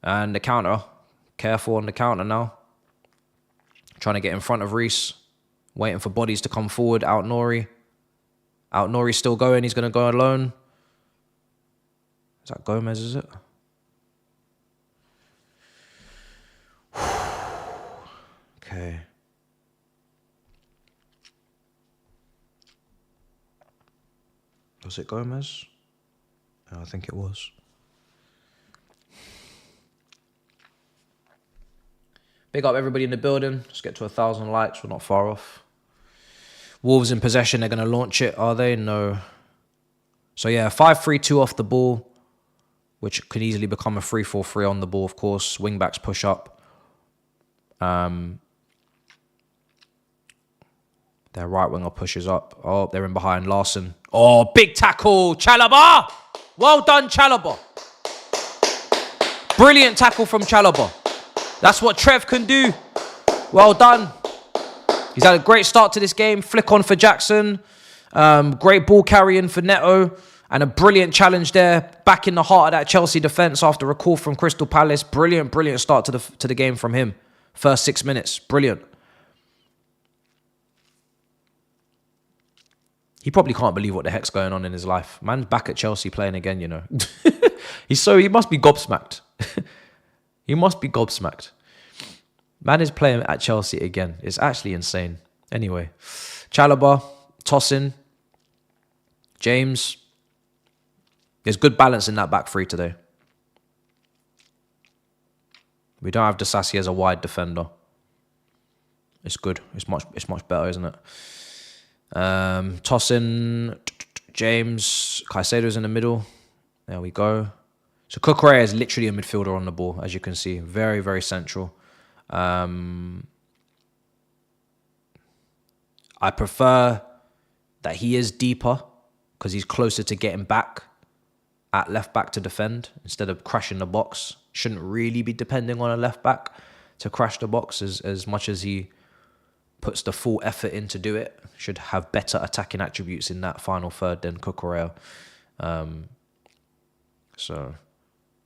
And the counter. Careful on the counter now. Trying to get in front of Reece. Waiting for bodies to come forward. Out Nori. Out Nori's still going. He's going to go alone. Is that Gomez, is it? Okay. Was it Gomez? I think it was. Big up everybody in the building. Let's get to 1,000 likes. We're not far off. Wolves in possession. They're going to launch it, are they? No. So yeah, 5-3-2 off the ball, which could easily become a 3-4-3 on the ball, of course. Wing-backs push up. Their right winger pushes up. Oh, they're in behind. Larson. Oh, big tackle. Chalobah. Well done, Chalobah. Brilliant tackle from Chalobah. That's what Trev can do. Well done. He's had a great start to this game. Flick on for Jackson. Great ball carrying for Neto. And a brilliant challenge there. Back in the heart of that Chelsea defence after a call from Crystal Palace. Brilliant start to the game from him. First 6 minutes. Brilliant. He probably can't believe what the heck's going on in his life. Man's back at Chelsea playing again, you know. He must be gobsmacked. He must be gobsmacked. Man is playing at Chelsea again. It's actually insane. Anyway, Chalobah, Tosin, James. There's good balance in that back three today. We don't have Disasi as a wide defender. It's good. It's much better, isn't it? Tosin, James, Caicedo's in the middle. There we go. So Cucurella is literally a midfielder on the ball, as you can see. Very, very central. I prefer that he is deeper because he's closer to getting back at left back to defend instead of crashing the box. Shouldn't really be depending on a left back to crash the box as much as he puts the full effort in to do it. Should have better attacking attributes in that final third than Cucurella. So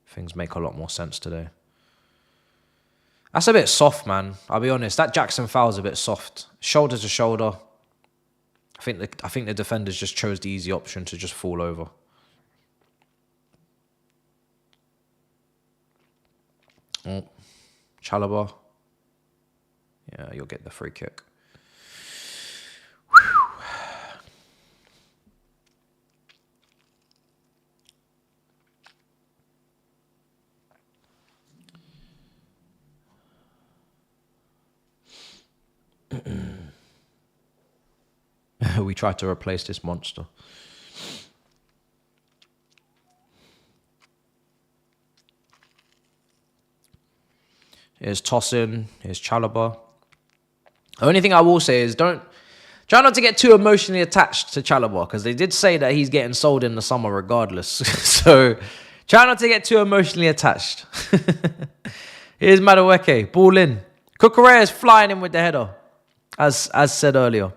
things make a lot more sense today. That's a bit soft, man. I'll be honest. That Jackson foul's a bit soft. Shoulder to shoulder. I think the defenders just chose the easy option to just fall over. Oh, Chalobah. Yeah, you'll get the free kick. We tried to replace this monster. Here's Tosin. Here's Chalobah. The only thing I will say is try not to get too emotionally attached to Chalobah, because they did say that he's getting sold in the summer regardless. So try not to get too emotionally attached. Here's Mudryk. Ball in. Cucurella is flying in with the header, as said earlier.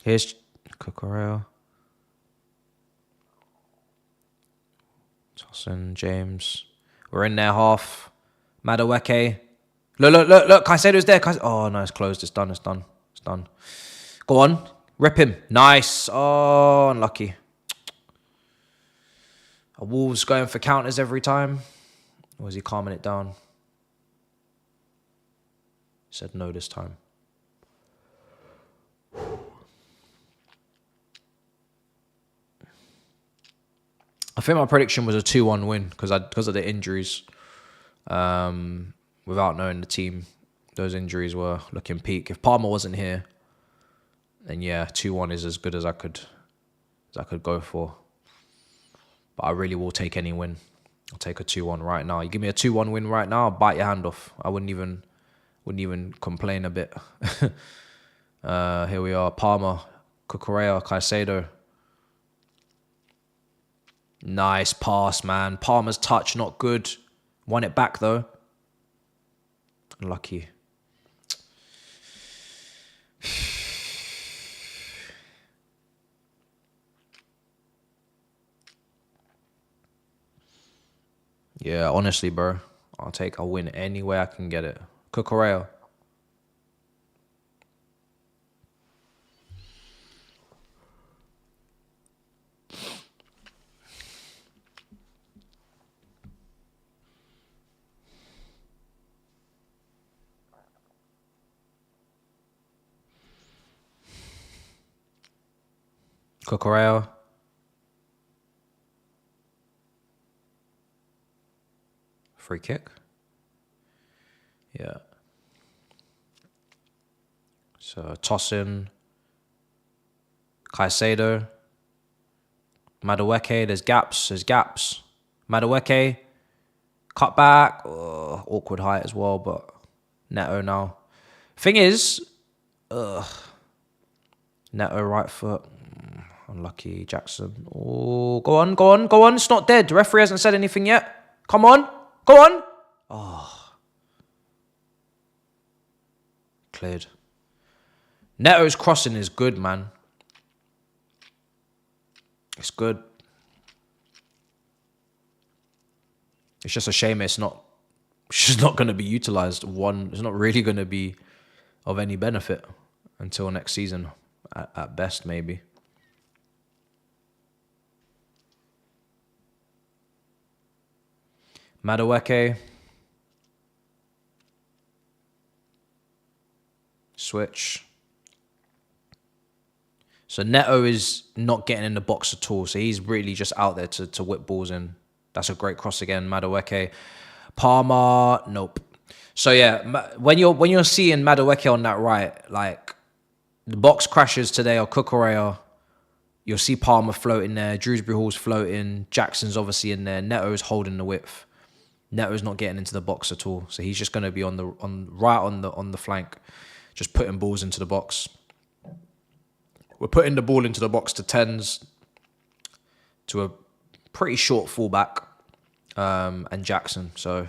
Here's Cucurella. Tosin, James. We're in their half. Mudryk. Look. Caicedo's there. Oh, no, it's closed. It's done. Go on. Rip him. Nice. Oh, unlucky. Are Wolves going for counters every time? Or is he calming it down? He said no this time. I think my prediction was a 2-1 win because of the injuries. Without knowing the team, those injuries were looking peak. If Palmer wasn't here, then yeah, 2-1 is as good as I could go for. But I really will take any win. I'll take a 2-1 right now. You give me a 2-1 win right now, I'll bite your hand off. I wouldn't even complain a bit. Here we are. Palmer, Cucurella, Caicedo. Nice pass, man. Palmer's touch, not good. Won it back, though. Lucky. Yeah, honestly, bro. I'll win any way I can get it. Cucurella. Cucurella. Free kick. Yeah. So Tosin. Caicedo. Madueke. There's gaps. Madueke. Cut back. Awkward height as well, but Neto now. Thing is, Neto right foot. Unlucky Jackson. Oh, go on. It's not dead. The referee hasn't said anything yet. Come on. Go on. Oh. Cleared. Neto's crossing is good, man. It's good. It's just a shame it's just not going to be utilised. It's not really going to be of any benefit until next season, at best, maybe. Madueke. Switch. So Neto is not getting in the box at all. So he's really just out there to whip balls in. That's a great cross again, Madueke. Palmer, nope. So yeah, when you're seeing Madueke on that right, like the box crashes today or Cucurella, you'll see Palmer floating there. Dewsbury Hall's floating. Jackson's obviously in there. Neto's holding the width. Neto's not getting into the box at all. So he's just going to be on the flank, just putting balls into the box. We're putting the ball into the box to 10s, to a pretty short fullback, and Jackson. So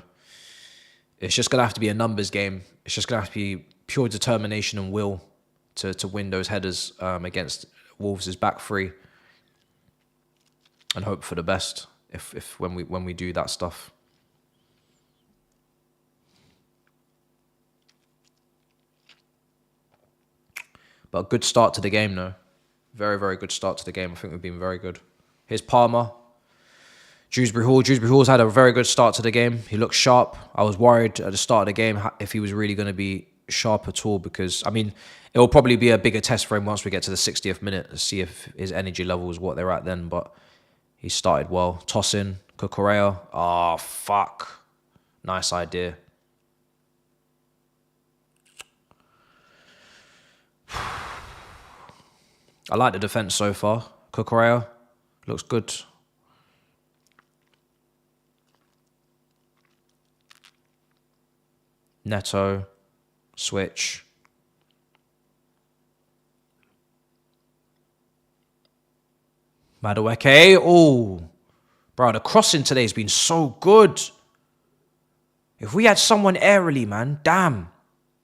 it's just going to have to be a numbers game. It's just going to have to be pure determination and will to win those headers against Wolves' back three, and hope for the best if when we do that stuff. But a good start to the game, though. Very, very good start to the game. I think we've been very good. Here's Palmer. Dewsbury Hall. Dewsbury Hall's had a very good start to the game. He looks sharp. I was worried at the start of the game if he was really going to be sharp at all, because, I mean, it will probably be a bigger test for him once we get to the 60th minute to see if his energy level is what they're at then. But he started well. Tosin, Cucurella. Oh, fuck. Nice idea. I like the defence so far. Cucurella looks good. Neto, switch. Madueke. Oh, bro, the crossing today has been so good. If we had someone aerially, man, damn.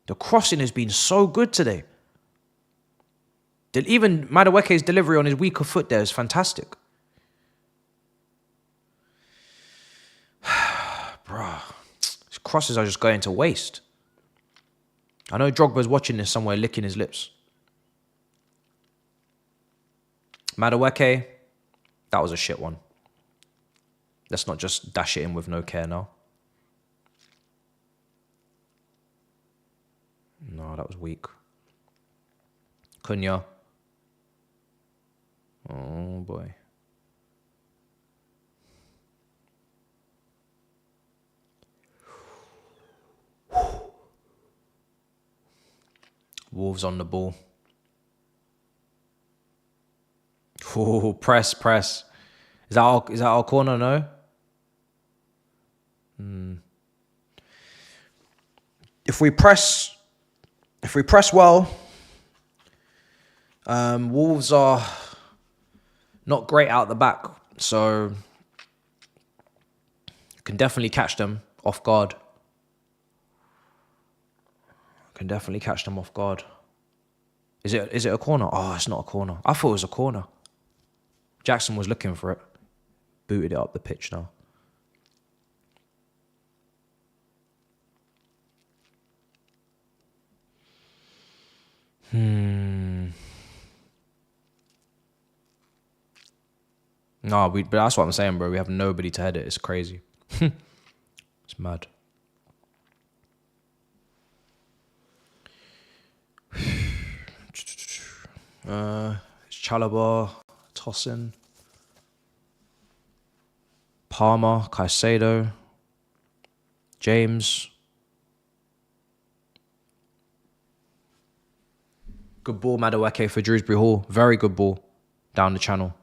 The crossing has been so good today. Even Madueke's delivery on his weaker foot there is fantastic. Bruh, his crosses are just going to waste. I know Drogba's watching this somewhere, licking his lips. Madueke, that was a shit one. Let's not just dash it in with no care now. No, that was weak. Cunha. Oh, boy. Wolves on the ball. Oh, press. Is that our corner? No? If we press well, Wolves are not great out the back, so you can definitely catch them off guard. Is it a corner? Oh, it's not a corner. I thought it was a corner. Jackson was looking for it. Booted it up the pitch now. No, but that's what I'm saying, bro. We have nobody to head it. It's crazy. It's mad. It's Chalobah. Tosin. Palmer, Caicedo. James. Good ball, Madueke for Dewsbury Hall. Very good ball down the channel.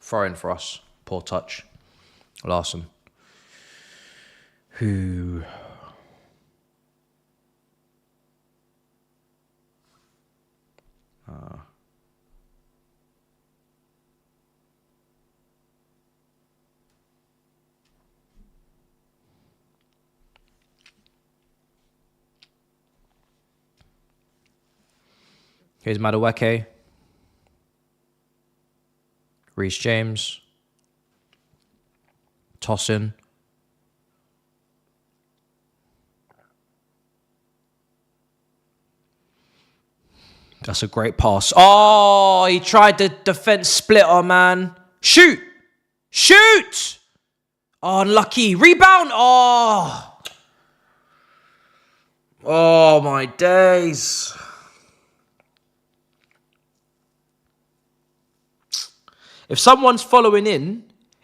Throw in for us. Poor touch. Larson. Who... Here's Madueke. Reece James. Tosin. That's a great pass. Oh, he tried the defense splitter, man. Shoot! Shoot! Oh, unlucky. Rebound. Oh. Oh, my days. If someone's following in,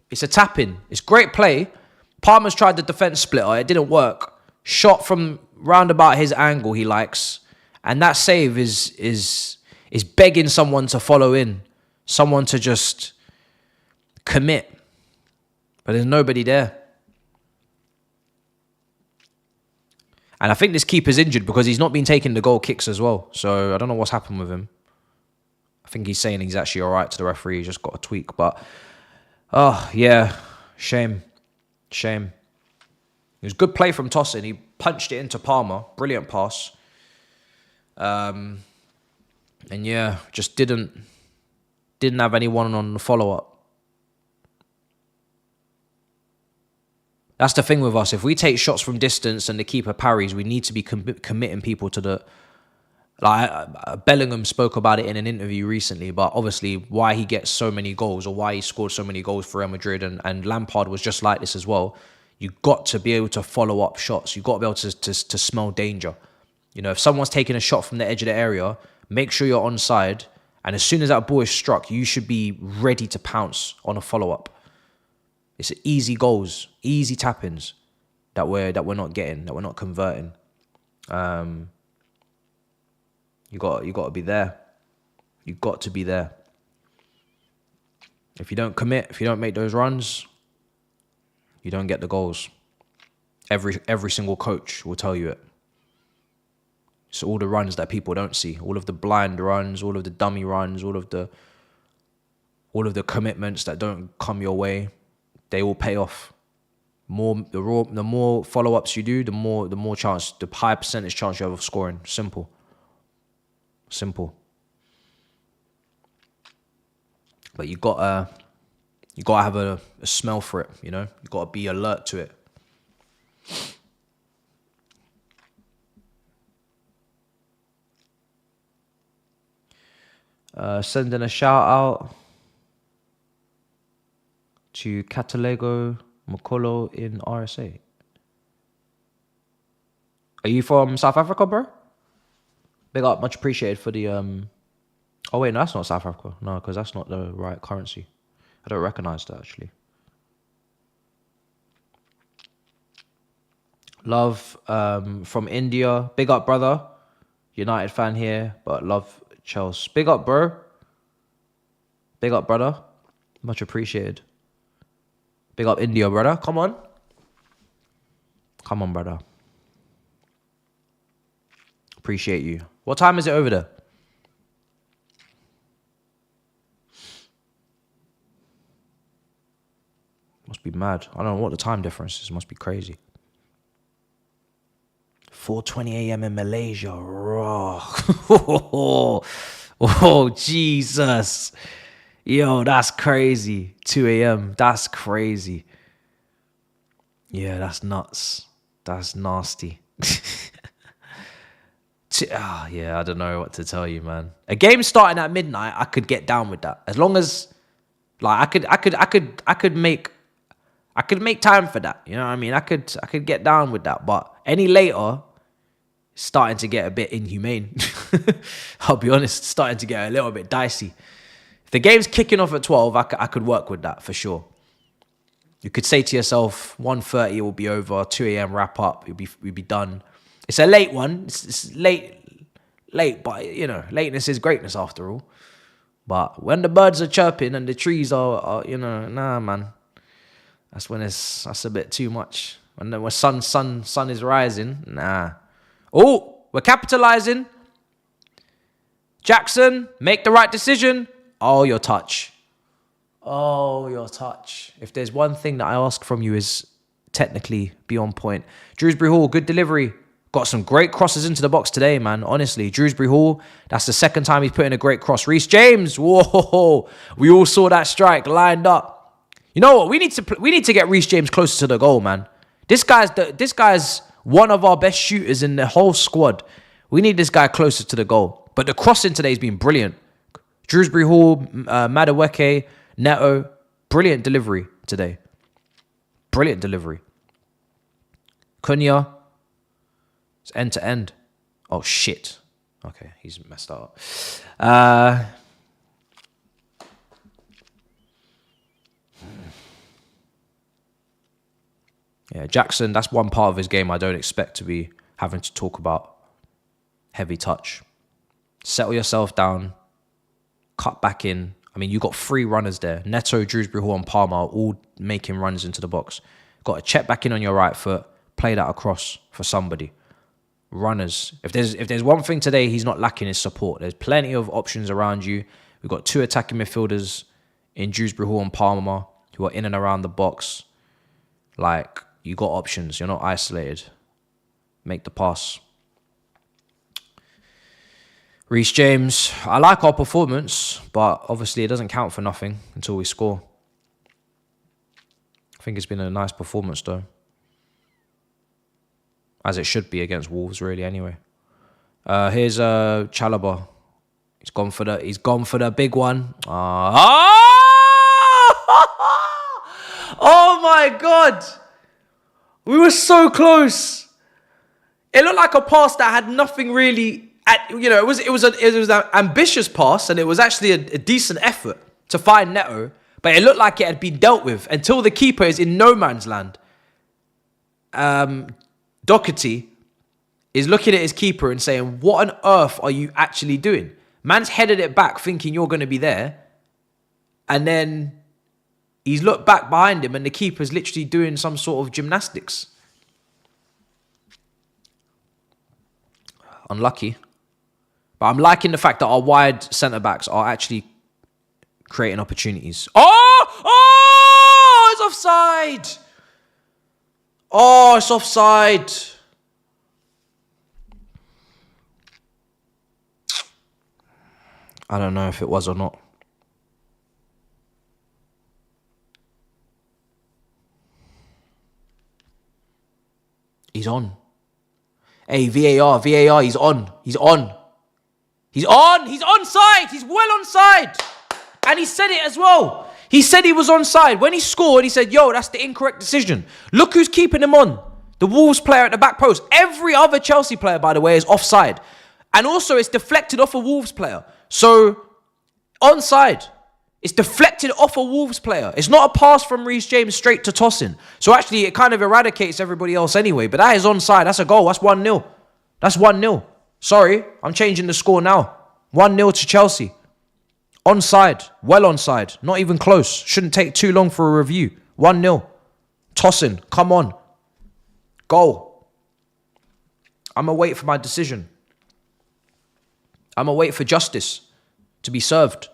it's a tap-in. It's great play. Palmer's tried the defense splitter. It didn't work. Shot from round about his angle he likes. And that save is begging someone to follow in. Someone to just commit. But there's nobody there. And I think this keeper's injured because he's not been taking the goal kicks as well. So I don't know what's happened with him. I think he's saying he's actually all right to the referee. He's just got a tweak. But, oh, yeah. Shame. Shame. It was good play from Tosin. He punched it into Palmer. Brilliant pass. And yeah, just didn't have anyone on the follow-up. That's the thing with us. If we take shots from distance and the keeper parries, we need to be committing people to the... Like Bellingham spoke about it in an interview recently, but obviously why he gets so many goals or why he scored so many goals for Real Madrid and Lampard was just like this as well. You got to be able to follow up shots. You got to be able to smell danger. You know, if someone's taking a shot from the edge of the area, make sure you're onside, and as soon as that ball is struck, you should be ready to pounce on a follow up. It's easy goals, easy tap-ins that we're not getting, that we're not converting. You got to be there. You got to be there. If you don't commit, if you don't make those runs, you don't get the goals. Every single coach will tell you it. So all the runs that people don't see, all of the blind runs, all of the dummy runs, all of the commitments that don't come your way, they all pay off. The more follow-ups you do, the higher percentage chance you have of scoring. Simple. But you gotta have a smell for it, you know? You gotta be alert to it. Sending a shout out to Catalego Makolo in RSA. Are you from South Africa, bro? Big up, much appreciated for the... Oh wait, no, that's not South Africa. No, because that's not the right currency. I don't recognize that, actually. Love from India. Big up, brother. United fan here, but love Chelsea. Big up, bro. Big up, brother. Much appreciated. Big up India, brother. Come on. Come on, brother. Appreciate you. What time is it over there? Must be mad. I don't know what the time difference is. Must be crazy. 4:20 a.m. in Malaysia. Oh, Jesus. Yo, that's crazy. 2 a.m. That's crazy. Yeah, that's nuts. That's nasty. Yeah, I don't know what to tell you, man. A game starting at midnight, I could get down with that. As long as Like I could make time for that. You know what I mean? I could get down with that. But any later, it's starting to get a bit inhumane. I'll be honest, it's starting to get a little bit dicey. If the game's kicking off at 12, I could work with that for sure. You could say to yourself, 1:30 will be over, 2 a.m. wrap up, we'll be done. It's a late one. It's late, but you know, lateness is greatness after all. But when the birds are chirping and the trees are you know, nah, man. That's when that's a bit too much. When the sun is rising, nah. Oh, we're capitalizing. Jackson, make the right decision. Oh, your touch. Oh, your touch. If there's one thing that I ask from you is technically be on point. Drewsbury Hall, good delivery. Got some great crosses into the box today, man. Honestly, Drewsbury Hall, that's the second time he's put in a great cross. Reece James, whoa. We all saw that strike lined up. You know what? We need to get Reece James closer to the goal, man. This guy's one of our best shooters in the whole squad. We need this guy closer to the goal. But the crossing today has been brilliant. Drewsbury Hall, Madueke, Neto, brilliant delivery today. Brilliant delivery. Cunha, it's end to end. Oh, shit. Okay, he's messed up. Yeah, Jackson, that's one part of his game I don't expect to be having to talk about. Heavy touch. Settle yourself down. Cut back in. I mean, you got 3 runners there. Neto, Drewsbury Hall and Palmer are all making runs into the box. Got to check back in on your right foot. Play that across for somebody. Runners. If there's one thing today he's not lacking is support. There's plenty of options around you. We've got 2 attacking midfielders in Drewsbury Hall and Palmer who are in and around the box. Like, you got options. You're not isolated. Make the pass. Reece James, I like our performance, but obviously it doesn't count for nothing until we score. I think it's been a nice performance though. As it should be against Wolves, really, anyway. Here's Chalobah. He's gone for the big one. Oh my God. We were so close. It looked like a pass that had nothing really. It was an ambitious pass, and it was actually a decent effort to find Neto, but it looked like it had been dealt with until the keeper is in no man's land. Doherty is looking at his keeper and saying, "What on earth are you actually doing?" Man's headed it back, thinking you're going to be there, and then he's looked back behind him, and the keeper's literally doing some sort of gymnastics. Unlucky. But I'm liking the fact that our wide centre-backs are actually creating opportunities. Oh, it's offside. Oh, it's offside. I don't know if it was or not. He's on. Hey, VAR, he's on. He's onside. He's well onside. And he said it as well. He said he was onside. When he scored, he said, yo, that's the incorrect decision. Look who's keeping him on. The Wolves player at the back post. Every other Chelsea player, by the way, is offside. And also, it's deflected off a Wolves player. So, onside. It's deflected off a Wolves player. It's not a pass from Reece James straight to Tosin. So actually, it kind of eradicates everybody else anyway. But that is onside. That's a goal. That's 1-0. That's 1-0. Sorry, I'm changing the score now. 1-0 to Chelsea. Onside. Well onside. Not even close. Shouldn't take too long for a review. 1-0. Tosin, come on. Goal. I'm going to wait for my decision. I'm going to wait for justice to be served.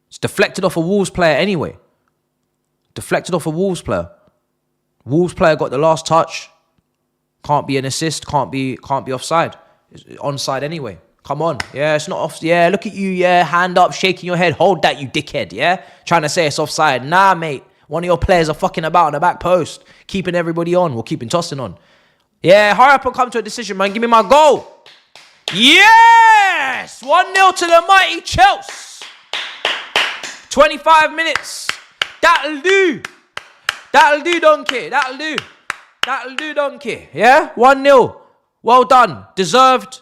It's deflected off a Wolves player anyway. Deflected off a Wolves player. Wolves player got the last touch. Can't be an assist. Can't be offside. It's onside anyway. Come on. Yeah, it's not off. Yeah, look at you. Yeah, hand up, shaking your head. Hold that, you dickhead. Yeah? Trying to say it's offside. Nah, mate. One of your players are fucking about on the back post. Keeping everybody on. We're keeping Tosin on. Yeah, hurry up and come to a decision, man. Give me my goal. Yes! 1-0 to the mighty Chelsea. 25 minutes. That'll do. That'll do, donkey. That'll do. That'll do, donkey. Yeah? 1-0. Well done. Deserved.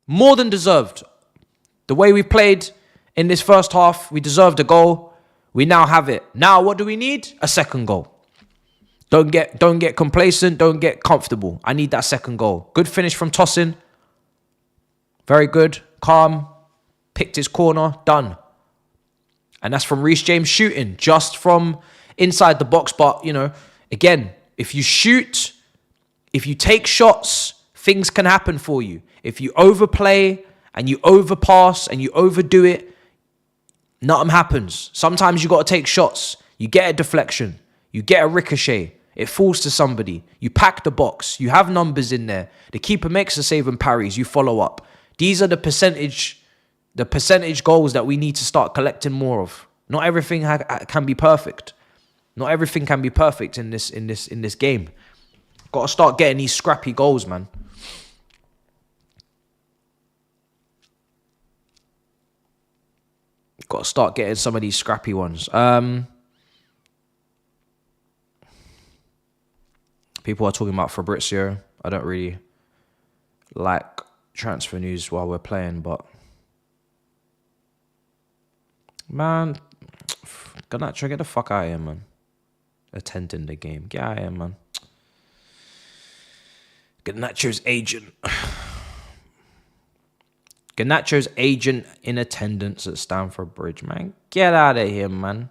More than deserved. The way we played in this first half, we deserved a goal. We now have it. Now, what do we need? A second goal. Don't get complacent. Don't get comfortable. I need that second goal. Good finish from Tosin. Very good. Calm. Picked his corner. Done. And that's from Reece James shooting. Just from inside the box. But, you know, again, if you shoot, if you take shots, things can happen for you. If you overplay and you overpass and you overdo it, nothing happens. Sometimes you got to take shots. You get a deflection. You get a ricochet. It falls to somebody. You pack the box. You have numbers in there. The keeper makes a save and parries. You follow up. These are the percentage goals that we need to start collecting more of. Not everything can be perfect. Not everything can be perfect in this game. Got to start getting these scrappy goals, man. Got to start getting some of these scrappy ones. People are talking about Fabrizio. I don't really like transfer news while we're playing, but man, Garnacho, get the fuck out of here, man. Attending the game. Get out of here, man. Garnacho's agent. Garnacho's agent in attendance at Stamford Bridge, man. Get out of here, man.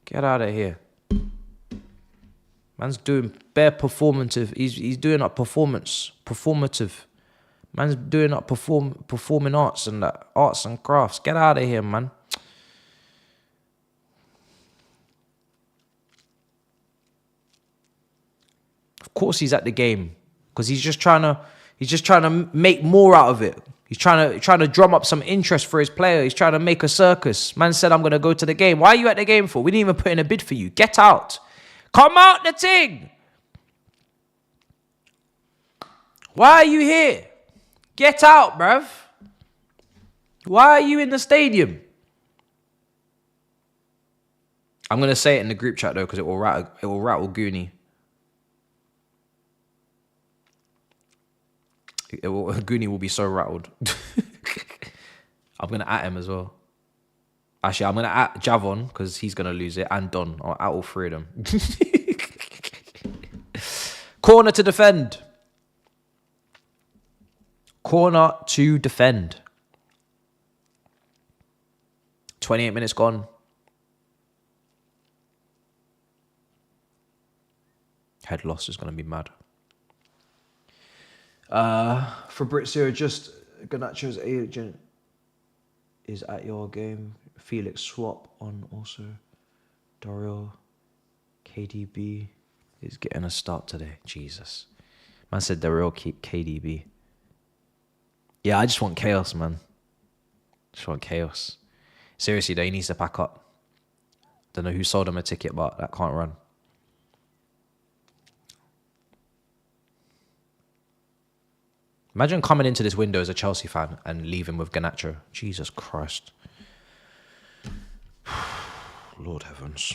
Get out of here. Man's doing bare performative. He's doing up performative. Man's doing up performing arts and that arts and crafts. Get out of here, man. Of course he's at the game because he's just trying to make more out of it. He's trying to drum up some interest for his player. He's trying to make a circus. Man said, I'm going to go to the game. Why are you at the game for? We didn't even put in a bid for you. Get out. Come out the thing. Why are you here? Get out, bruv. Why are you in the stadium? I'm going to say it in the group chat, though, because it will rattle Goonie. Goonie will be so rattled. I'm going to at him as well. Actually, I'm going to at Javon because he's going to lose it. And Don. I'll at all three of them. Corner to defend. Corner to defend. 28 minutes gone. Head loss is going to be mad. Fabrizio, just Garnacho's agent is at your game. Felix swap on also. Daryl KDB is getting a start today. Jesus. Man said Daryl keep KDB. Yeah, I just want chaos, man. Just want chaos. Seriously, though, he needs to pack up. Don't know who sold him a ticket, but that can't run. Imagine coming into this window as a Chelsea fan and leaving with Garnacho. Jesus Christ. Lord heavens.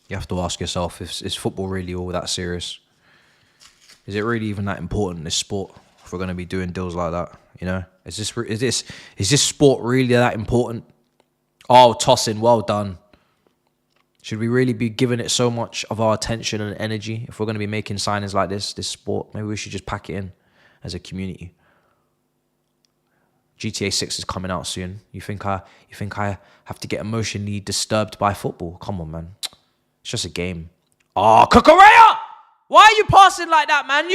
You have to ask yourself, is football really all that serious? Is it really even that important, this sport, if we're going to be doing deals like that? You know, is this sport really that important? Oh, Tosin, well done. Should we really be giving it so much of our attention and energy if we're going to be making signings like this sport? Maybe we should just pack it in as a community. GTA 6 is coming out soon. You think I have to get emotionally disturbed by football? Come on, man. It's just a game. Oh, Cucurella! Why are you passing like that, man?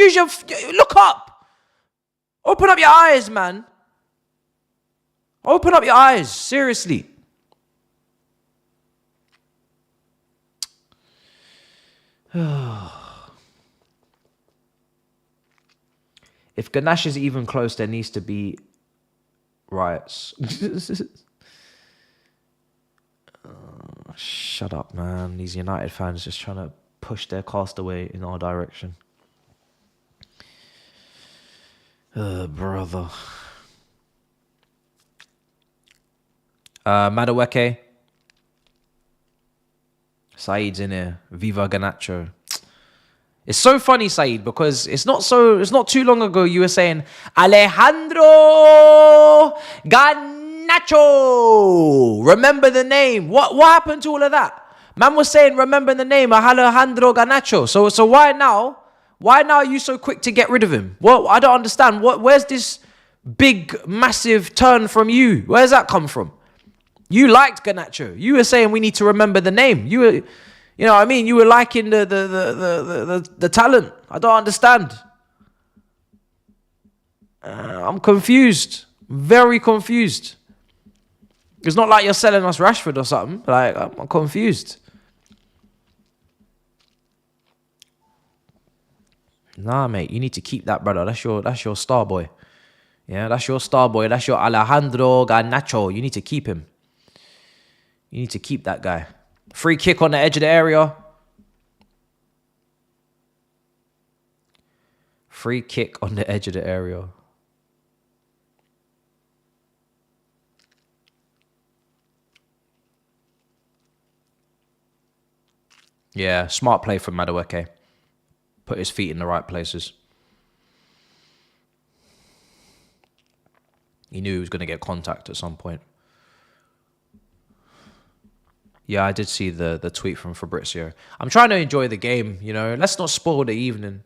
Look up. Open up your eyes, man. Open up your eyes. Seriously. If Garnacho is even close, there needs to be riots. Shut up, man. These United fans just trying to push their castaway in our direction. Brother. Madueke. Saeed's in here. Viva Garnacho. It's so funny, Saeed, because it's not too long ago you were saying Alejandro Garnacho. Remember the name. What happened to all of that? Man was saying remember the name Alejandro Garnacho. So why now? Why now are you so quick to get rid of him? Well, I don't understand. Where's this big, massive turn from you? Where's that come from? You liked Garnacho. You were saying we need to remember the name. You were, you know what I mean? You were liking the talent. I don't understand. I'm confused. Very confused. It's not like you're selling us Rashford or something. Like, I'm confused. Nah, mate. You need to keep that, brother. That's your star boy. Yeah, that's your star boy. That's your Alejandro Garnacho. You need to keep him. You need to keep that guy. Free kick on the edge of the area. Free kick on the edge of the area. Yeah, smart play from Madueke. Put his feet in the right places. He knew he was going to get contact at some point. Yeah, I did see the tweet from Fabrizio. I'm trying to enjoy the game, you know. Let's not spoil the evening.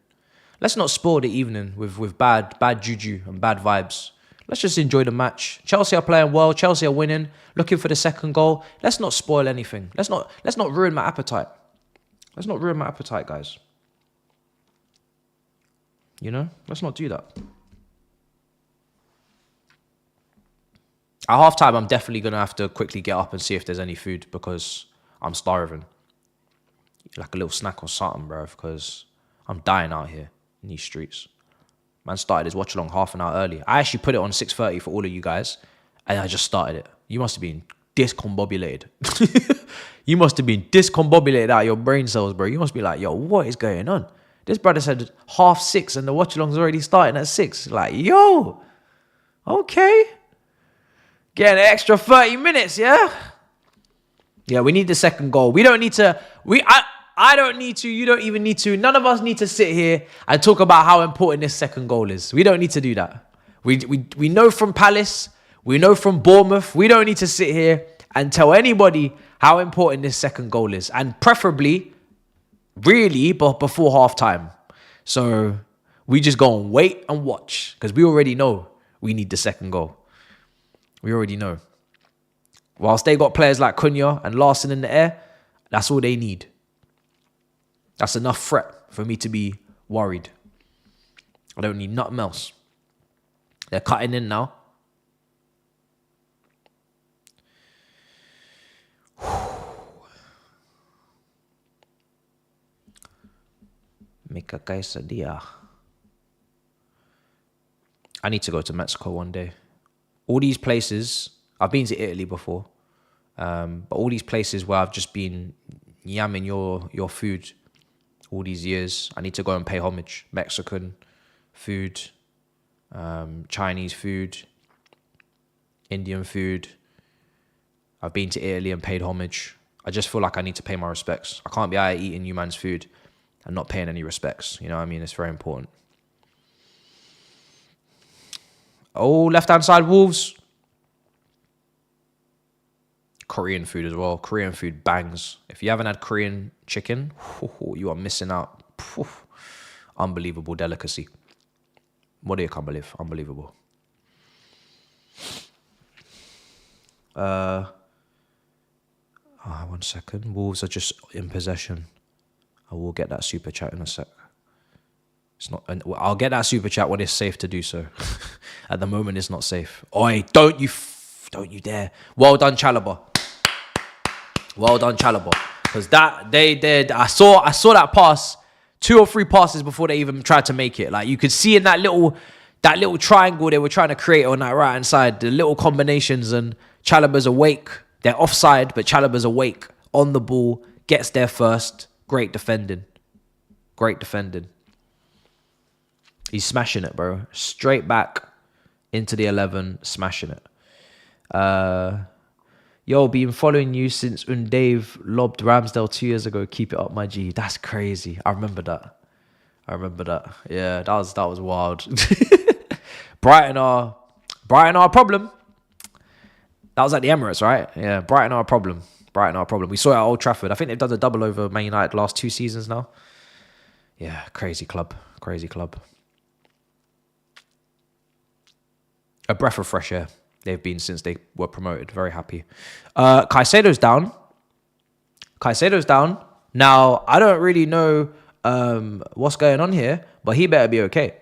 Let's not spoil the evening with bad juju and bad vibes. Let's just enjoy the match. Chelsea are playing well. Chelsea are winning. Looking for the second goal. Let's not spoil anything. Let's not ruin my appetite. Let's not ruin my appetite, guys. You know? Let's not do that. At halftime, I'm definitely going to have to quickly get up and see if there's any food because I'm starving. Like a little snack or something, bro, because I'm dying out here in these streets. Man started his watch along half an hour early. I actually put it on 6:30 for all of you guys, and I just started it. You must have been discombobulated. You must have been discombobulated out of your brain cells, bro. You must be like, yo, what is going on? This brother said 6:30 and the watch along's already starting at 6. Like, yo, okay. Getting an extra 30 minutes, yeah? Yeah, we need the second goal. We don't need to... I don't need to. You don't even need to. None of us need to sit here and talk about how important this second goal is. We don't need to do that. We know from Palace. We know from Bournemouth. We don't need to sit here and tell anybody how important this second goal is. And preferably, really, but before half-time. So we just go and wait and watch because we already know we need the second goal. We already know. Whilst they got players like Cunha and Larson in the air, that's all they need. That's enough threat for me to be worried. I don't need nothing else. They're cutting in now. Make a quesadilla. I need to go to Mexico one day. All these places, I've been to Italy before, but all these places where I've just been yamming your food all these years, I need to go and pay homage. Mexican food, Chinese food, Indian food. I've been to Italy and paid homage. I just feel like I need to pay my respects. I can't be out eating you man's food and not paying any respects. You know what I mean? It's very important. Oh, left-hand side, Wolves. Korean food as well. Korean food bangs. If you haven't had Korean chicken, you are missing out. Unbelievable delicacy. What do you can't believe? Unbelievable. 1 second. Wolves are just in possession. I will get that super chat in a sec. It's not. I'll get that super chat when it's safe to do so. At the moment, it's not safe. Oi, don't you dare! Well done, Chalobah. Well done, Chalobah. Because that they did. I saw that pass 2 or 3 passes before they even tried to make it. Like you could see in that little triangle they were trying to create on that right hand side, the little combinations, and Chalobah's awake. They're offside, but Chalobah's awake on the ball, gets there first. Great defending. Great defending. He's smashing it, bro. Straight back into the 11, smashing it. Yo, been following you since Dave lobbed Ramsdale 2 years ago. Keep it up, my G. That's crazy. I remember that. Yeah, that was wild. Brighton are a problem. That was at the Emirates, right? Yeah, Brighton are a problem. We saw it at Old Trafford. I think they've done a double over Man United the last 2 seasons now. Yeah, crazy club. A breath of fresh air they've been since they were promoted. Very happy. Caicedo's down. Now, I don't really know what's going on here, but he better be okay.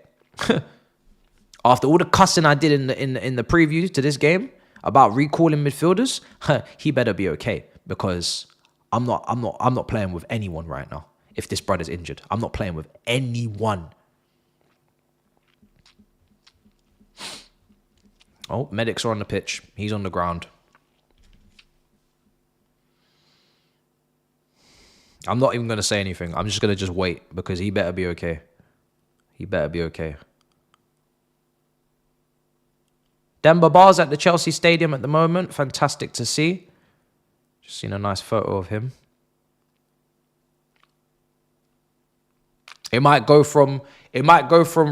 After all the cussing I did in the preview to this game about recalling midfielders, he better be okay, because I'm not playing with anyone right now. If this brother's injured, I'm not playing with anyone. Oh, medics are on the pitch. He's on the ground. I'm not even going to say anything. I'm just going to just wait, because he better be okay. Demba Ba's at the Chelsea Stadium at the moment. Fantastic to see. Just seen a nice photo of him. It might go from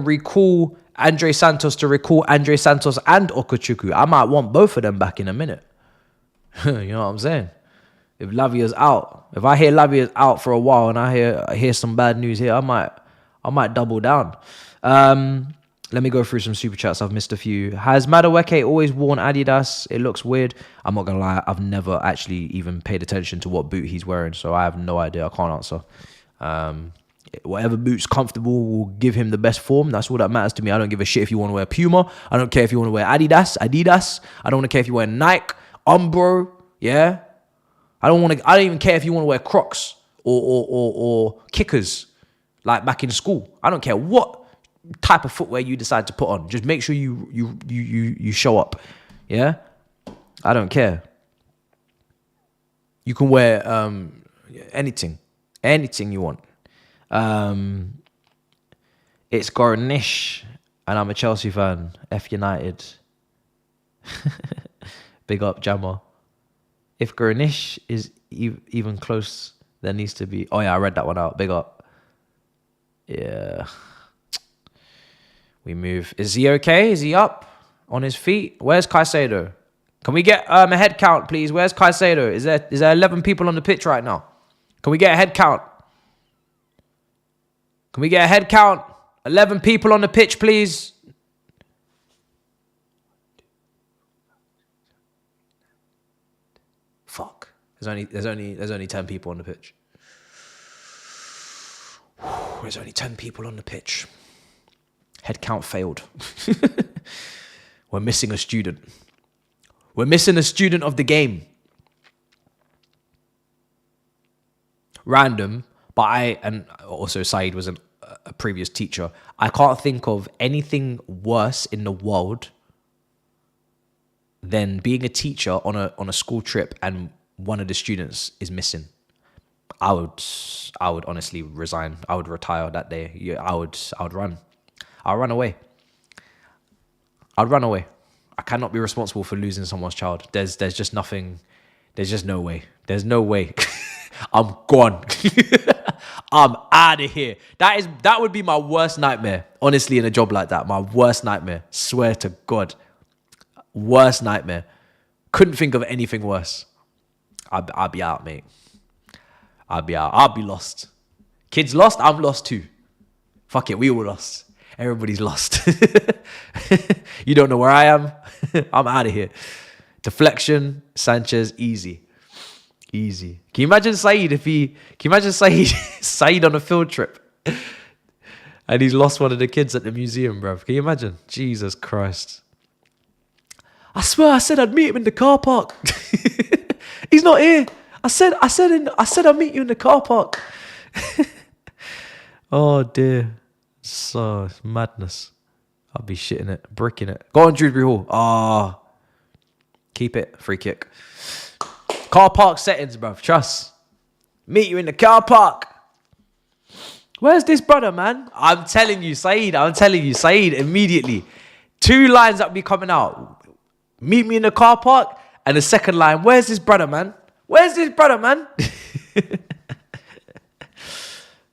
recall Andre Santos to recall Andre Santos and Okuchukwu. I might want both of them back in a minute. You know what I'm saying? If Lavia's out, if I hear Lavia's out for a while and I hear some bad news here, I might double down. Let me go through some super chats. I've missed a few. Has Madueke always worn Adidas? It looks weird. I'm not gonna lie, I've never actually even paid attention to what boot he's wearing, so I have no idea. I can't answer. Whatever boot's comfortable will give him the best form. That's all that matters to me. I don't give a shit if you want to wear Puma. I don't care if you want to wear Adidas. I don't care if you wear Nike, Umbro. Yeah. I don't even care if you want to wear Crocs or kickers like back in school. I don't care what type of footwear you decide to put on. Just make sure you show up. Yeah. I don't care. You can wear anything you want. It's Garnacho, and I'm a Chelsea fan. F United. Big up, Jammer. If Garnacho is even close, there needs to be... Oh yeah, I read that one out. Big up. Yeah. We move. Is he okay? Is he up on his feet? Where's Caicedo? Can we get a head count, please? Where's Caicedo? Is there 11 people on the pitch right now? Can we get a head count? Can we get a head count? 11 people on the pitch, please. Fuck. There's only 10 people on the pitch. There's only 10 people on the pitch. Head count failed. We're missing a student. We're missing a student of the game. Random. But and also Saeed was a previous teacher. I can't think of anything worse in the world than being a teacher on a school trip and one of the students is missing. I would honestly resign. I would retire that day. Yeah, I would run. I'll run away. I'd run away. I cannot be responsible for losing someone's child. There's just nothing. There's just no way. There's no way. I'm gone. I'm out of here. That would be my worst nightmare. Honestly, in a job like that, my worst nightmare. Swear to God. Worst nightmare. Couldn't think of anything worse. I'll be out, mate. I'll be out. I'll be lost. Kids lost, I'm lost too. Fuck it, we all lost. Everybody's lost. You don't know where I am? I'm out of here. Deflection, Sanchez, easy. Easy. Can you imagine Saeed Saeed on a field trip and he's lost one of the kids at the museum, bro? Can you imagine? Jesus Christ. I swear I said I'd meet him in the car park. He's not here. I said I'd meet you in the car park. Oh dear. So it's madness. I'll be shitting it, bricking it. Go on, Drewbury Hall. Ah. Keep it. Free kick. Car park settings, bruv. Trust. Meet you in the car park. Where's this brother, man? I'm telling you, Saeed, immediately. 2 lines that be coming out. Meet me in the car park. And the second line, where's this brother, man? Where's this brother, man?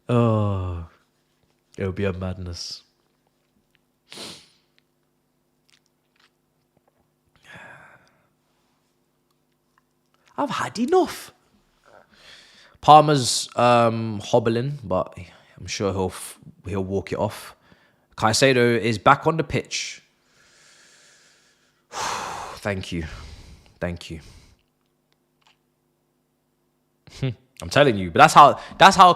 Oh, it'll be a madness. I've had enough. Palmer's hobbling, but I'm sure he'll walk it off. Caicedo is back on the pitch. Thank you. I'm telling you, but that's how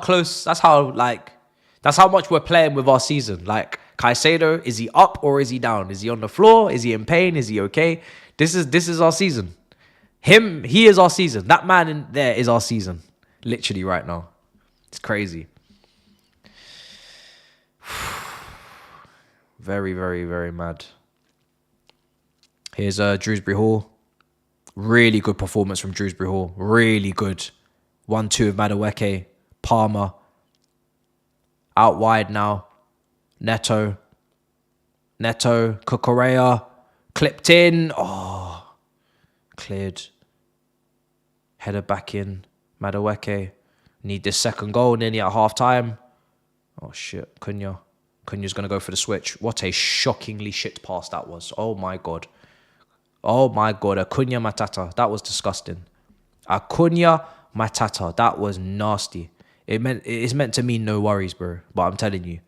much we're playing with our season. Like Caicedo, is he up or is he down? Is he on the floor? Is he in pain? Is he okay? This is our season. He is our season. That man in there is our season. Literally right now. It's crazy. Very, very, very mad. Here's Drewsbury Hall. Really good performance from Drewsbury Hall. Really good. 1-2 of Madueke. Palmer. Out wide now. Neto. Cucurella. Clipped in. Oh. Cleared. Header back in. Madueke. Need this second goal nearly at half time. Oh shit. Cunha's going to go for the switch. What a shockingly shit pass that was. Oh my God. Acuna Matata. That was disgusting. Acuna Matata. That was nasty. It's meant to mean no worries, bro. But I'm telling you,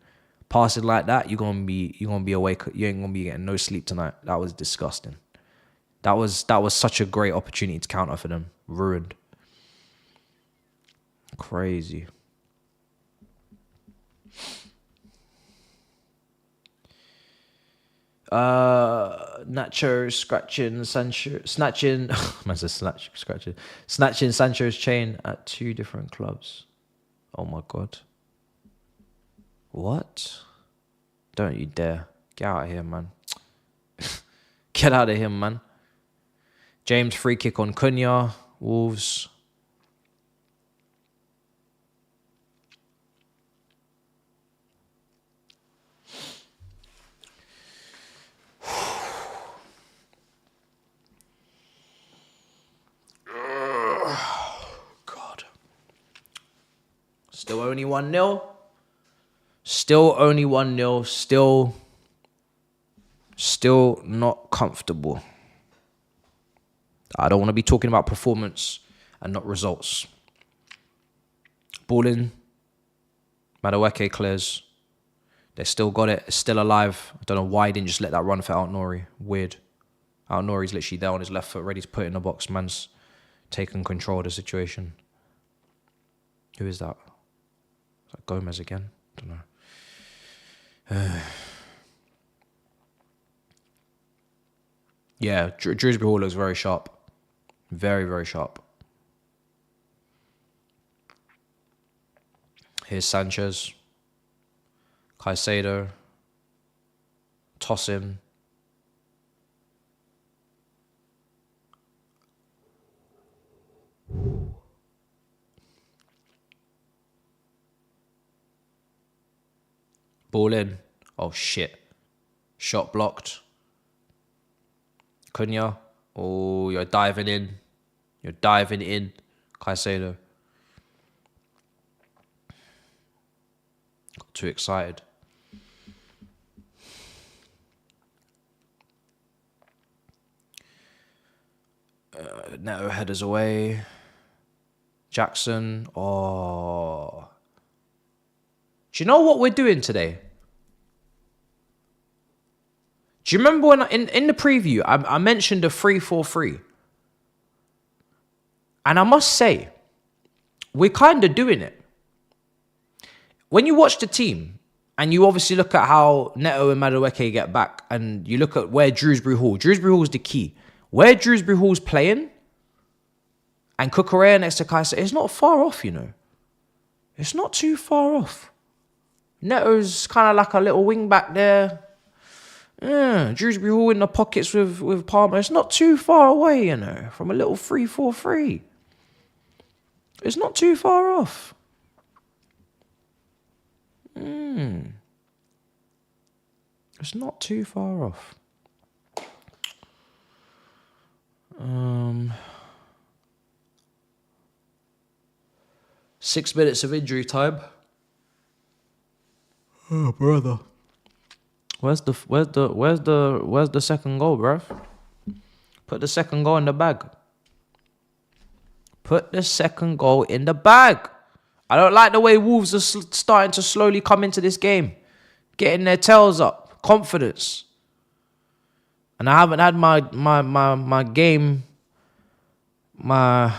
passing like that, you're gonna be awake. You ain't gonna be getting no sleep tonight. That was disgusting. That was such a great opportunity to counter for them. Ruined. Crazy. Nacho scratching Sancho, snatching. Man says snatching Sancho's chain at 2 different clubs. Oh my God. What? Don't you dare. Get out of here, man. Get out of here, man. James free kick on Cunha. Wolves. God. Still only 1-0. Still only 1-0. Still not comfortable. I don't want to be talking about performance and not results. Ball in. Madueke clears. They still got it. It's still alive. I don't know why he didn't just let that run for Out-Nori. Weird. Out-Nori's literally there on his left foot, ready to put it in the box. Man's taken control of the situation. Who is that? Is that Gomez again? I don't know. Yeah, Drewsbury Hall looks very sharp. Very, very sharp. Here's Sanchez. Caicedo. Tosin. Ball in. Oh, shit. Shot blocked. Cunha. Oh, you're diving in. Caicedo. Got too excited. Neto headers away. Jackson. Oh. Do you know what we're doing today? Do you remember when in the preview, I mentioned a 3-4-3? And I must say, we're kind of doing it. When you watch the team, and you obviously look at how Neto and Madueke get back, and you look at where Drewsbury Hall's the key. Where Drewsbury Hall's playing, and Cucurella next to Kaiser, it's not far off, you know. It's not too far off. Neto's kind of like a little wing back there. Yeah, Drewsbury Hall in the pockets with Palmer. It's not too far away, you know, from a little 3-4-3. It's not too far off. It's not too far off. 6 minutes of injury time. Oh, brother. Where's the second goal, bruv? Put the second goal in the bag. Put the second goal in the bag. I don't like the way Wolves are starting to slowly come into this game. Getting their tails up. Confidence. And I haven't had my game. I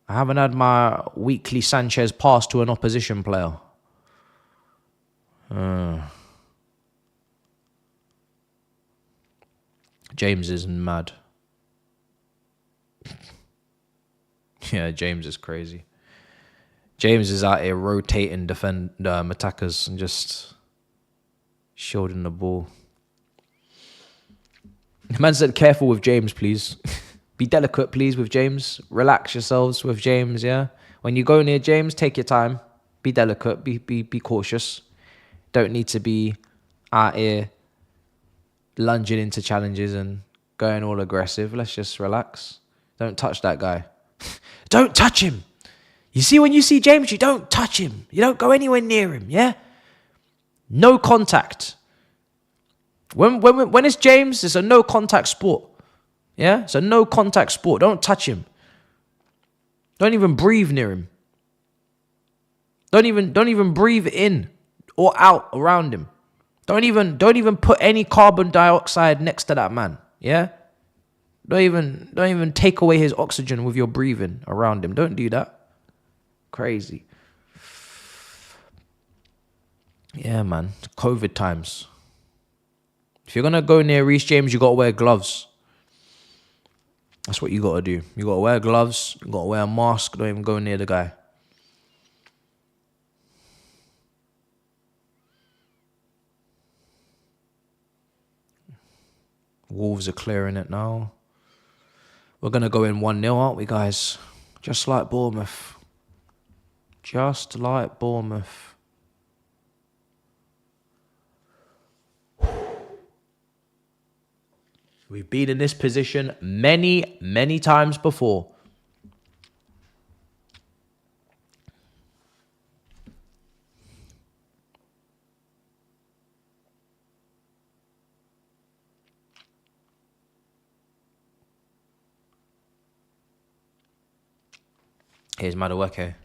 haven't had my weekly Sanchez pass to an opposition player. James is mad. Yeah, James is crazy. James is out here rotating attackers and just shielding the ball. The man said, careful with James, please. Be delicate, please, with James. Relax yourselves with James, yeah? When you go near James, take your time. Be delicate. Be cautious. Don't need to be out here lunging into challenges and going all aggressive. Let's just relax. Don't touch that guy. Don't touch him. You see, when you see James, you don't touch him. You don't go anywhere near him, yeah? No contact. When it's James, it's a no contact sport. Yeah? It's a no contact sport. Don't touch him. Don't even breathe near him. Don't even breathe in or out around him. Don't even put any carbon dioxide next to that man. Yeah? Don't even take away his oxygen with your breathing around him. Don't do that. Crazy. Yeah, man. COVID times. If you're going to go near Reece James, you got to wear gloves. That's what you got to do. You got to wear gloves. You got to wear a mask. Don't even go near the guy. Wolves are clearing it now. We're going to go in 1-0, aren't we, guys? Just like Bournemouth. Just like Bournemouth. We've been in this position many, many times before. Here's Mudryk.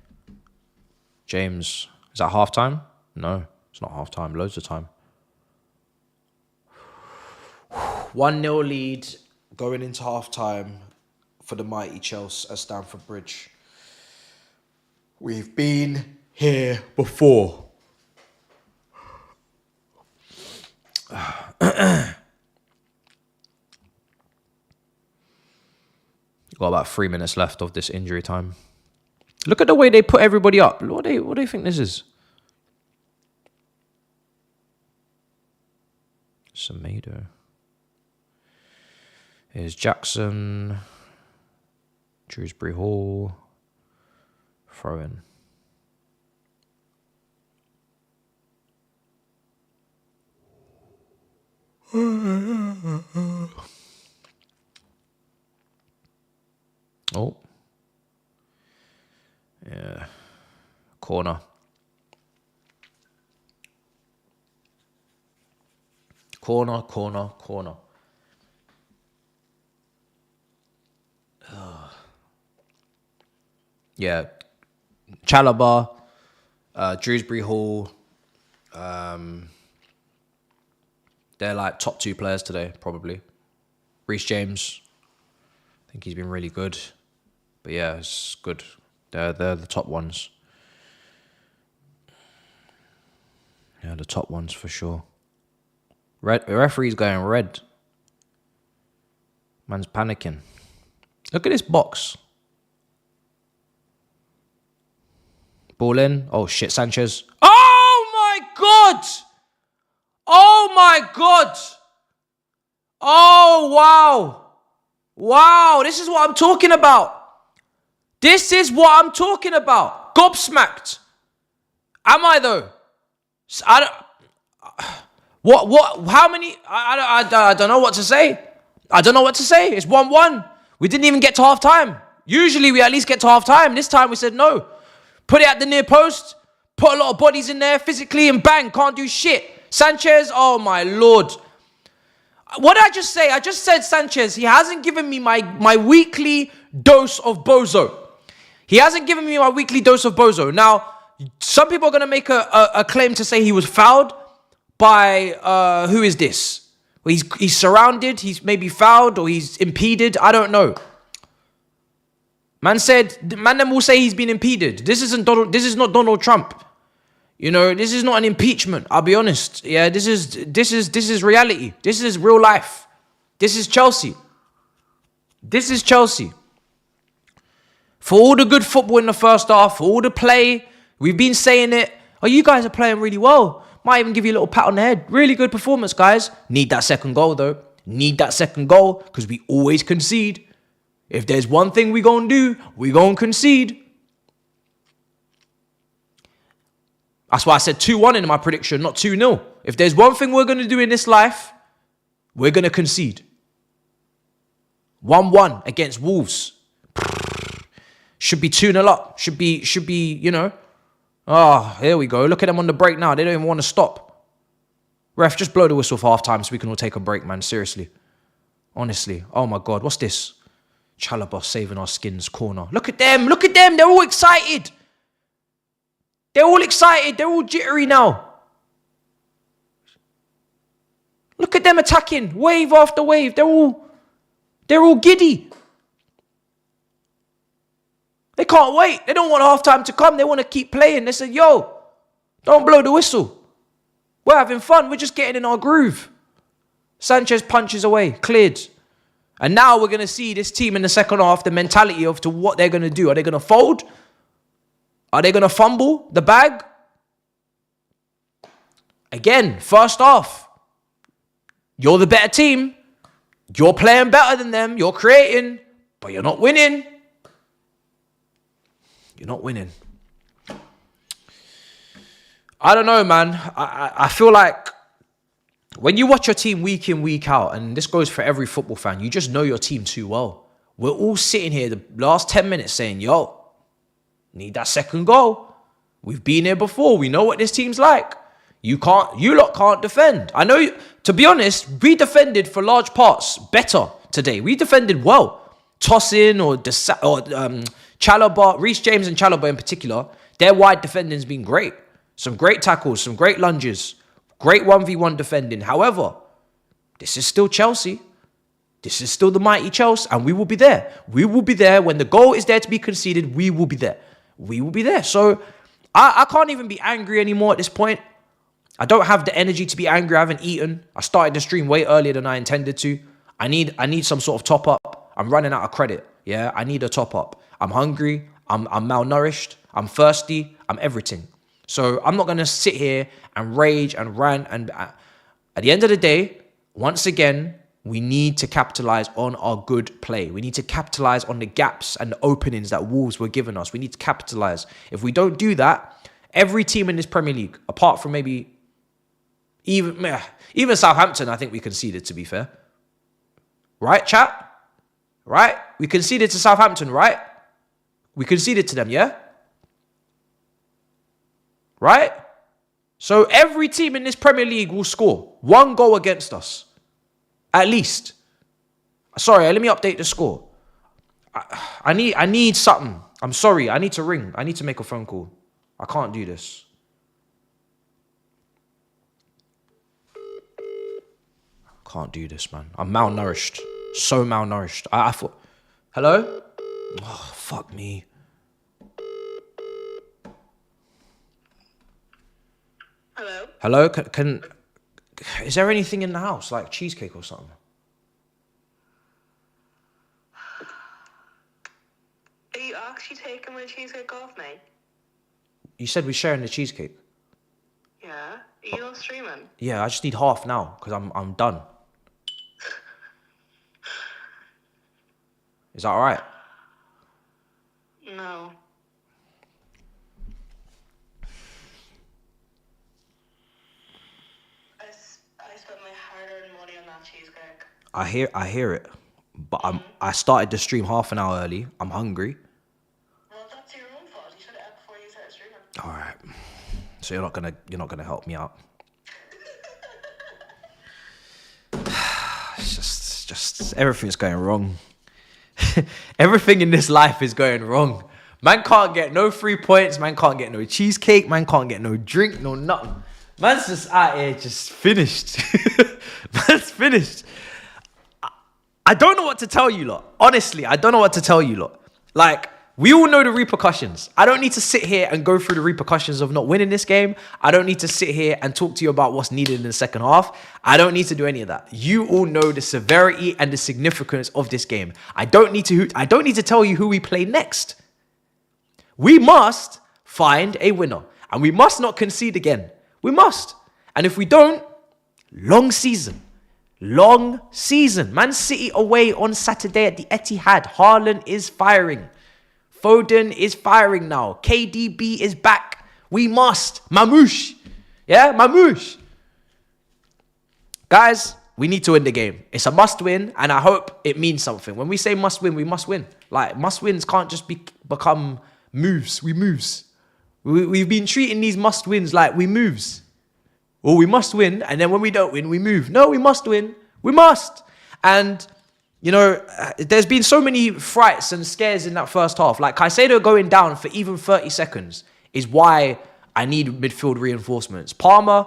James. Is that half time? No, it's not half time. Loads of time. 1-0 lead going into half time for the mighty Chelsea at Stamford Bridge. We've been here before. Got about 3 minutes left of this injury time. Look at the way they put everybody up. What do you think this is? Semedo. Here's Jackson. Shrewsbury Hall. Throw in. Oh. Yeah. Corner. Corner. Yeah. Chalobah, Shrewsbury Hall. They're like top 2 players today, probably. Reece James. I think he's been really good. But yeah, it's good. They're the top ones. Yeah, the top ones for sure. The referee's going red. Man's panicking. Look at this box. Ball in. Oh shit, Sanchez. Oh my God! Oh my God! Oh wow! Wow, this is what I'm talking about. This is what I'm talking about. Gobsmacked. Am I though? I don't. What? How many? I don't know what to say. I don't know what to say. It's 1-1. We didn't even get to half time. Usually we at least get to half time. This time we said no. Put it at the near post. Put a lot of bodies in there physically and bang, can't do shit. Sanchez, oh my Lord. What did I just say? I just said Sanchez, he hasn't given me my weekly dose of bozo. He hasn't given me my weekly dose of bozo. Now, some people are going to make a claim to say he was fouled by, who is this? Well, he's surrounded, he's maybe fouled or he's impeded. I don't know. Man them will say he's been impeded. This is not Donald Trump. You know, this is not an impeachment. I'll be honest. Yeah, this is reality. This is real life. This is Chelsea. This is Chelsea. For all the good football in the first half, for all the play, we've been saying it. Oh, you guys are playing really well. Might even give you a little pat on the head. Really good performance, guys. Need that second goal, though. Need that second goal because we always concede. If there's one thing we gonna do, we gonna concede. That's why I said 2-1 in my prediction, not 2-0. If there's one thing we're gonna do in this life, we're gonna concede. 1-1 against Wolves. Should be 2-0 up. Should be, you know. Oh, here we go. Look at them on the break now. They don't even want to stop. Ref, just blow the whistle for half time so we can all take a break, man. Seriously. Honestly. Oh my God. What's this? Chalobah saving our skins corner. Look at them. Look at them. They're all excited. They're all excited. They're all jittery now. Look at them attacking. Wave after wave. They're all giddy. They can't wait. They don't want halftime to come. They want to keep playing. They said, yo, don't blow the whistle. We're having fun. We're just getting in our groove. Sanchez punches away. Cleared. And now we're going to see this team in the second half, the mentality of to what they're going to do. Are they going to fold? Are they going to fumble the bag? Again, first half. You're the better team. You're playing better than them. You're creating, but you're not winning. You're not winning. I don't know, man. I feel like when you watch your team week in, week out, and this goes for every football fan, you just know your team too well. We're all sitting here the last 10 minutes saying, yo, need that second goal. We've been here before. We know what this team's like. You lot can't defend. I know, to be honest, we defended for large parts better today. We defended well. Tosin or Chalobah, Reece James and Chalobah in particular, their wide defending's been great. Some great tackles, some great lunges, great 1v1 defending. However, this is still Chelsea. This is still the mighty Chelsea, and we will be there. We will be there. When the goal is there to be conceded, we will be there. We will be there. So I can't even be angry anymore at this point. I don't have the energy to be angry. I haven't eaten. I started the stream way earlier than I intended to. I need some sort of top up. I'm running out of credit. Yeah, I need a top up. I'm hungry. I'm malnourished. I'm thirsty. I'm everything. So I'm not going to sit here and rage and rant. And at the end of the day, once again, we need to capitalize on our good play. We need to capitalize on the gaps and the openings that Wolves were giving us. We need to capitalize. If we don't do that, every team in this Premier League, apart from maybe even Southampton, I think we conceded, to be fair. Right, chat? Right? We conceded to Southampton, right? We conceded to them, yeah? Right? So every team in this Premier League will score one goal against us. At least. Sorry, let me update the score. I need something. I'm sorry. I need to ring. I need to make a phone call. I can't do this. Can't do this, man. I'm malnourished. So malnourished. I thought... Hello? Oh, fuck me. Hello? Hello? Can... Is there anything in the house? Like cheesecake or something? Are you actually taking my cheesecake off me? You said we're sharing the cheesecake. Yeah? Are you not streaming? Yeah, I just need half now because I'm done. Is that all right? No. cheesecake. I hear it. But I started the stream half an hour early. I'm hungry. Well, that's your own fault. You should have ate before you started streaming. All right. So you're not gonna help me out. It's just everything's going wrong. Everything in this life is going wrong. Man can't get no 3 points. Man can't get no cheesecake. Man can't get no drink, no nothing. Man's just out here, just finished. Man's finished. I don't know what to tell you lot. Honestly, I don't know what to tell you lot. Like, we all know the repercussions. I don't need to sit here and go through the repercussions of not winning this game. I don't need to sit here and talk to you about what's needed in the second half. I don't need to do any of that. You all know the severity and the significance of this game. I don't need to tell you who we play next. We must find a winner. And we must not concede again. We must. And if we don't, long season. Long season. Man City away on Saturday at the Etihad. Haaland is firing. Foden is firing now. KDB is back. We must. Mamouche. Yeah, Mamouche. Guys, we need to win the game. It's a must win, and I hope it means something. When we say must win, we must win. Like, must wins can't just become moves. We moves. We've been treating these must wins like we moves. Well, we must win, and then when we don't win, we move. No, we must win. We must. And, you know, there's been so many frights and scares in that first half. Like, Caicedo going down for even 30 seconds is why I need midfield reinforcements. Palmer,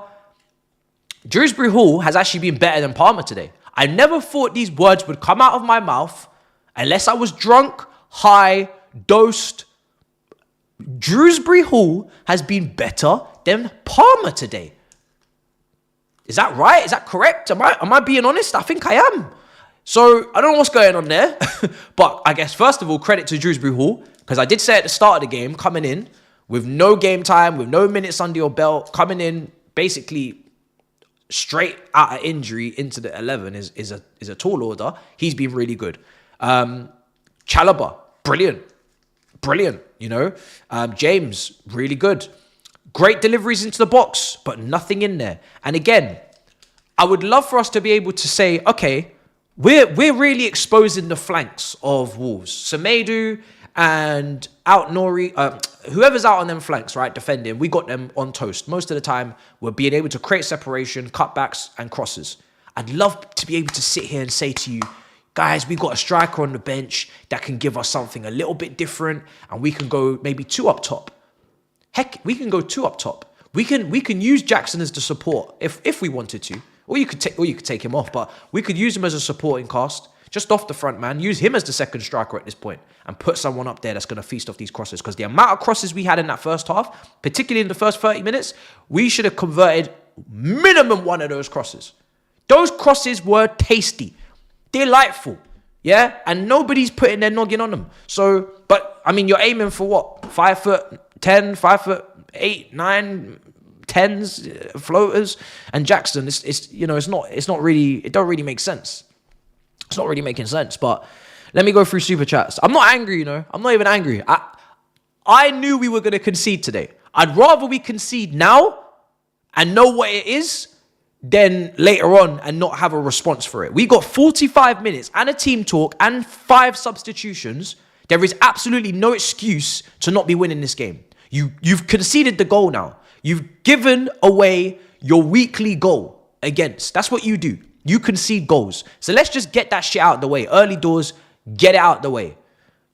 Dewsbury Hall has actually been better than Palmer today. I never thought these words would come out of my mouth unless I was drunk, high, dosed. Dewsbury Hall has been better than Palmer today. Is that right? Is that correct? Am I being honest? I think I am. So, I don't know what's going on there. But I guess, first of all, credit to Dewsbury Hall. Because I did say at the start of the game, coming in with no game time, with no minutes under your belt, coming in basically straight out of injury into the 11 is a tall order. He's been really good. Chalobah, brilliant. Brilliant, you know. James, really good. Great deliveries into the box, but nothing in there. And again, I would love for us to be able to say, okay, we're really exposing the flanks of Wolves. Semedo and Nori, whoever's out on them flanks, right, defending, we got them on toast. Most of the time, we're being able to create separation, cutbacks, and crosses. I'd love to be able to sit here and say to you, guys, we got a striker on the bench that can give us something a little bit different, and we can go maybe 2 up top. Heck, we can go 2 up top. We can use Jackson as the support if we wanted to, or you could take him off, but we could use him as a supporting cast just off the front, man. Use him as the second striker at this point and put someone up there that's going to feast off these crosses. Because the amount of crosses we had in that first half, particularly in the first 30 minutes, we should have converted minimum 1 of those crosses. Those crosses were tasty, delightful, yeah, and nobody's putting their noggin on them. So, but I mean, you're aiming for what? 5'10", 5'8", 9, 10s, floaters, and Jackson. It don't really make sense. It's not really making sense. But let me go through super chats. I'm not angry, you know. I'm not even angry. I knew we were going to concede today. I'd rather we concede now and know what it is than later on and not have a response for it. We got 45 minutes and a team talk and 5 substitutions. There is absolutely no excuse to not be winning this game. You've conceded the goal now. You've given away your weekly goal against. That's what you do. You concede goals. So let's just get that shit out of the way. Early doors, get it out of the way.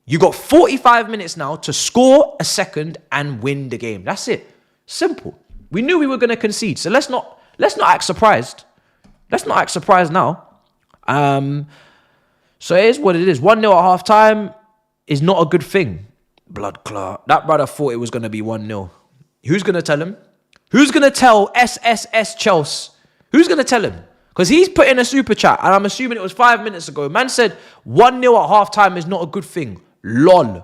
You got 45 minutes now to score a second and win the game. That's it. Simple. We knew we were going to concede. So let's not act surprised. Let's not act surprised now. So it is what it is. 1-0 at half time is not a good thing. Blood clot. That brother thought it was going to be 1-0. Who's going to tell him? Who's going to tell SSS Chelsea? Who's going to tell him? Because he's put in a super chat, and I'm assuming it was 5 minutes ago. Man said 1-0 at half time is not a good thing. LOL.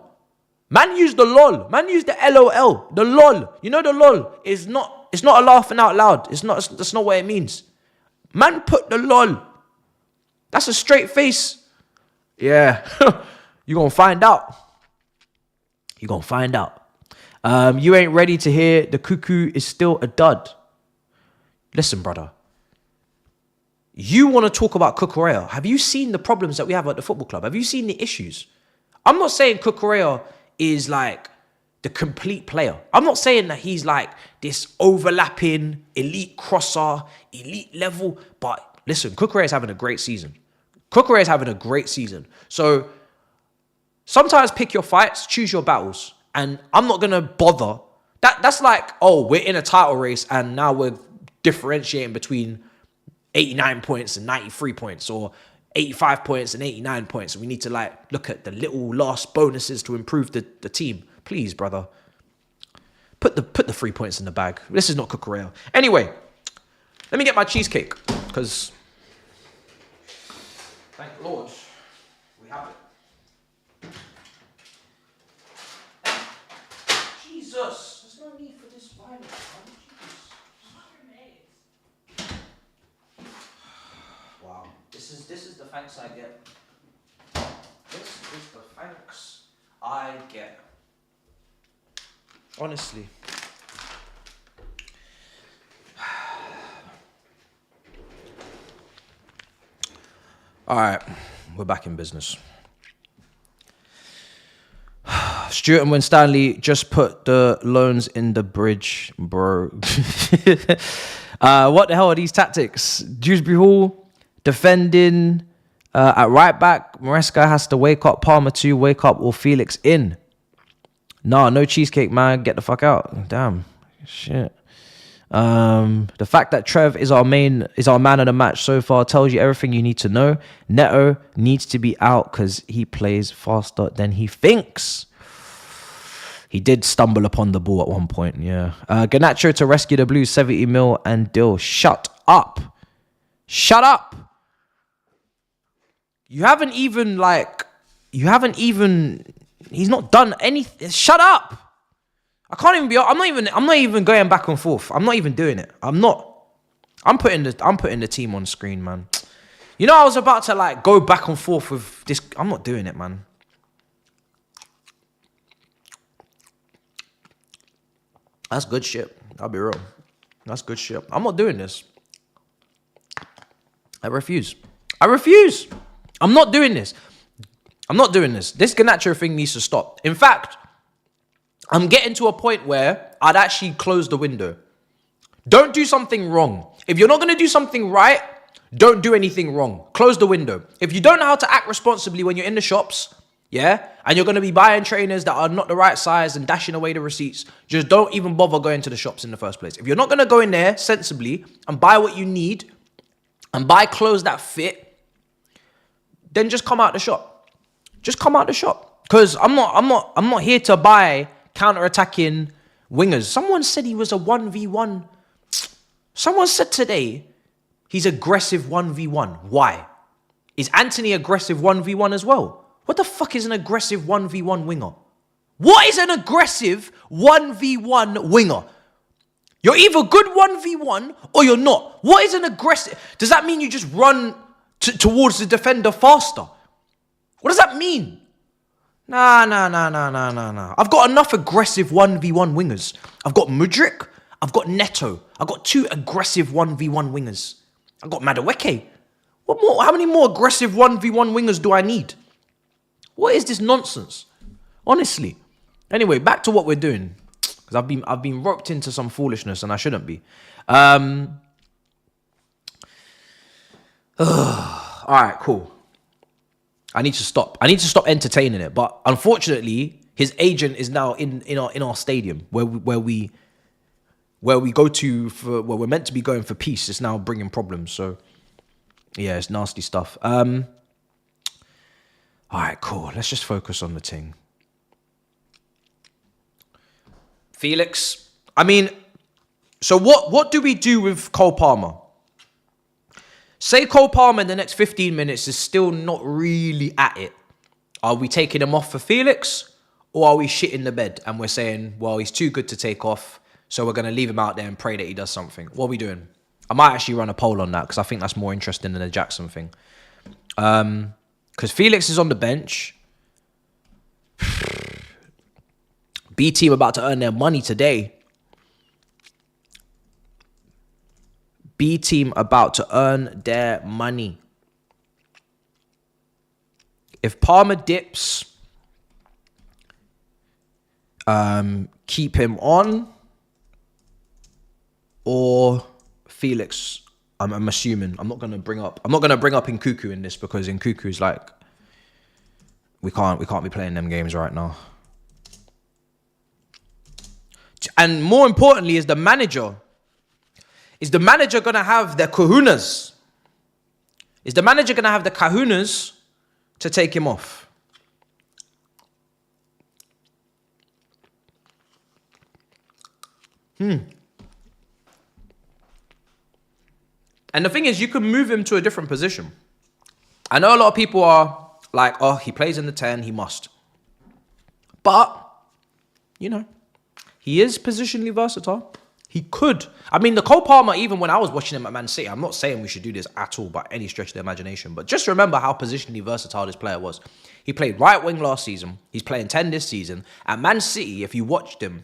Man used the LOL. Man used the LOL. The LOL. You know the LOL is not. It's not a laughing out loud. That's not what it means. Man put the LOL. That's a straight face. Yeah. You're going to find out. You're going to find out. You ain't ready to hear the cuckoo is still a dud. Listen, brother. You want to talk about Cucurella. Have you seen the problems that we have at the football club? Have you seen the issues? I'm not saying Cucurella is like the complete player. I'm not saying that he's like this overlapping elite crosser, elite level. But listen, Cucurella is having a great season. Cucurella is having a great season. So sometimes pick your fights, choose your battles. And I'm not going to bother. That's like, oh, we're in a title race and now we're differentiating between 89 points and 93 points, or 85 points and 89 points. And we need to like look at the little last bonuses to improve the team. Please, brother. Put the 3 points in the bag. This is not Cucurella. Anyway, let me get my cheesecake. Because thank Lord we have it. Jesus, there's no need for this violence, man. Jesus. Wow, this is the thanks I get. This is the thanks I get. Honestly. All right, we're back in business. Stuart and Winstanley just put the loans in the bridge, bro. What the hell are these tactics? Dewsbury Hall defending at right back. Maresca has to wake up. Palmer 2, wake up, or Felix in. Nah, no cheesecake, man. Get the fuck out. Damn. Shit. The fact that Trev is our man of the match so far tells you everything you need to know. Neto needs to be out because he plays faster than he thinks. He did stumble upon the ball at one point, yeah. Garnacho to rescue the Blues, 70 mil and deal. Shut up. Shut up. He's not done anything. Shut up. I'm not even going back and forth. I'm not even doing it. I'm putting the team on screen, man. You know, I was about to like go back and forth with this. I'm not doing it, man. That's good shit. I'll be real. That's good shit. I'm not doing this. I refuse. I'm not doing this. This Garnacho thing needs to stop. In fact, I'm getting to a point where I'd actually close the window. Don't do something wrong. If you're not going to do something right, don't do anything wrong. Close the window. If you don't know how to act responsibly when you're in the shops, yeah, and you're going to be buying trainers that are not the right size and dashing away the receipts, just don't even bother going to the shops in the first place. If you're not going to go in there sensibly and buy what you need and buy clothes that fit, then just come out the shop. Just come out the shop. Because I'm not here to buy counter-attacking wingers. Someone said he was a 1v1. Someone said today he's aggressive 1v1. Why? Is Anthony aggressive 1v1 as well? What the fuck is an aggressive 1v1 winger? What is an aggressive 1v1 winger? You're either good 1v1 or you're not. What is an aggressive? Does that mean you just run towards the defender faster? What does that mean? Nah. I've got enough aggressive 1v1 wingers. I've got Mudryk. I've got Neto. I've got 2 aggressive 1v1 wingers. I've got Mudryk. What more? How many more aggressive 1v1 wingers do I need? What is this nonsense? Honestly. Anyway, back to what we're doing. Because I've been roped into some foolishness and I shouldn't be. Alright, cool. I need to stop entertaining it. But unfortunately, his agent is now in our stadium where we go to for where we're meant to be going for peace. It's now bringing problems. So yeah, it's nasty stuff. All right, cool. Let's just focus on the thing. Felix. I mean, so what do we do with Cole Palmer? Say Cole Palmer in the next 15 minutes is still not really at it. Are we taking him off for Felix? Or are we shitting the bed and we're saying, well, he's too good to take off, so we're going to leave him out there and pray that he does something? What are we doing? I might actually run a poll on that because I think that's more interesting than the Jackson thing. Because Felix is on the bench. B team about to earn their money today. B team about to earn their money. If Palmer dips, keep him on, or Felix. I'm assuming. I'm not gonna bring up Nkuku in this because Nkuku's like we can't be playing them games right now. And more importantly, is the manager gonna have the kahunas? Is the manager gonna have the kahunas to take him off? And the thing is, you can move him to a different position. I know a lot of people are like, oh, he plays in the 10, he must. But, you know, he is positionally versatile. He could. I mean, Cole Palmer, even when I was watching him at Man City, I'm not saying we should do this at all by any stretch of the imagination, but just remember how positionally versatile this player was. He played right wing last season. He's playing 10 this season. At Man City, if you watched him,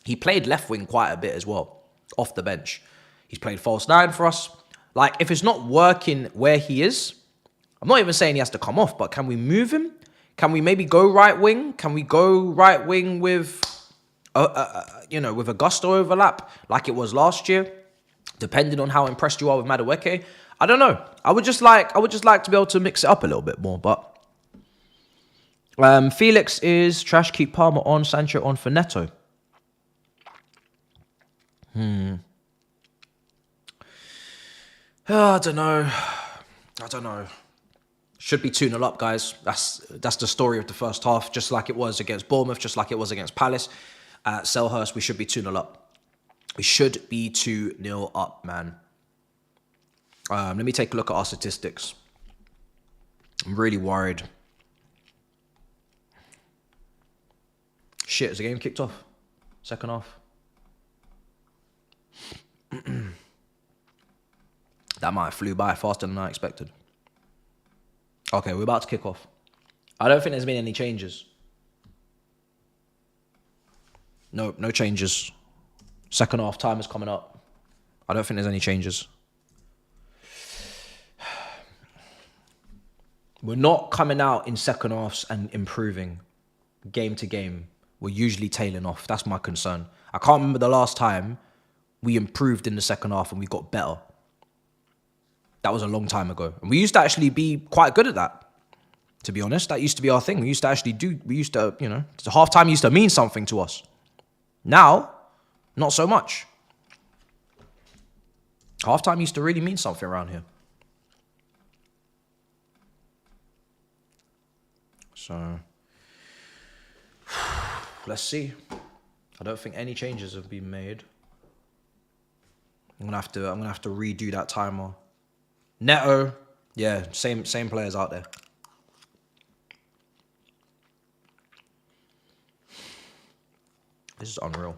he played left wing quite a bit as well, off the bench. He's played false 9 for us. Like, if it's not working where he is, I'm not even saying he has to come off, but can we move him? Can we maybe go right wing? Can we go right wing with, with a Gusto overlap like it was last year? Depending on how impressed you are with Mudryk. I don't know. I would just like to be able to mix it up a little bit more. But Felix is trash. Keep Palmer on. Sancho on for Neto. I don't know. Should be 2-0 up, guys. That's the story of the first half. Just like it was against Bournemouth, just like it was against Palace. At Selhurst, we should be 2-0 up. We should be 2-0 up, man. Let me take a look at our statistics. I'm really worried. Shit, is the game kicked off? Second half. That might have flew by faster than I expected. Okay, we're about to kick off. I don't think there's been any changes. No changes. Second half time is coming up. I don't think there's any changes. We're not coming out in second halves and improving game to game. We're usually tailing off. That's my concern. I can't remember the last time we improved in the second half and we got better. That was a long time ago. And we used to actually be quite good at that, to be honest. That used to be our thing. The half-time used to mean something to us. Now, not so much. Half-time used to really mean something around here. So, let's see. I don't think any changes have been made. I'm gonna have to redo that timer. Neto, yeah, same players out there. This is unreal.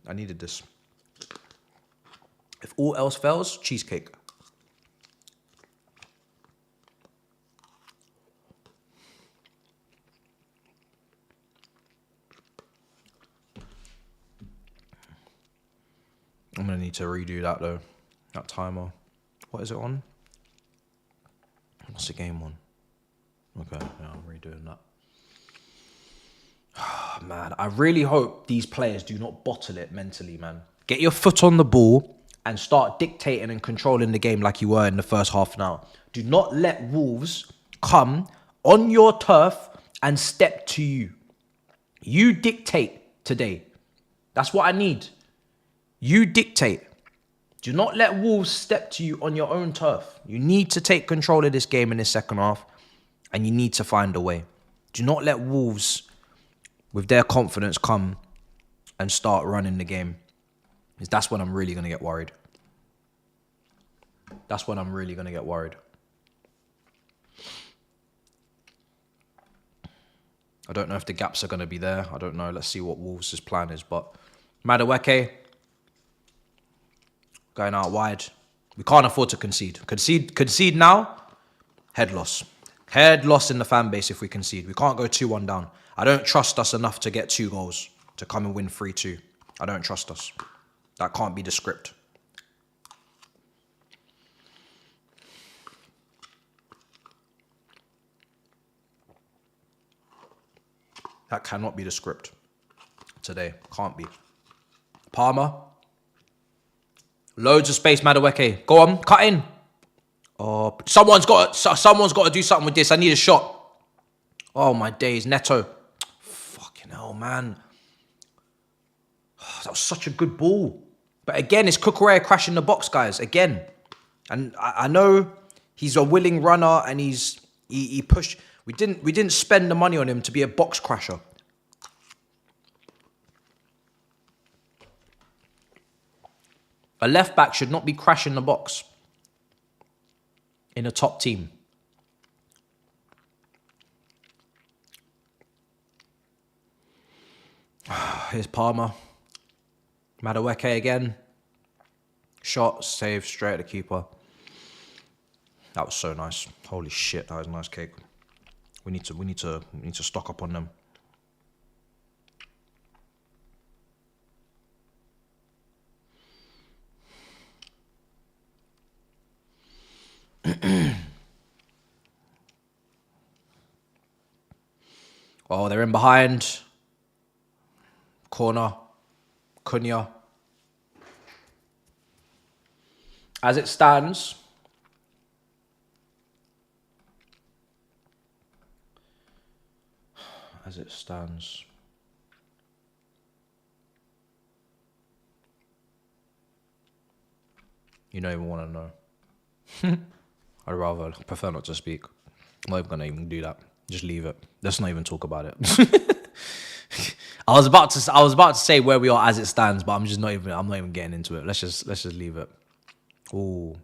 I needed this. If all else fails, cheesecake. I'm going to need to redo that, though. That timer. What is it on? What's the game on? Okay, yeah, I'm redoing that. Man, I really hope these players do not bottle it mentally, man. Get your foot on the ball and start dictating and controlling the game like you were in the first half an hour. Do not let Wolves come on your turf and step to you. You dictate today. That's what I need. You dictate. Do not let Wolves step to you on your own turf. You need to take control of this game in the second half, and you need to find a way. Do not let Wolves, with their confidence, come and start running the game. Because that's when I'm really going to get worried. That's when I'm really going to get worried. I don't know if the gaps are going to be there. I don't know. Let's see what Wolves' plan is. But Mudryk going out wide. We can't afford to concede. Concede now, head loss. Head loss in the fan base if we concede. We can't go 2-1 down. I don't trust us enough to get 2 goals, to come and win 3-2. I don't trust us. That can't be the script. That cannot be the script today. Can't be. Palmer. Loads of space, Madueke. Go on, cut in. Oh, someone's got to do something with this. I need a shot. Oh, my days. Neto. Fucking hell, man. That was such a good ball. But again, it's Cucurella crashing the box, guys. Again. And I know he's a willing runner and he pushed. We didn't spend the money on him to be a box crasher. A left back should not be crashing the box in a top team. Here's Palmer. Madueke again. Shot, save, straight at the keeper. That was so nice. Holy shit, that was a nice cake. We need to stock up on them. Oh, they're in behind. Corner. Cunha. As it stands, you don't even want to know. I prefer not to speak. I'm not even gonna even do that. Just leave it. Let's not even talk about it. I was about to say where we are as it stands, but I'm not even getting into it. Let's just leave it. Ooh.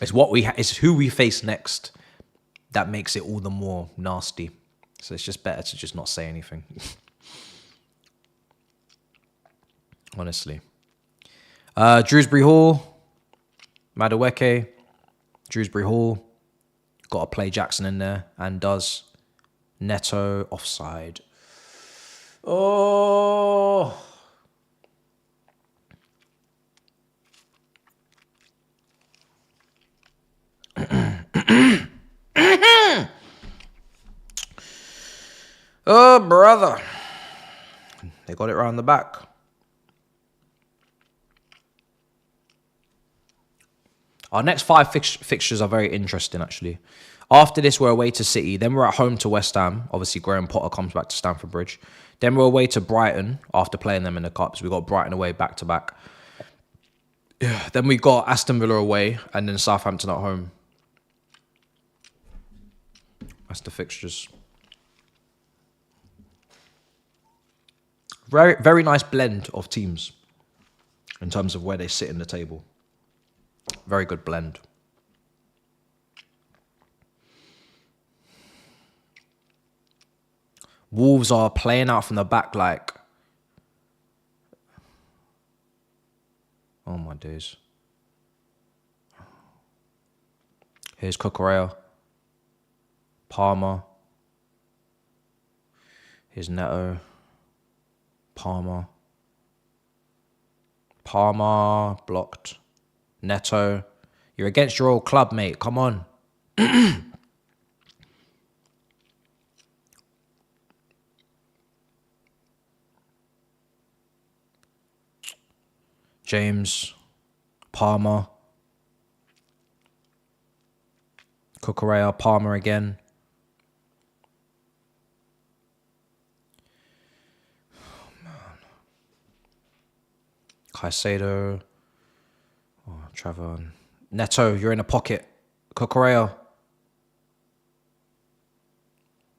It's who we face next that makes it all the more nasty. So it's just better to just not say anything. Honestly. Drewsbury Hall. Madueke. Drewsbury Hall. Got to play Jackson in there. And does. Neto. Offside. Oh. Oh, brother. They got it round the back. Our next 5 fixtures are very interesting, actually. After this, we're away to City. Then we're at home to West Ham. Obviously, Graham Potter comes back to Stamford Bridge. Then we're away to Brighton after playing them in the Cups. We got Brighton away back-to-back. Yeah. Then we got Aston Villa away and then Southampton at home. That's the fixtures. Very, very nice blend of teams in terms of where they sit in the table. Very good blend. Wolves are playing out from the back like... Oh my days. Here's Cucurella. Palmer. Here's Neto. Palmer. Blocked. Neto. You're against your old club, mate. Come on. James. Palmer. Cucurella. Palmer again. Caicedo. Oh, Trevor. Neto, you're in a pocket. Cucurella.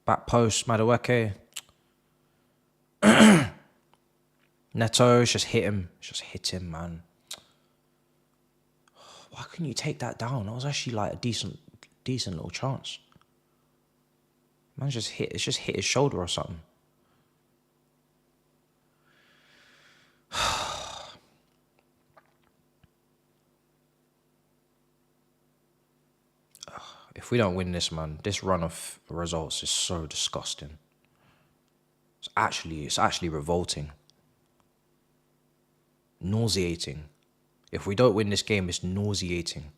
Back post, Madueke. Neto, just hit him. Just hit him, man. Why couldn't you take that down? That was actually like a decent little chance. Man, just hit his shoulder or something. If we don't win this, man, this run of results is so disgusting. It's actually revolting. Nauseating. If we don't win this game, it's nauseating.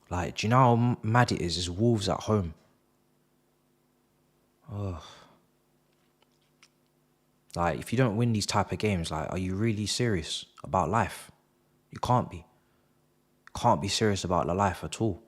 Like, do you know how mad it is? It's Wolves at home. Ugh. Like, if you don't win these type of games, like, are you really serious about life? You can't be. Can't be serious about the life at all.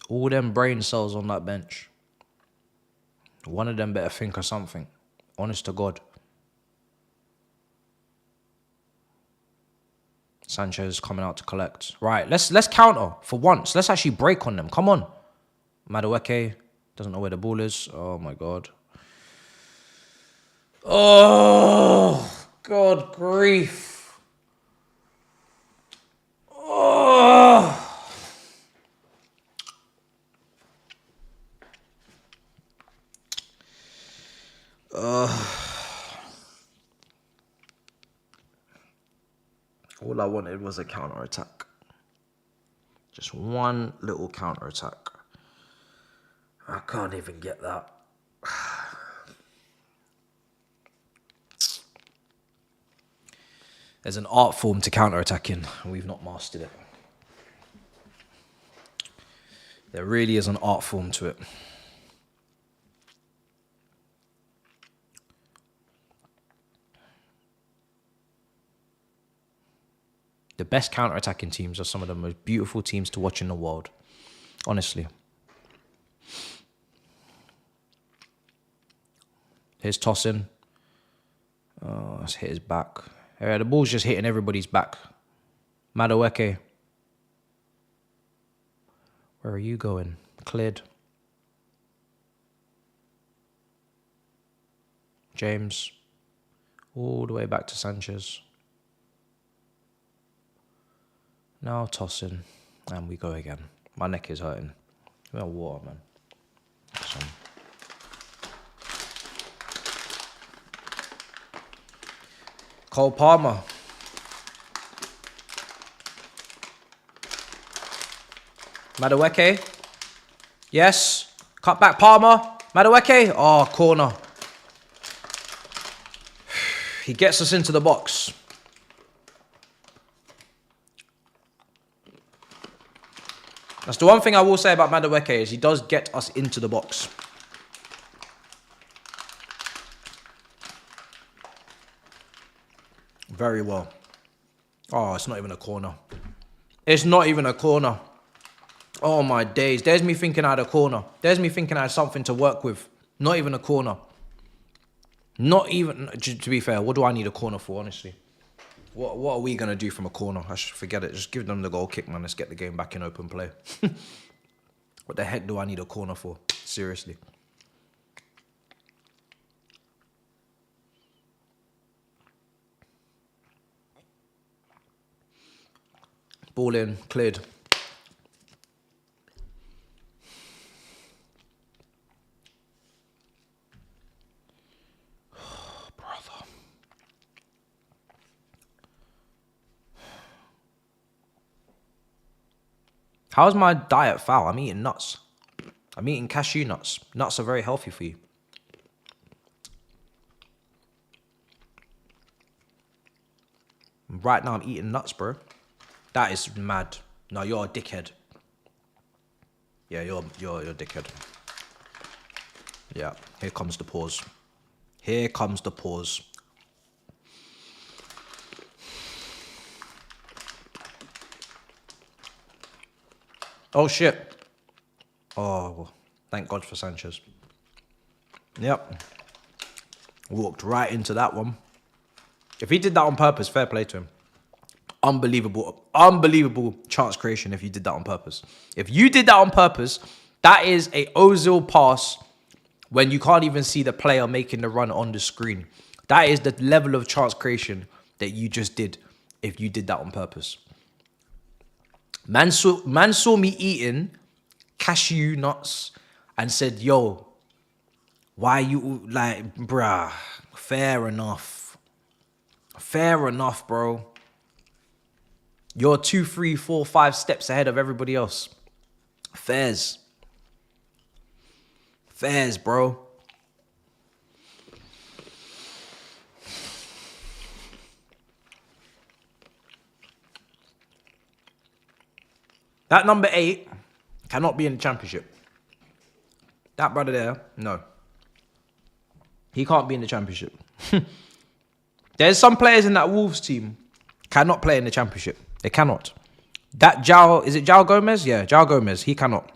All them brain cells on that bench. One of them better think of something. Honest to God. Sanchez coming out to collect. Right, let's counter for once. Let's actually break on them. Come on. Mudryk doesn't know where the ball is. Oh my God. Oh, God grief. Oh. All I wanted was a counter-attack. Just one little counter-attack. I can't even get that. There's an art form to counter-attacking, and we've not mastered it. There really is an art form to it. The best counter-attacking teams are some of the most beautiful teams to watch in the world. Honestly. Here's Tosin. Oh, let's hit his back. The ball's just hitting everybody's back. Mudryk. Where are you going? Cleared. James. All the way back to Sanchez. Now Tosin, and we go again. My neck is hurting. Well, water, man. Cole Palmer. Mudryk. Yes. Cut back Palmer. Mudryk. Oh, corner. He gets us into the box. That's the one thing I will say about Mudryk is he does get us into the box. Very well. Oh, it's not even a corner. It's not even a corner. Oh, my days. There's me thinking I had a corner. There's me thinking I had something to work with. Not even a corner. Not even... To be fair, what do I need a corner for, honestly? What are we going to do from a corner? I should forget it. Just give them the goal kick, man. Let's get the game back in open play. What the heck do I need a corner for? Seriously. Ball in. Cleared. How's my diet foul? I'm eating nuts. I'm eating cashew nuts. Nuts are very healthy for you. Right now I'm eating nuts, bro. That is mad. No, you're a dickhead. Yeah, you're a dickhead. Yeah, here comes the pause. Here comes the pause. Oh, shit. Oh, thank God for Sanchez. Yep. Walked right into that one. If he did that on purpose, fair play to him. Unbelievable chance creation if you did that on purpose. If you did that on purpose, that is a Ozil pass when you can't even see the player making the run on the screen. That is the level of chance creation that you just did if you did that on purpose. Man saw me eating cashew nuts and said, yo, why you like, bruh, fair enough. Fair enough, bro. You're 2, 3, 4, 5 steps ahead of everybody else. Fairs. Fairs, bro. That number 8 cannot be in the championship. That brother there, no. He can't be in the championship. There's some players in that Wolves team cannot play in the championship. They cannot. That João, is it João Gomez? Yeah, João Gomez. He cannot.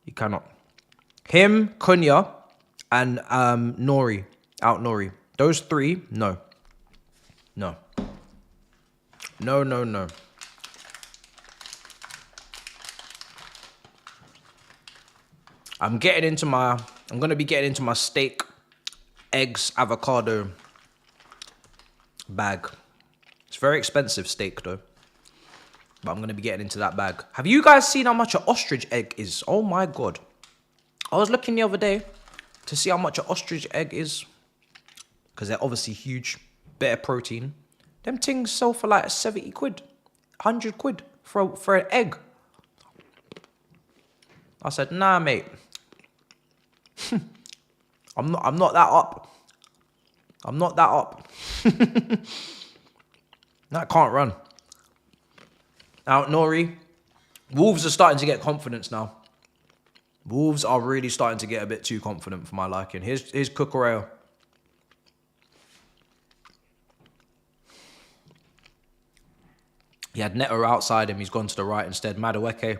He cannot. Him, Cunha, and Nori. Out Nori. Those 3, no. No. No, no, no. I'm going to be getting into my steak, eggs, avocado bag. It's very expensive steak though. But I'm going to be getting into that bag. Have you guys seen how much an ostrich egg is? Oh my God. I was looking the other day to see how much an ostrich egg is. Because they're obviously huge, better protein. Them things sell for like 70 quid, 100 quid for an egg. I said, nah, mate. I'm not that up. I'm not that up. That can't run. Out Nori. Wolves are starting to get confidence now. Wolves are really starting to get a bit too confident for my liking. Here's Cucurella. He had Neto outside him. He's gone to the right instead. Mudryk.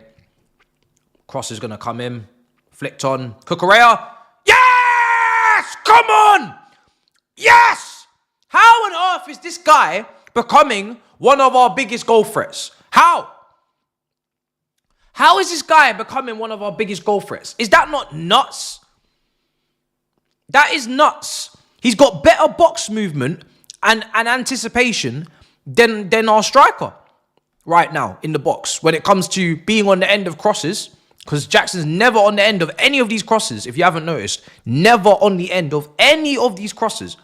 Cross is going to come in. Flicked on. Cucurella. Yes! Come on! Yes! How on earth is this guy becoming one of our biggest goal threats? How? How is this guy becoming one of our biggest goal threats? Is that not nuts? That is nuts. He's got better box movement and anticipation than our striker right now in the box when it comes to being on the end of crosses. Because Jackson's never on the end of any of these crosses, if you haven't noticed. Never on the end of any of these crosses.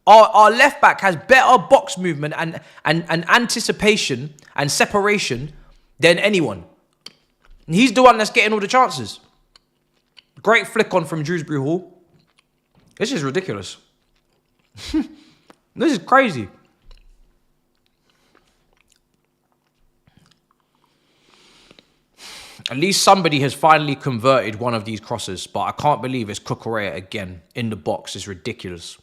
Our left back has better box movement and anticipation and separation than anyone. And he's the one that's getting all the chances. Great flick on from Dewsbury Hall. This is ridiculous. This is crazy. At least somebody has finally converted one of these crosses, but I can't believe it's Cucurella again in the box. It's ridiculous.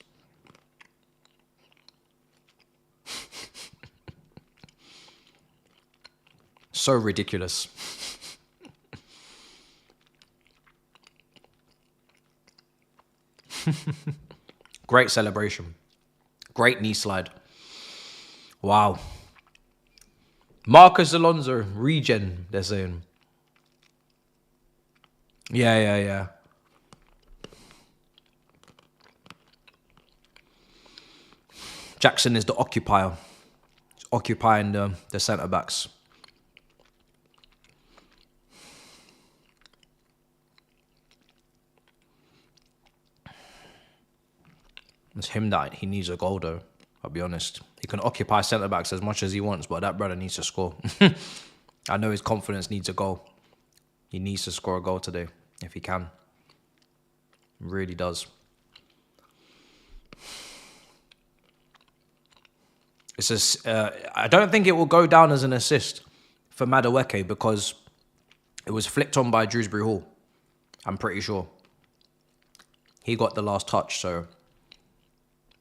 So ridiculous. Great celebration. Great knee slide. Wow. Marcus Alonso, regen, they're saying. Yeah. Jackson is the occupier. He's occupying the centre-backs. It's him that he needs a goal, though. I'll be honest. He can occupy centre-backs as much as he wants, but that brother needs to score. I know his confidence needs a goal. He needs to score a goal today, if he can. Really does. I don't think it will go down as an assist for Mudryk because it was flicked on by Dewsbury Hall. I'm pretty sure. He got the last touch, so...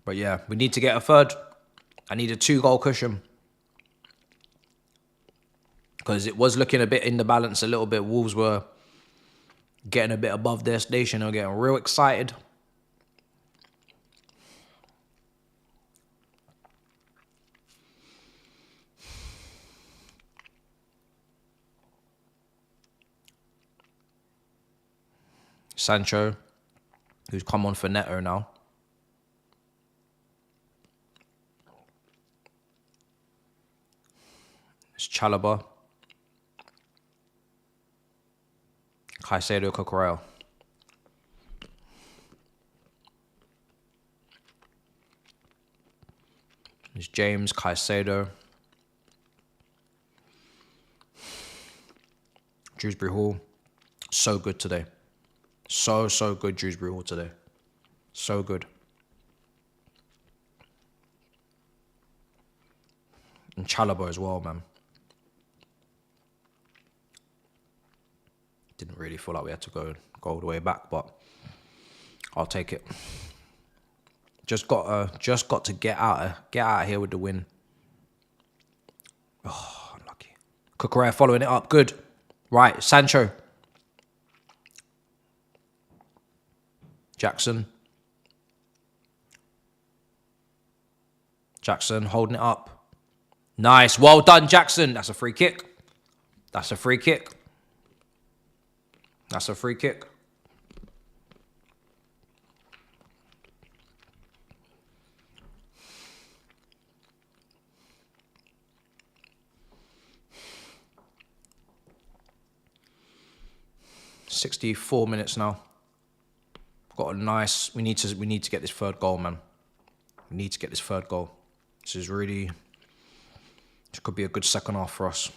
But yeah, we need to get a third. I need a 2-goal cushion. Because it was looking a bit in the balance a little bit. Wolves were getting a bit above their station. They were getting real excited. Sancho, who's come on for Neto now. It's Chalobah. Caicedo, Cucurella. It's James, Caicedo. Dewsbury Hall. So good today. So good, Dewsbury Hall today. So good. And Chalobah as well, man. Didn't really feel like we had to go all the way back, but I'll take it. Just got to get out of here with the win. Oh, unlucky. Cucurella following it up, good. Right, Sancho. Jackson holding it up. Nice, well done, Jackson. That's a free kick. That's a free kick. That's a free kick. $64 now. Got a nice. We need to get this third goal, man. We need to get this third goal. This could be a good second half for us.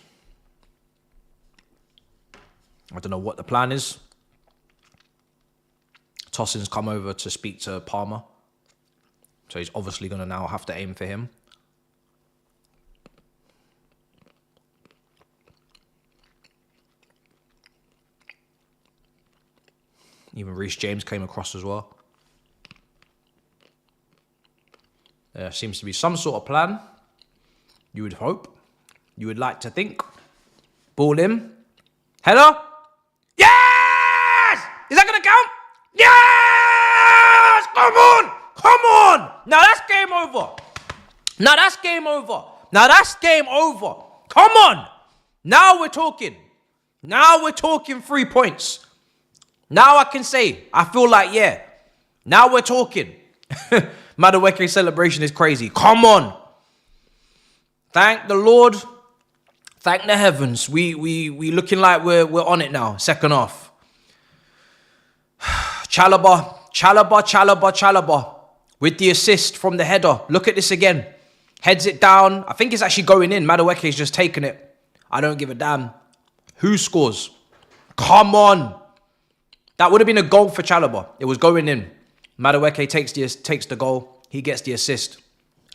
I don't know what the plan is. Tosin's come over to speak to Palmer. So he's obviously going to now have to aim for him. Even Reece James came across as well. There seems to be some sort of plan. You would hope. You would like to think. Ball in. Header. Yes! Is that going to count? Yes! Come on! Come on! Now that's game over. Now that's game over. Now that's game over. Come on! Now we're talking. Now we're talking 3 points. Now I can say, I feel like, yeah. Now we're talking. Mudryk celebration is crazy. Come on. Thank the Lord. Thank the heavens. We looking like we're on it now. Second half. Chalobah. With the assist from the header. Look at this again. Heads it down. I think it's actually going in. Mudryk is just taking it. I don't give a damn. Who scores? Come on. That would have been a goal for Chalobah. It was going in. Mudryk takes the goal. He gets the assist.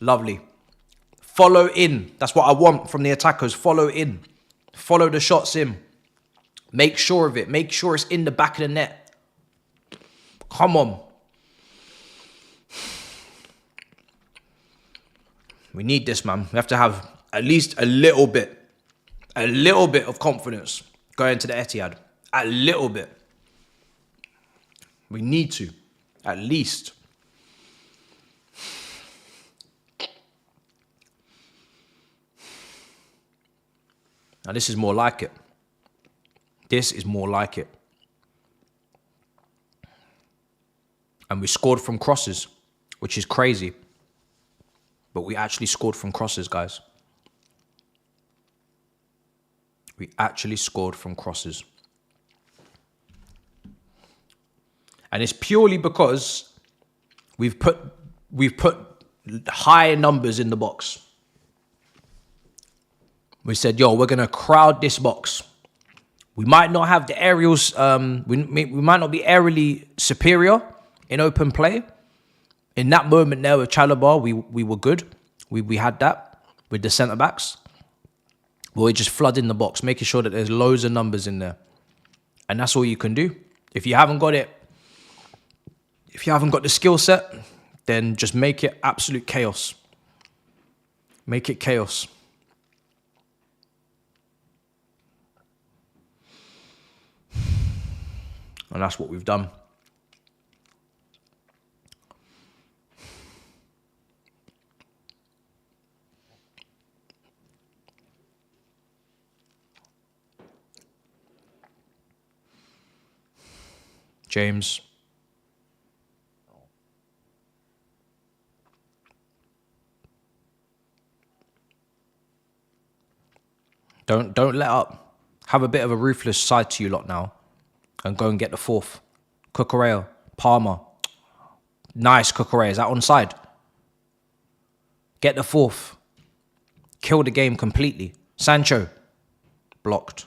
Lovely. Follow in. That's what I want from the attackers. Follow in. Follow the shots in. Make sure of it. Make sure it's in the back of the net. Come on. We need this, man. We have to have at least a little bit of confidence going to the Etihad. A little bit. We need to, at least. Now this is more like it. This is more like it. And we scored from crosses, which is crazy. But we actually scored from crosses, guys. We actually scored from crosses. And it's purely because we've put high numbers in the box. We said, yo, we're going to crowd this box. We might not have the aerials, we might not be aerially superior in open play. In that moment there with Chalobah, we were good. We had that with the centre-backs. But we're just flooding the box, making sure that there's loads of numbers in there. And that's all you can do. If you haven't got it, if you haven't got the skill set, then just make it absolute chaos. Make it chaos. And that's what we've done. James. Don't let up. Have a bit of a ruthless side to you lot now. And go and get the fourth. Cucurella, Palmer. Nice, Cucurella. Is that onside? Get the fourth. Kill the game completely. Sancho. Blocked.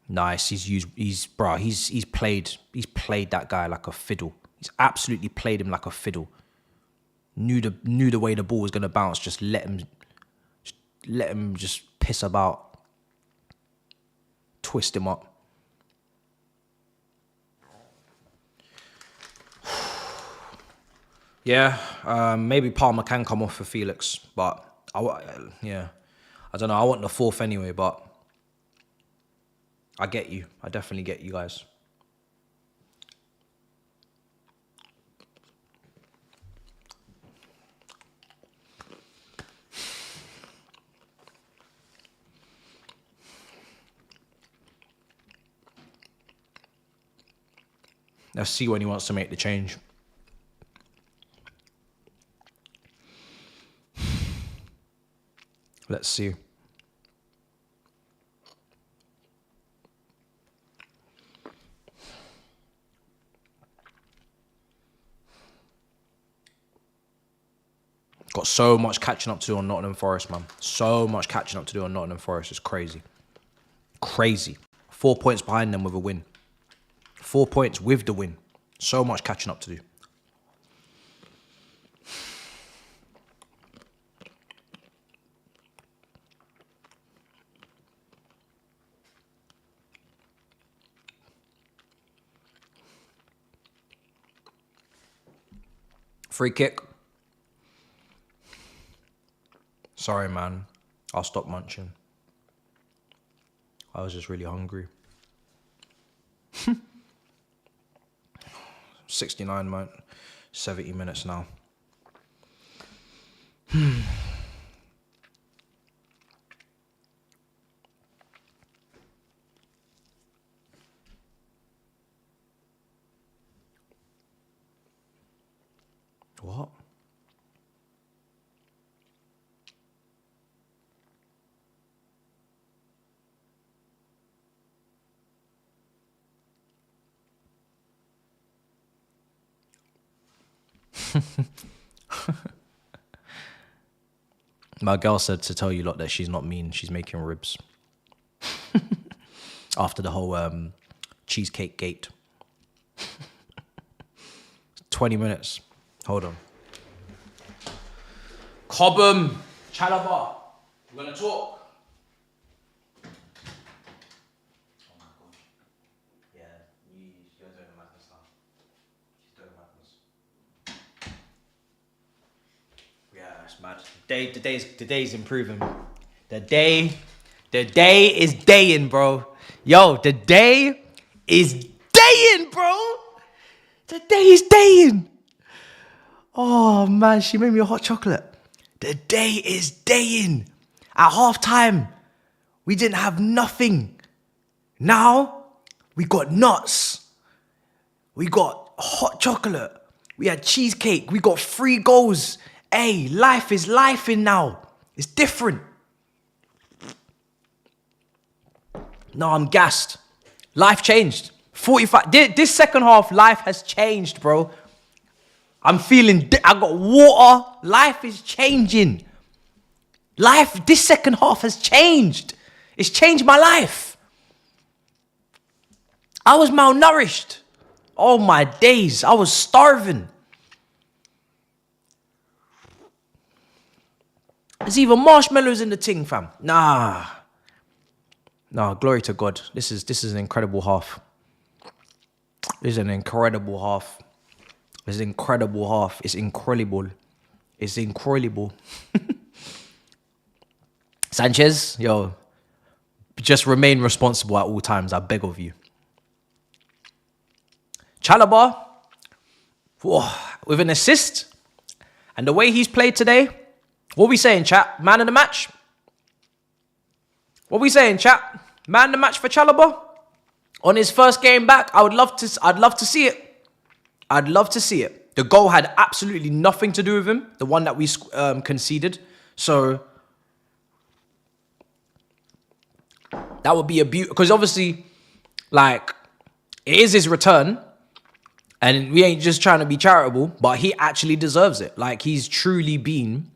Nice. He's played that guy like a fiddle. He's absolutely played him like a fiddle. Knew the way the ball was gonna bounce. Just let him just piss about. Twist him up. Yeah, maybe Palmer can come off for Felix, but I don't know. I want the fourth anyway, but I get you. I definitely get you guys. Let's see when he wants to make the change. Let's see. Got so much catching up to do on Nottingham Forest, man. So much catching up to do on Nottingham Forest. It's crazy. Crazy. 4 points behind them with a win. 4 points with the win. So much catching up to do. Free kick. Sorry, man. I'll stop munching. I was just really hungry. 69, man. 70 minutes now. What? My girl said to tell you lot that she's not mean. She's making ribs. After the whole cheesecake gate. 20 minutes. Hold on. Cobham. Chalaba. We're going to talk. Oh my God. Yeah, you're doing madness now. She's doing madness. Yeah, it's mad. The day's improving. The day is daying, bro. Yo, the day is daying, bro. The day is daying. Oh man, she made me a hot chocolate. The day is daying. At half time, we didn't have nothing. Now, we got nuts. We got hot chocolate. We had cheesecake. We got 3 goals. Hey, life is lifing now. It's different. No, I'm gassed. Life changed. 45. This second half, life has changed, bro. I'm feeling, I got water. Life is changing. This second half has changed. It's changed my life. I was malnourished. Oh my days. I was starving. There's even marshmallows in the ting, fam. Nah, glory to God. This is an incredible half. This is an incredible half. It's an incredible half. It's incredible. It's incredible. Sanchez, yo, just remain responsible at all times. I beg of you. Chalaba, with an assist. And the way he's played today, what we saying, chat? Man of the match? What we saying, chat? Man of the match for Chalaba? On his first game back, I'd love to see it. I'd love to see it. The goal had absolutely nothing to do with him, the one that we conceded. So, That would be a beauty, because obviously, like, it is his return, and we ain't just trying to be charitable, but he actually deserves it. Like, he's truly been,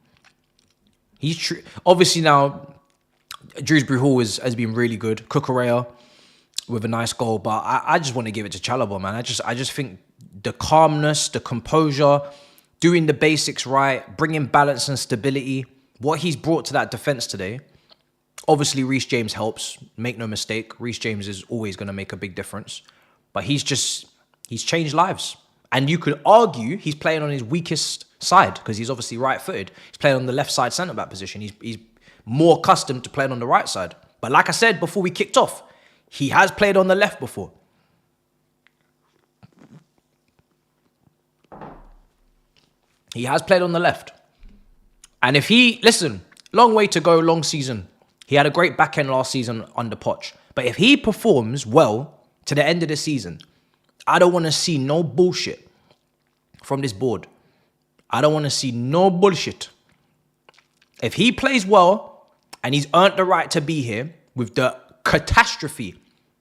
obviously now, Dewsbury Hall has been really good. Cucurella with a nice goal, but I just want to give it to Chalobah, man. I just think the calmness, the composure, doing the basics right, bringing balance and stability, what he's brought to that defense today. Obviously, Reece James helps. Make no mistake, Reece James is always going to make a big difference. But he's changed lives. And you could argue he's playing on his weakest side because he's obviously right-footed. He's playing on the left side centre-back position. He's more accustomed to playing on the right side. But like I said before we kicked off, he has played on the left before. He has played on the left. And if listen, long way to go, long season. He had a great back end last season under Poch. But if he performs well to the end of the season, I don't want to see no bullshit from this board. I don't want to see no bullshit. If he plays well and he's earned the right to be here with the catastrophe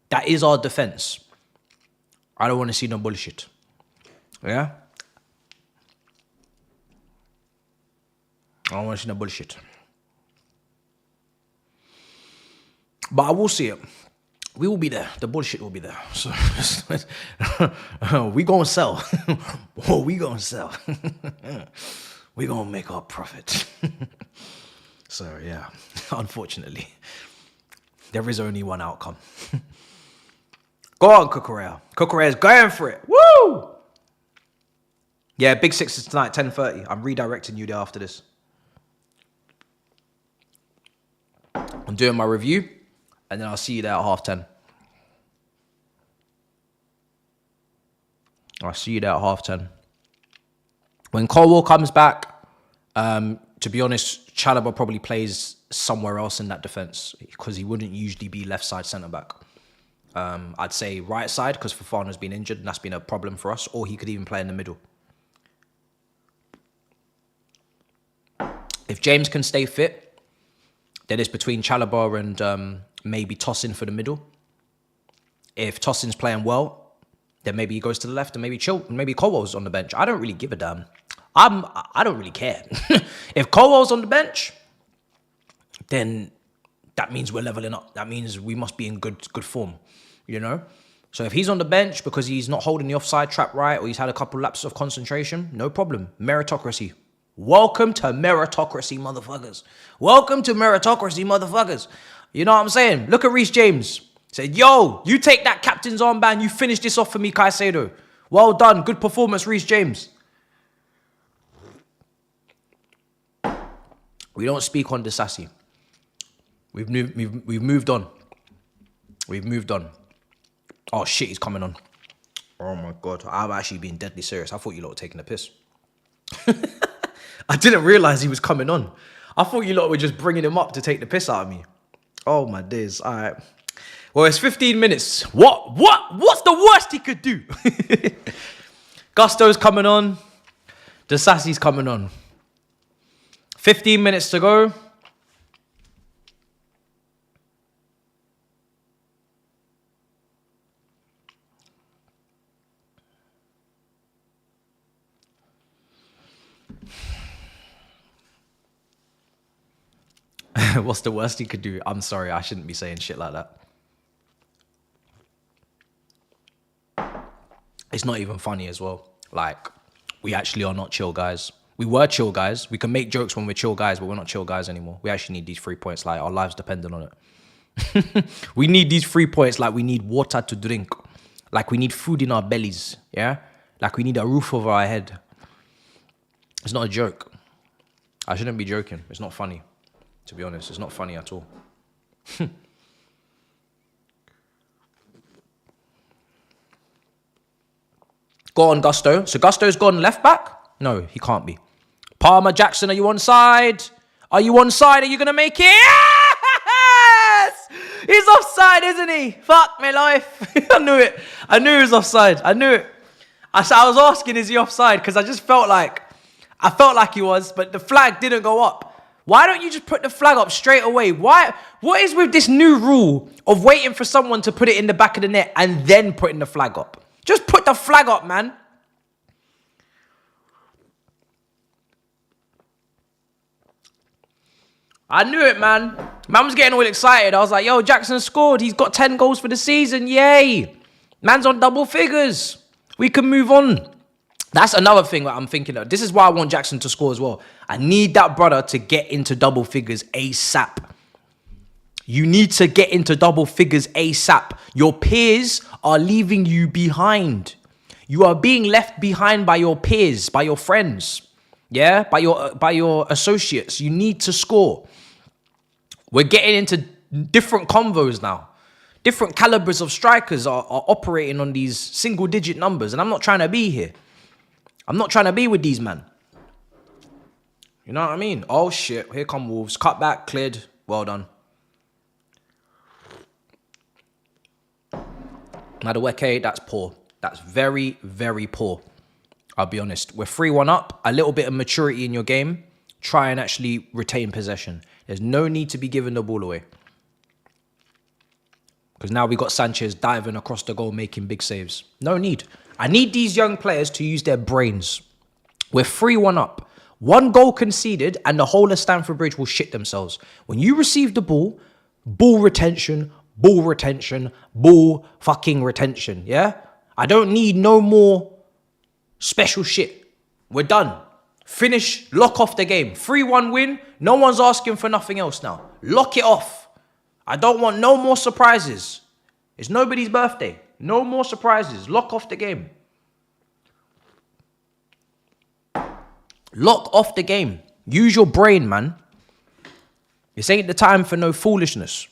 that is our defense, I don't want to see no bullshit. Yeah? I don't want to see no bullshit. But I will see it. We will be there. The bullshit will be there. So we gonna sell. We gonna sell. We gonna make our profit. So yeah, unfortunately, there is only one outcome. Go on, Cucurella. Cucurella's going for it. Woo! Yeah, big sixes tonight, 10:30. I'm redirecting you there after this. I'm doing my review, and then I'll see you there at 10:30. I'll see you there at 10:30. When Colwell comes back, to be honest, Chalobah probably plays somewhere else in that defence because he wouldn't usually be left side centre back. I'd say right side because Fofana's been injured and that's been a problem for us, or he could even play in the middle. If James can stay fit, then it's between Chalobah and maybe Tosin for the middle. If Tosin's playing well, then maybe he goes to the left and maybe Colwell's on the bench. I don't really give a damn. I don't really care. If Colwell's on the bench, then that means we're leveling up. That means we must be in good form, you know? So if he's on the bench because he's not holding the offside trap right or he's had a couple lapses of concentration, no problem. Meritocracy. Welcome to meritocracy, motherfuckers. Welcome to meritocracy, motherfuckers. You know what I'm saying? Look at Reece James. Said, yo, you take that captain's armband, you finish this off for me, Caicedo. Well done. Good performance, Reece James. We don't speak on Disasi. We've moved on. We've moved on. Oh, shit, he's coming on. Oh, my God. I've actually been deadly serious. I thought you lot were taking the piss. I didn't realise he was coming on. I thought you lot were just bringing him up to take the piss out of me. Oh, my days. All right. Well, it's 15 minutes. What's the worst he could do? Gusto's coming on. Disasi's coming on. 15 minutes to go. What's the worst he could do? I'm sorry, I shouldn't be saying shit like that. It's not even funny as well. Like, we actually are not chill guys. We were chill guys. We can make jokes when we're chill guys, but we're not chill guys anymore. We actually need these 3 points. Like, our lives dependent on it. We need these 3 points like we need water to drink. Like we need food in our bellies. Yeah? Like we need a roof over our head. It's not a joke. I shouldn't be joking. It's not funny. To be honest, it's not funny at all. Go on, Gusto. So Gusto's gone left back? No, he can't be. Palmer Jackson, are you on side? Are you on side? Are you going to make it? Yes! He's offside, isn't he? Fuck my life. I knew it. I knew he was offside. I knew it. I was asking, is he offside? Because I felt like he was, but the flag didn't go up. Why don't you just put the flag up straight away? Why? What is with this new rule of waiting for someone to put it in the back of the net and then putting the flag up? Just put the flag up, man. I knew it, man. Man was getting all excited. I was like, yo, Jackson scored. He's got 10 goals for the season. Yay. Man's on double figures. We can move on. That's another thing that I'm thinking of. This is why I want Jackson to score as well. I need that brother to get into double figures ASAP. You need to get into double figures ASAP. Your peers are leaving you behind. You are being left behind by your peers, by your friends. Yeah, by your associates. You need to score. We're getting into different convos now. Different calibers of strikers are operating on these single-digit numbers, and I'm not trying to be here. I'm not trying to be with these men. You know what I mean? Oh, shit. Here come Wolves. Cut back, cleared. Well done. Mudryk, that's poor. That's very, very poor. I'll be honest. We're 3-1 up. A little bit of maturity in your game. Try and actually retain possession. There's no need to be giving the ball away. Because now we got Sanchez diving across the goal, making big saves. No need. I need these young players to use their brains. We're 3-1 up. 1 goal conceded and the whole of Stamford Bridge will shit themselves. When you receive the ball, ball retention, ball fucking retention. Yeah? I don't need no more special shit. We're done. Finish, lock off the game. 3-1 win. No one's asking for nothing else now. Lock it off. I don't want no more surprises. It's nobody's birthday. No more surprises. Lock off the game. Lock off the game. Use your brain, man. This ain't the time for no foolishness.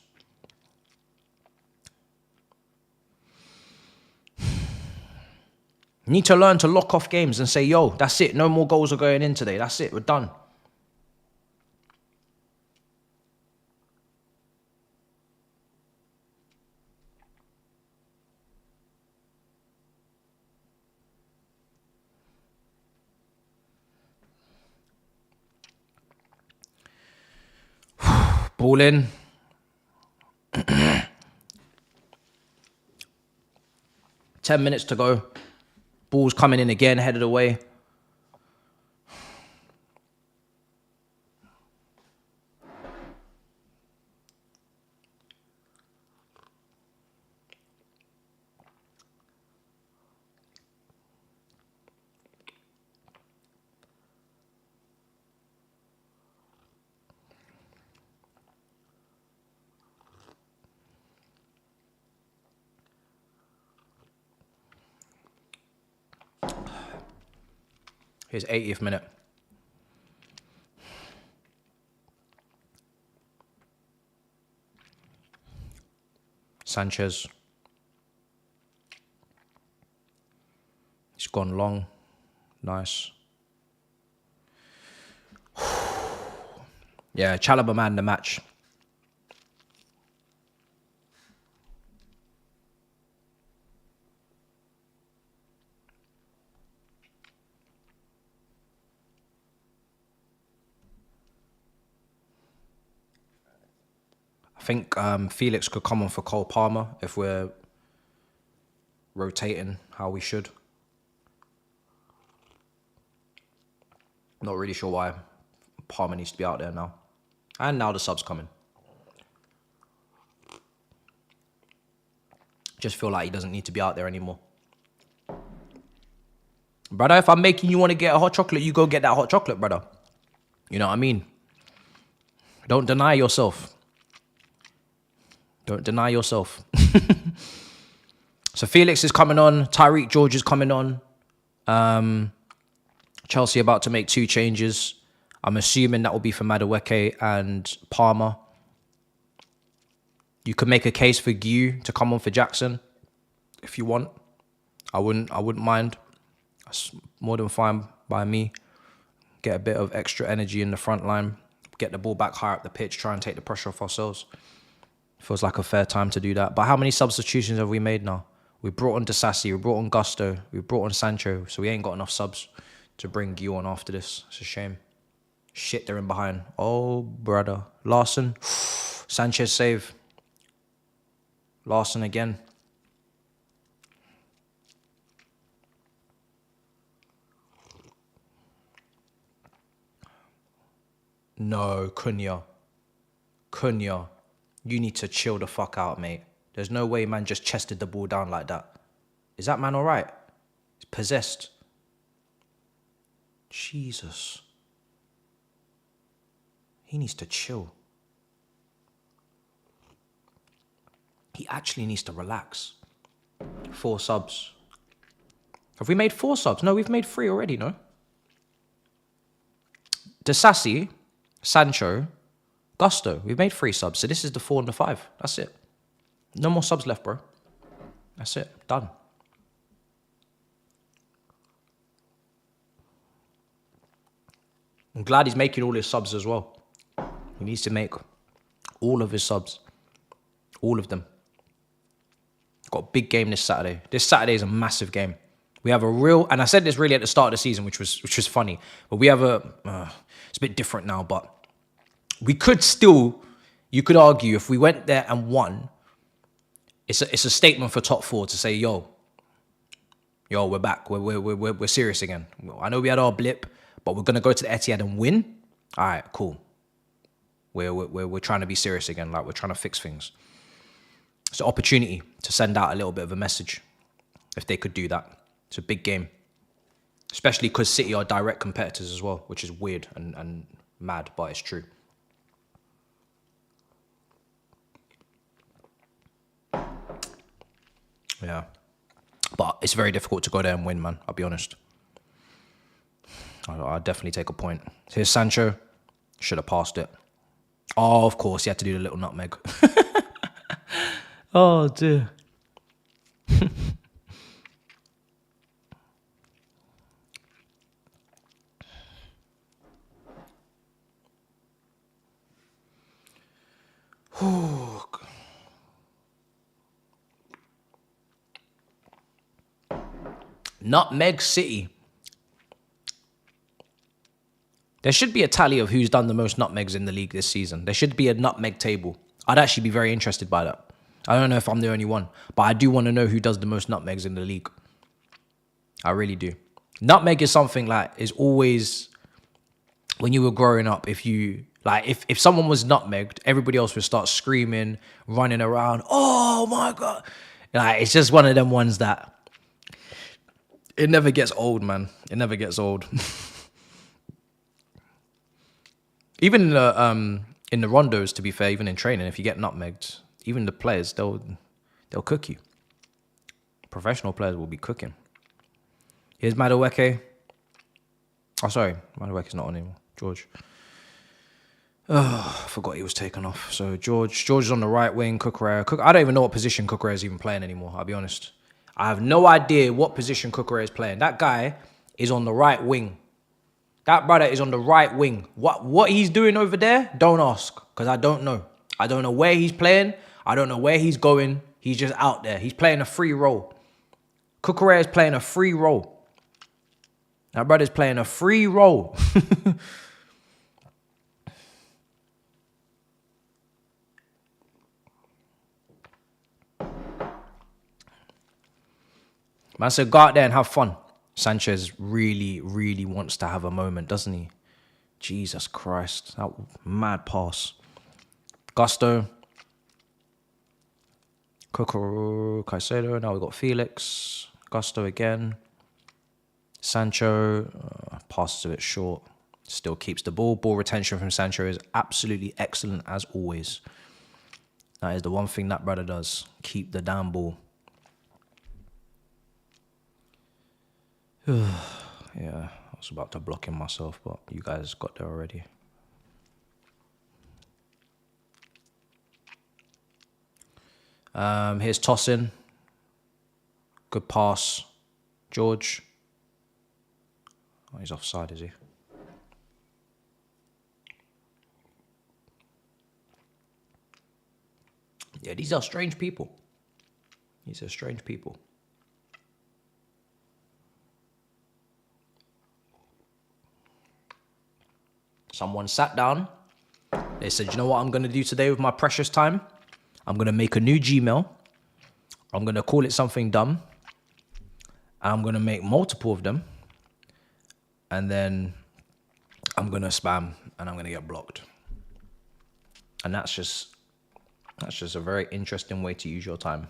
You need to learn to lock off games and say, yo, that's it. No more goals are going in today. That's it. We're done. Ball in. 10 minutes to go. Ball's coming in again, headed away. Here's 80th minute. Sanchez. He's gone long. Nice. Yeah, Chalobah man the match. I think Felix could come on for Cole Palmer if we're rotating how we should. Not really sure why Palmer needs to be out there now. And now the sub's coming. Just feel like he doesn't need to be out there anymore. Brother, if I'm making you want to get a hot chocolate, you go get that hot chocolate, brother. You know what I mean? Don't deny yourself. Don't deny yourself. So Felix is coming on. Tyreek George is coming on. Chelsea about to make 2 changes. I'm assuming that will be for Madueke and Palmer. You could make a case for Gu to come on for Jackson if you want. I wouldn't mind. That's more than fine by me. Get a bit of extra energy in the front line. Get the ball back higher up the pitch. Try and take the pressure off ourselves. Feels like a fair time to do that. But how many substitutions have we made now? We brought on Disasi, we brought on Gusto, we brought on Sancho, so we ain't got enough subs to bring Gu on after this. It's a shame. Shit, they're in behind. Oh, brother. Larson. Sanchez save. Larson again. No, Cunha. Cunha. You need to chill the fuck out, mate. There's no way man just chested the ball down like that. Is that man alright? He's possessed. Jesus. He needs to chill. He actually needs to relax. 4 subs. Have we made 4 subs? No, we've made 3 already, no? Desassi, Sancho, Gusto. We've made 3 subs. So this is the 4 and the 5. That's it. No more subs left, bro. That's it. Done. I'm glad he's making all his subs as well. He needs to make all of his subs. All of them. Got a big game this Saturday. This Saturday is a massive game. We have a real, and I said this really at the start of the season, which was funny. But we have it's a bit different now, but we could still, you could argue if we went there and won, it's a statement for top 4 to say, yo, we're back. We're serious again. I know we had our blip, but we're gonna go to the Etihad and win. All right, cool. We're trying to be serious again. Like we're trying to fix things. It's an opportunity to send out a little bit of a message if they could do that. It's a big game, especially because City are direct competitors as well, which is weird and mad, but it's true. Yeah. But it's very difficult to go there and win, man. I'll be honest. I'll definitely take a point. Here's Sancho. Should have passed it. Oh, of course. He had to do the little nutmeg. Oh, dear. Nutmeg City. There should be a tally of who's done the most nutmegs in the league this season. There should be a nutmeg table. I'd actually be very interested by that. I don't know if I'm the only one, but I do want to know who does the most nutmegs in the league. I really do. Nutmeg is something like, is always, when you were growing up, if someone was nutmegged, everybody else would start screaming, running around. Oh my God. Like, it's just one of them ones that, it never gets old, man. It never gets old. Even in the rondos, to be fair, even in training, if you get nutmegged, even the players, they'll cook you. Professional players will be cooking. Here's Madueke. Oh, sorry. Madueke's not on anymore. George. Oh, I forgot he was taken off. So George is on the right wing. Cucurella. I don't even know what position Cucurella is even playing anymore, I'll be honest. I have no idea what position Cucurella is playing. That guy is on the right wing. That brother is on the right wing. What he's doing over there, don't ask, because I don't know. I don't know where he's playing. I don't know where he's going. He's just out there. He's playing a free role. Cucurella is playing a free role. That brother's playing a free role. Man said, go out there and have fun. Sanchez really, really wants to have a moment, doesn't he? Jesus Christ. That mad pass. Gusto. Caicedo. Now we've got Felix. Gusto again. Sancho. Passes a bit short. Still keeps the ball. Ball retention from Sancho is absolutely excellent as always. That is the one thing that brother does. Keep the damn ball. Yeah, I was about to block him myself, but you guys got there already. Here's Tosin. Good pass. George. Oh, he's offside, is he? Yeah, these are strange people. These are strange people. Someone sat down. They said, you know what I'm going to do today with my precious time? I'm going to make a new Gmail. I'm going to call it something dumb. And I'm going to make multiple of them. And then I'm going to spam and I'm going to get blocked. And that's just a very interesting way to use your time,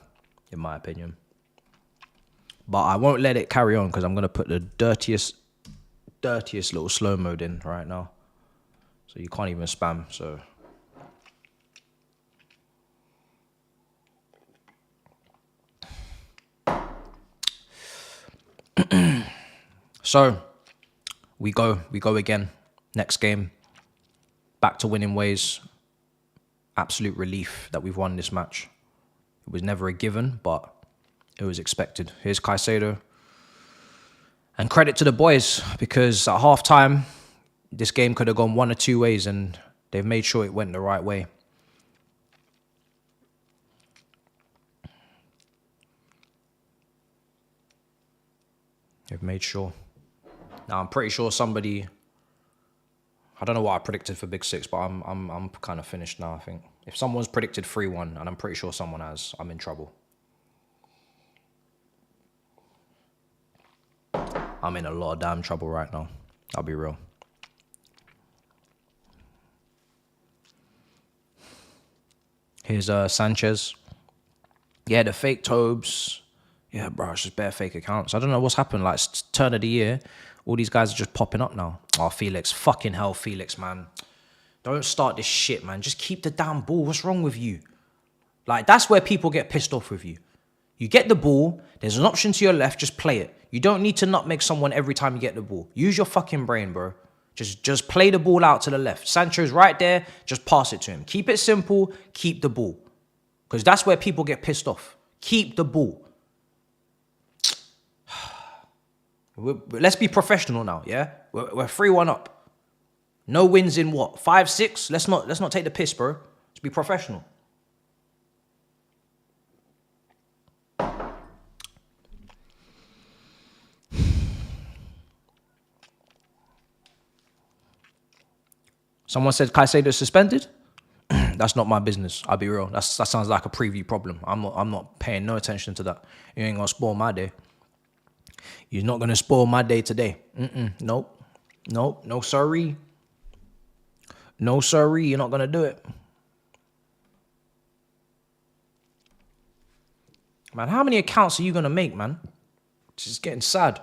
in my opinion. But I won't let it carry on because I'm going to put the dirtiest little slow mode in right now. So you can't even spam, so. So, we go again. Next game, back to winning ways. Absolute relief that we've won this match. It was never a given, but it was expected. Here's Caicedo. And credit to the boys, because at half-time, this game could have gone one or two ways, and they've made sure it went the right way. They've made sure. Now, I'm pretty sure somebody... I don't know what I predicted for Big Six, but I'm kind of finished now, I think. If someone's predicted 3-1, and I'm pretty sure someone has, I'm in trouble. I'm in a lot of damn trouble right now. I'll be real. Here's Sanchez. Yeah, the fake Tobes. Yeah, bro, it's just bare fake accounts. I don't know what's happened. Like, turn of the year, all these guys are just popping up now. Oh, Felix. Fucking hell, Felix, man. Don't start this shit, man. Just keep the damn ball. What's wrong with you? Like, that's where people get pissed off with you. You get the ball. There's an option to your left. Just play it. You don't need to nutmeg someone every time you get the ball. Use your fucking brain, bro. Just play the ball out to the left. Sancho's right there. Just pass it to him. Keep it simple. Keep the ball. Because that's where people get pissed off. Keep the ball. Let's be professional now, yeah? We're 3-1 up. No wins in what? 5, 6? Let's not take the piss, bro. Let's be professional. Someone said Caicedo suspended. That's not my business. I'll be real. That sounds like a preview problem. I'm not paying no attention to that. You ain't gonna spoil my day. You're not gonna spoil my day today. Nope. No sorry. No sorry. You're not gonna do it. Man, how many accounts are you gonna make, man? It's just getting sad.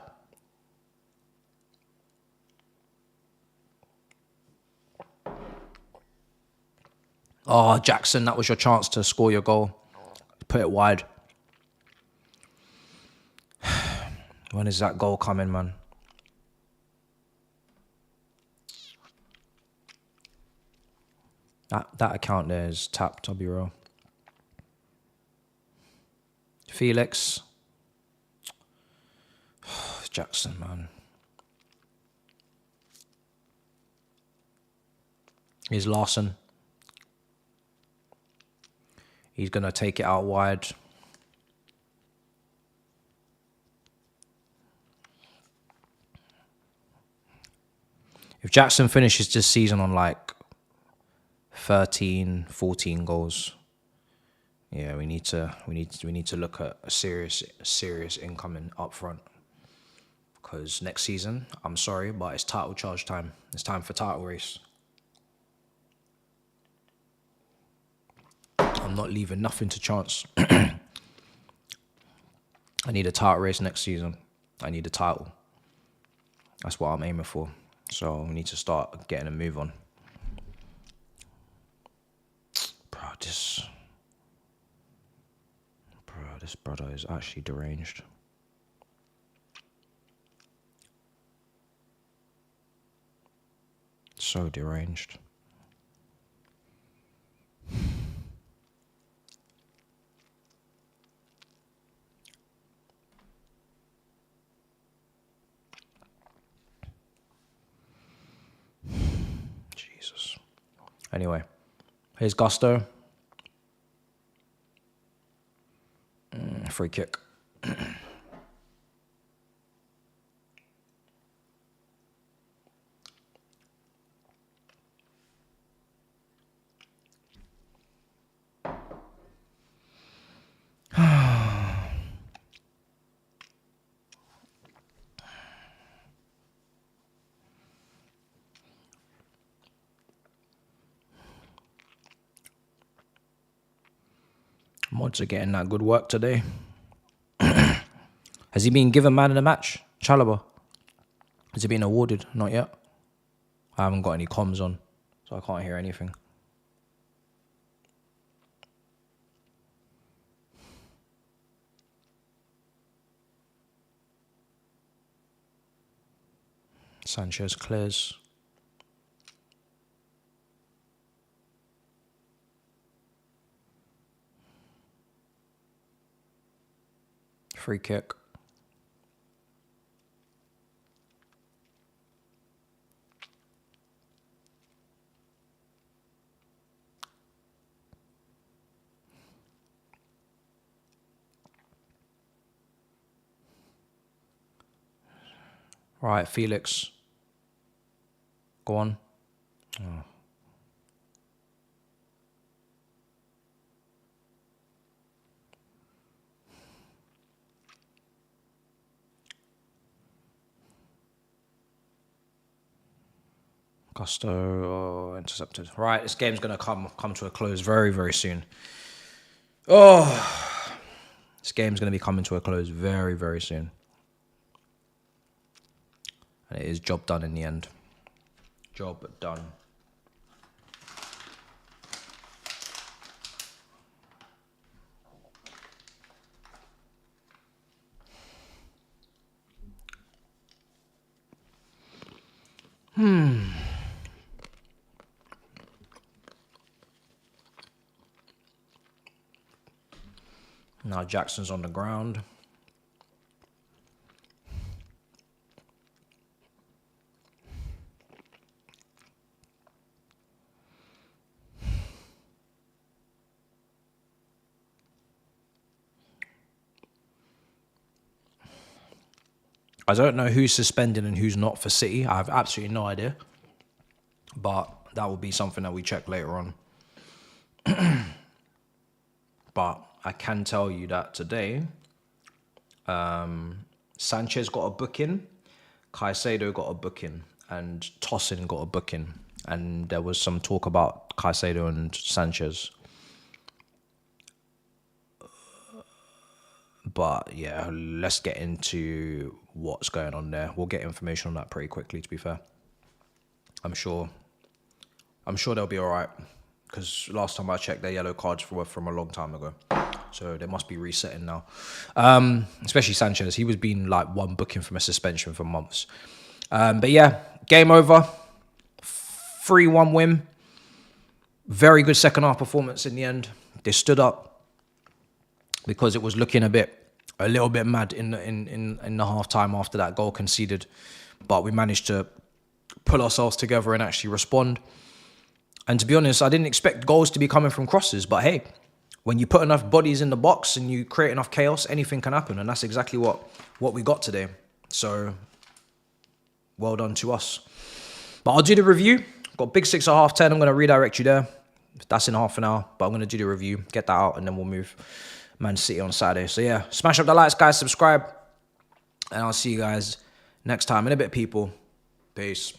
Oh, Jackson, that was your chance to score your goal. Put it wide. When is that goal coming, man? That account there is tapped, I'll be real. Felix. Jackson, man. Here's Larson. He's going to take it out wide. If Jackson finishes this season on like 13, 14 goals, yeah, we need to look at a serious incoming up front. Because next season, I'm sorry, but it's title charge time. It's time for title race. I'm not leaving nothing to chance. I need a title race next season. I need a title. That's what I'm aiming for. So we need to start getting a move on. Bro, this brother is actually deranged. So deranged. Jesus. Anyway, here's Gusto. Free kick. Mods are getting that good work today. Has he been given man of the match? Chalobah? Has he been awarded? Not yet. I haven't got any comms on, so I can't hear anything. Sanchez clears. Free kick. Right, Felix. Go on. Oh. Gusto intercepted. Right, this game's gonna come to a close very, very soon. Oh, this game's gonna be coming to a close very, very soon. And it is job done in the end. Job done. Now Jackson's on the ground. I don't know who's suspended and who's not for City. I have absolutely no idea. But that will be something that we check later on. But I can tell you that today, Sanchez got a booking, Caicedo got a booking, and Tosin got a booking. And there was some talk about Caicedo and Sanchez. But yeah, let's get into what's going on there. We'll get information on that pretty quickly, to be fair. I'm sure they'll be all right. Because last time I checked, their yellow cards were from a long time ago. So they must be resetting now. Especially Sanchez. He was being like one booking from a suspension for months. But yeah, game over. 3-1 win. Very good second half performance in the end. They stood up because it was looking a little bit mad in the half time after that goal conceded. But we managed to pull ourselves together and actually respond. And to be honest, I didn't expect goals to be coming from crosses. But hey, when you put enough bodies in the box and you create enough chaos, anything can happen. And that's exactly what we got today. So, well done to us. But I'll do the review. Got Big Six at 10:30. I'm going to redirect you there. That's in half an hour. But I'm going to do the review, get that out, and then we'll move Man City on Saturday. So yeah, smash up the likes, guys. Subscribe. And I'll see you guys next time. In a bit, people. Peace.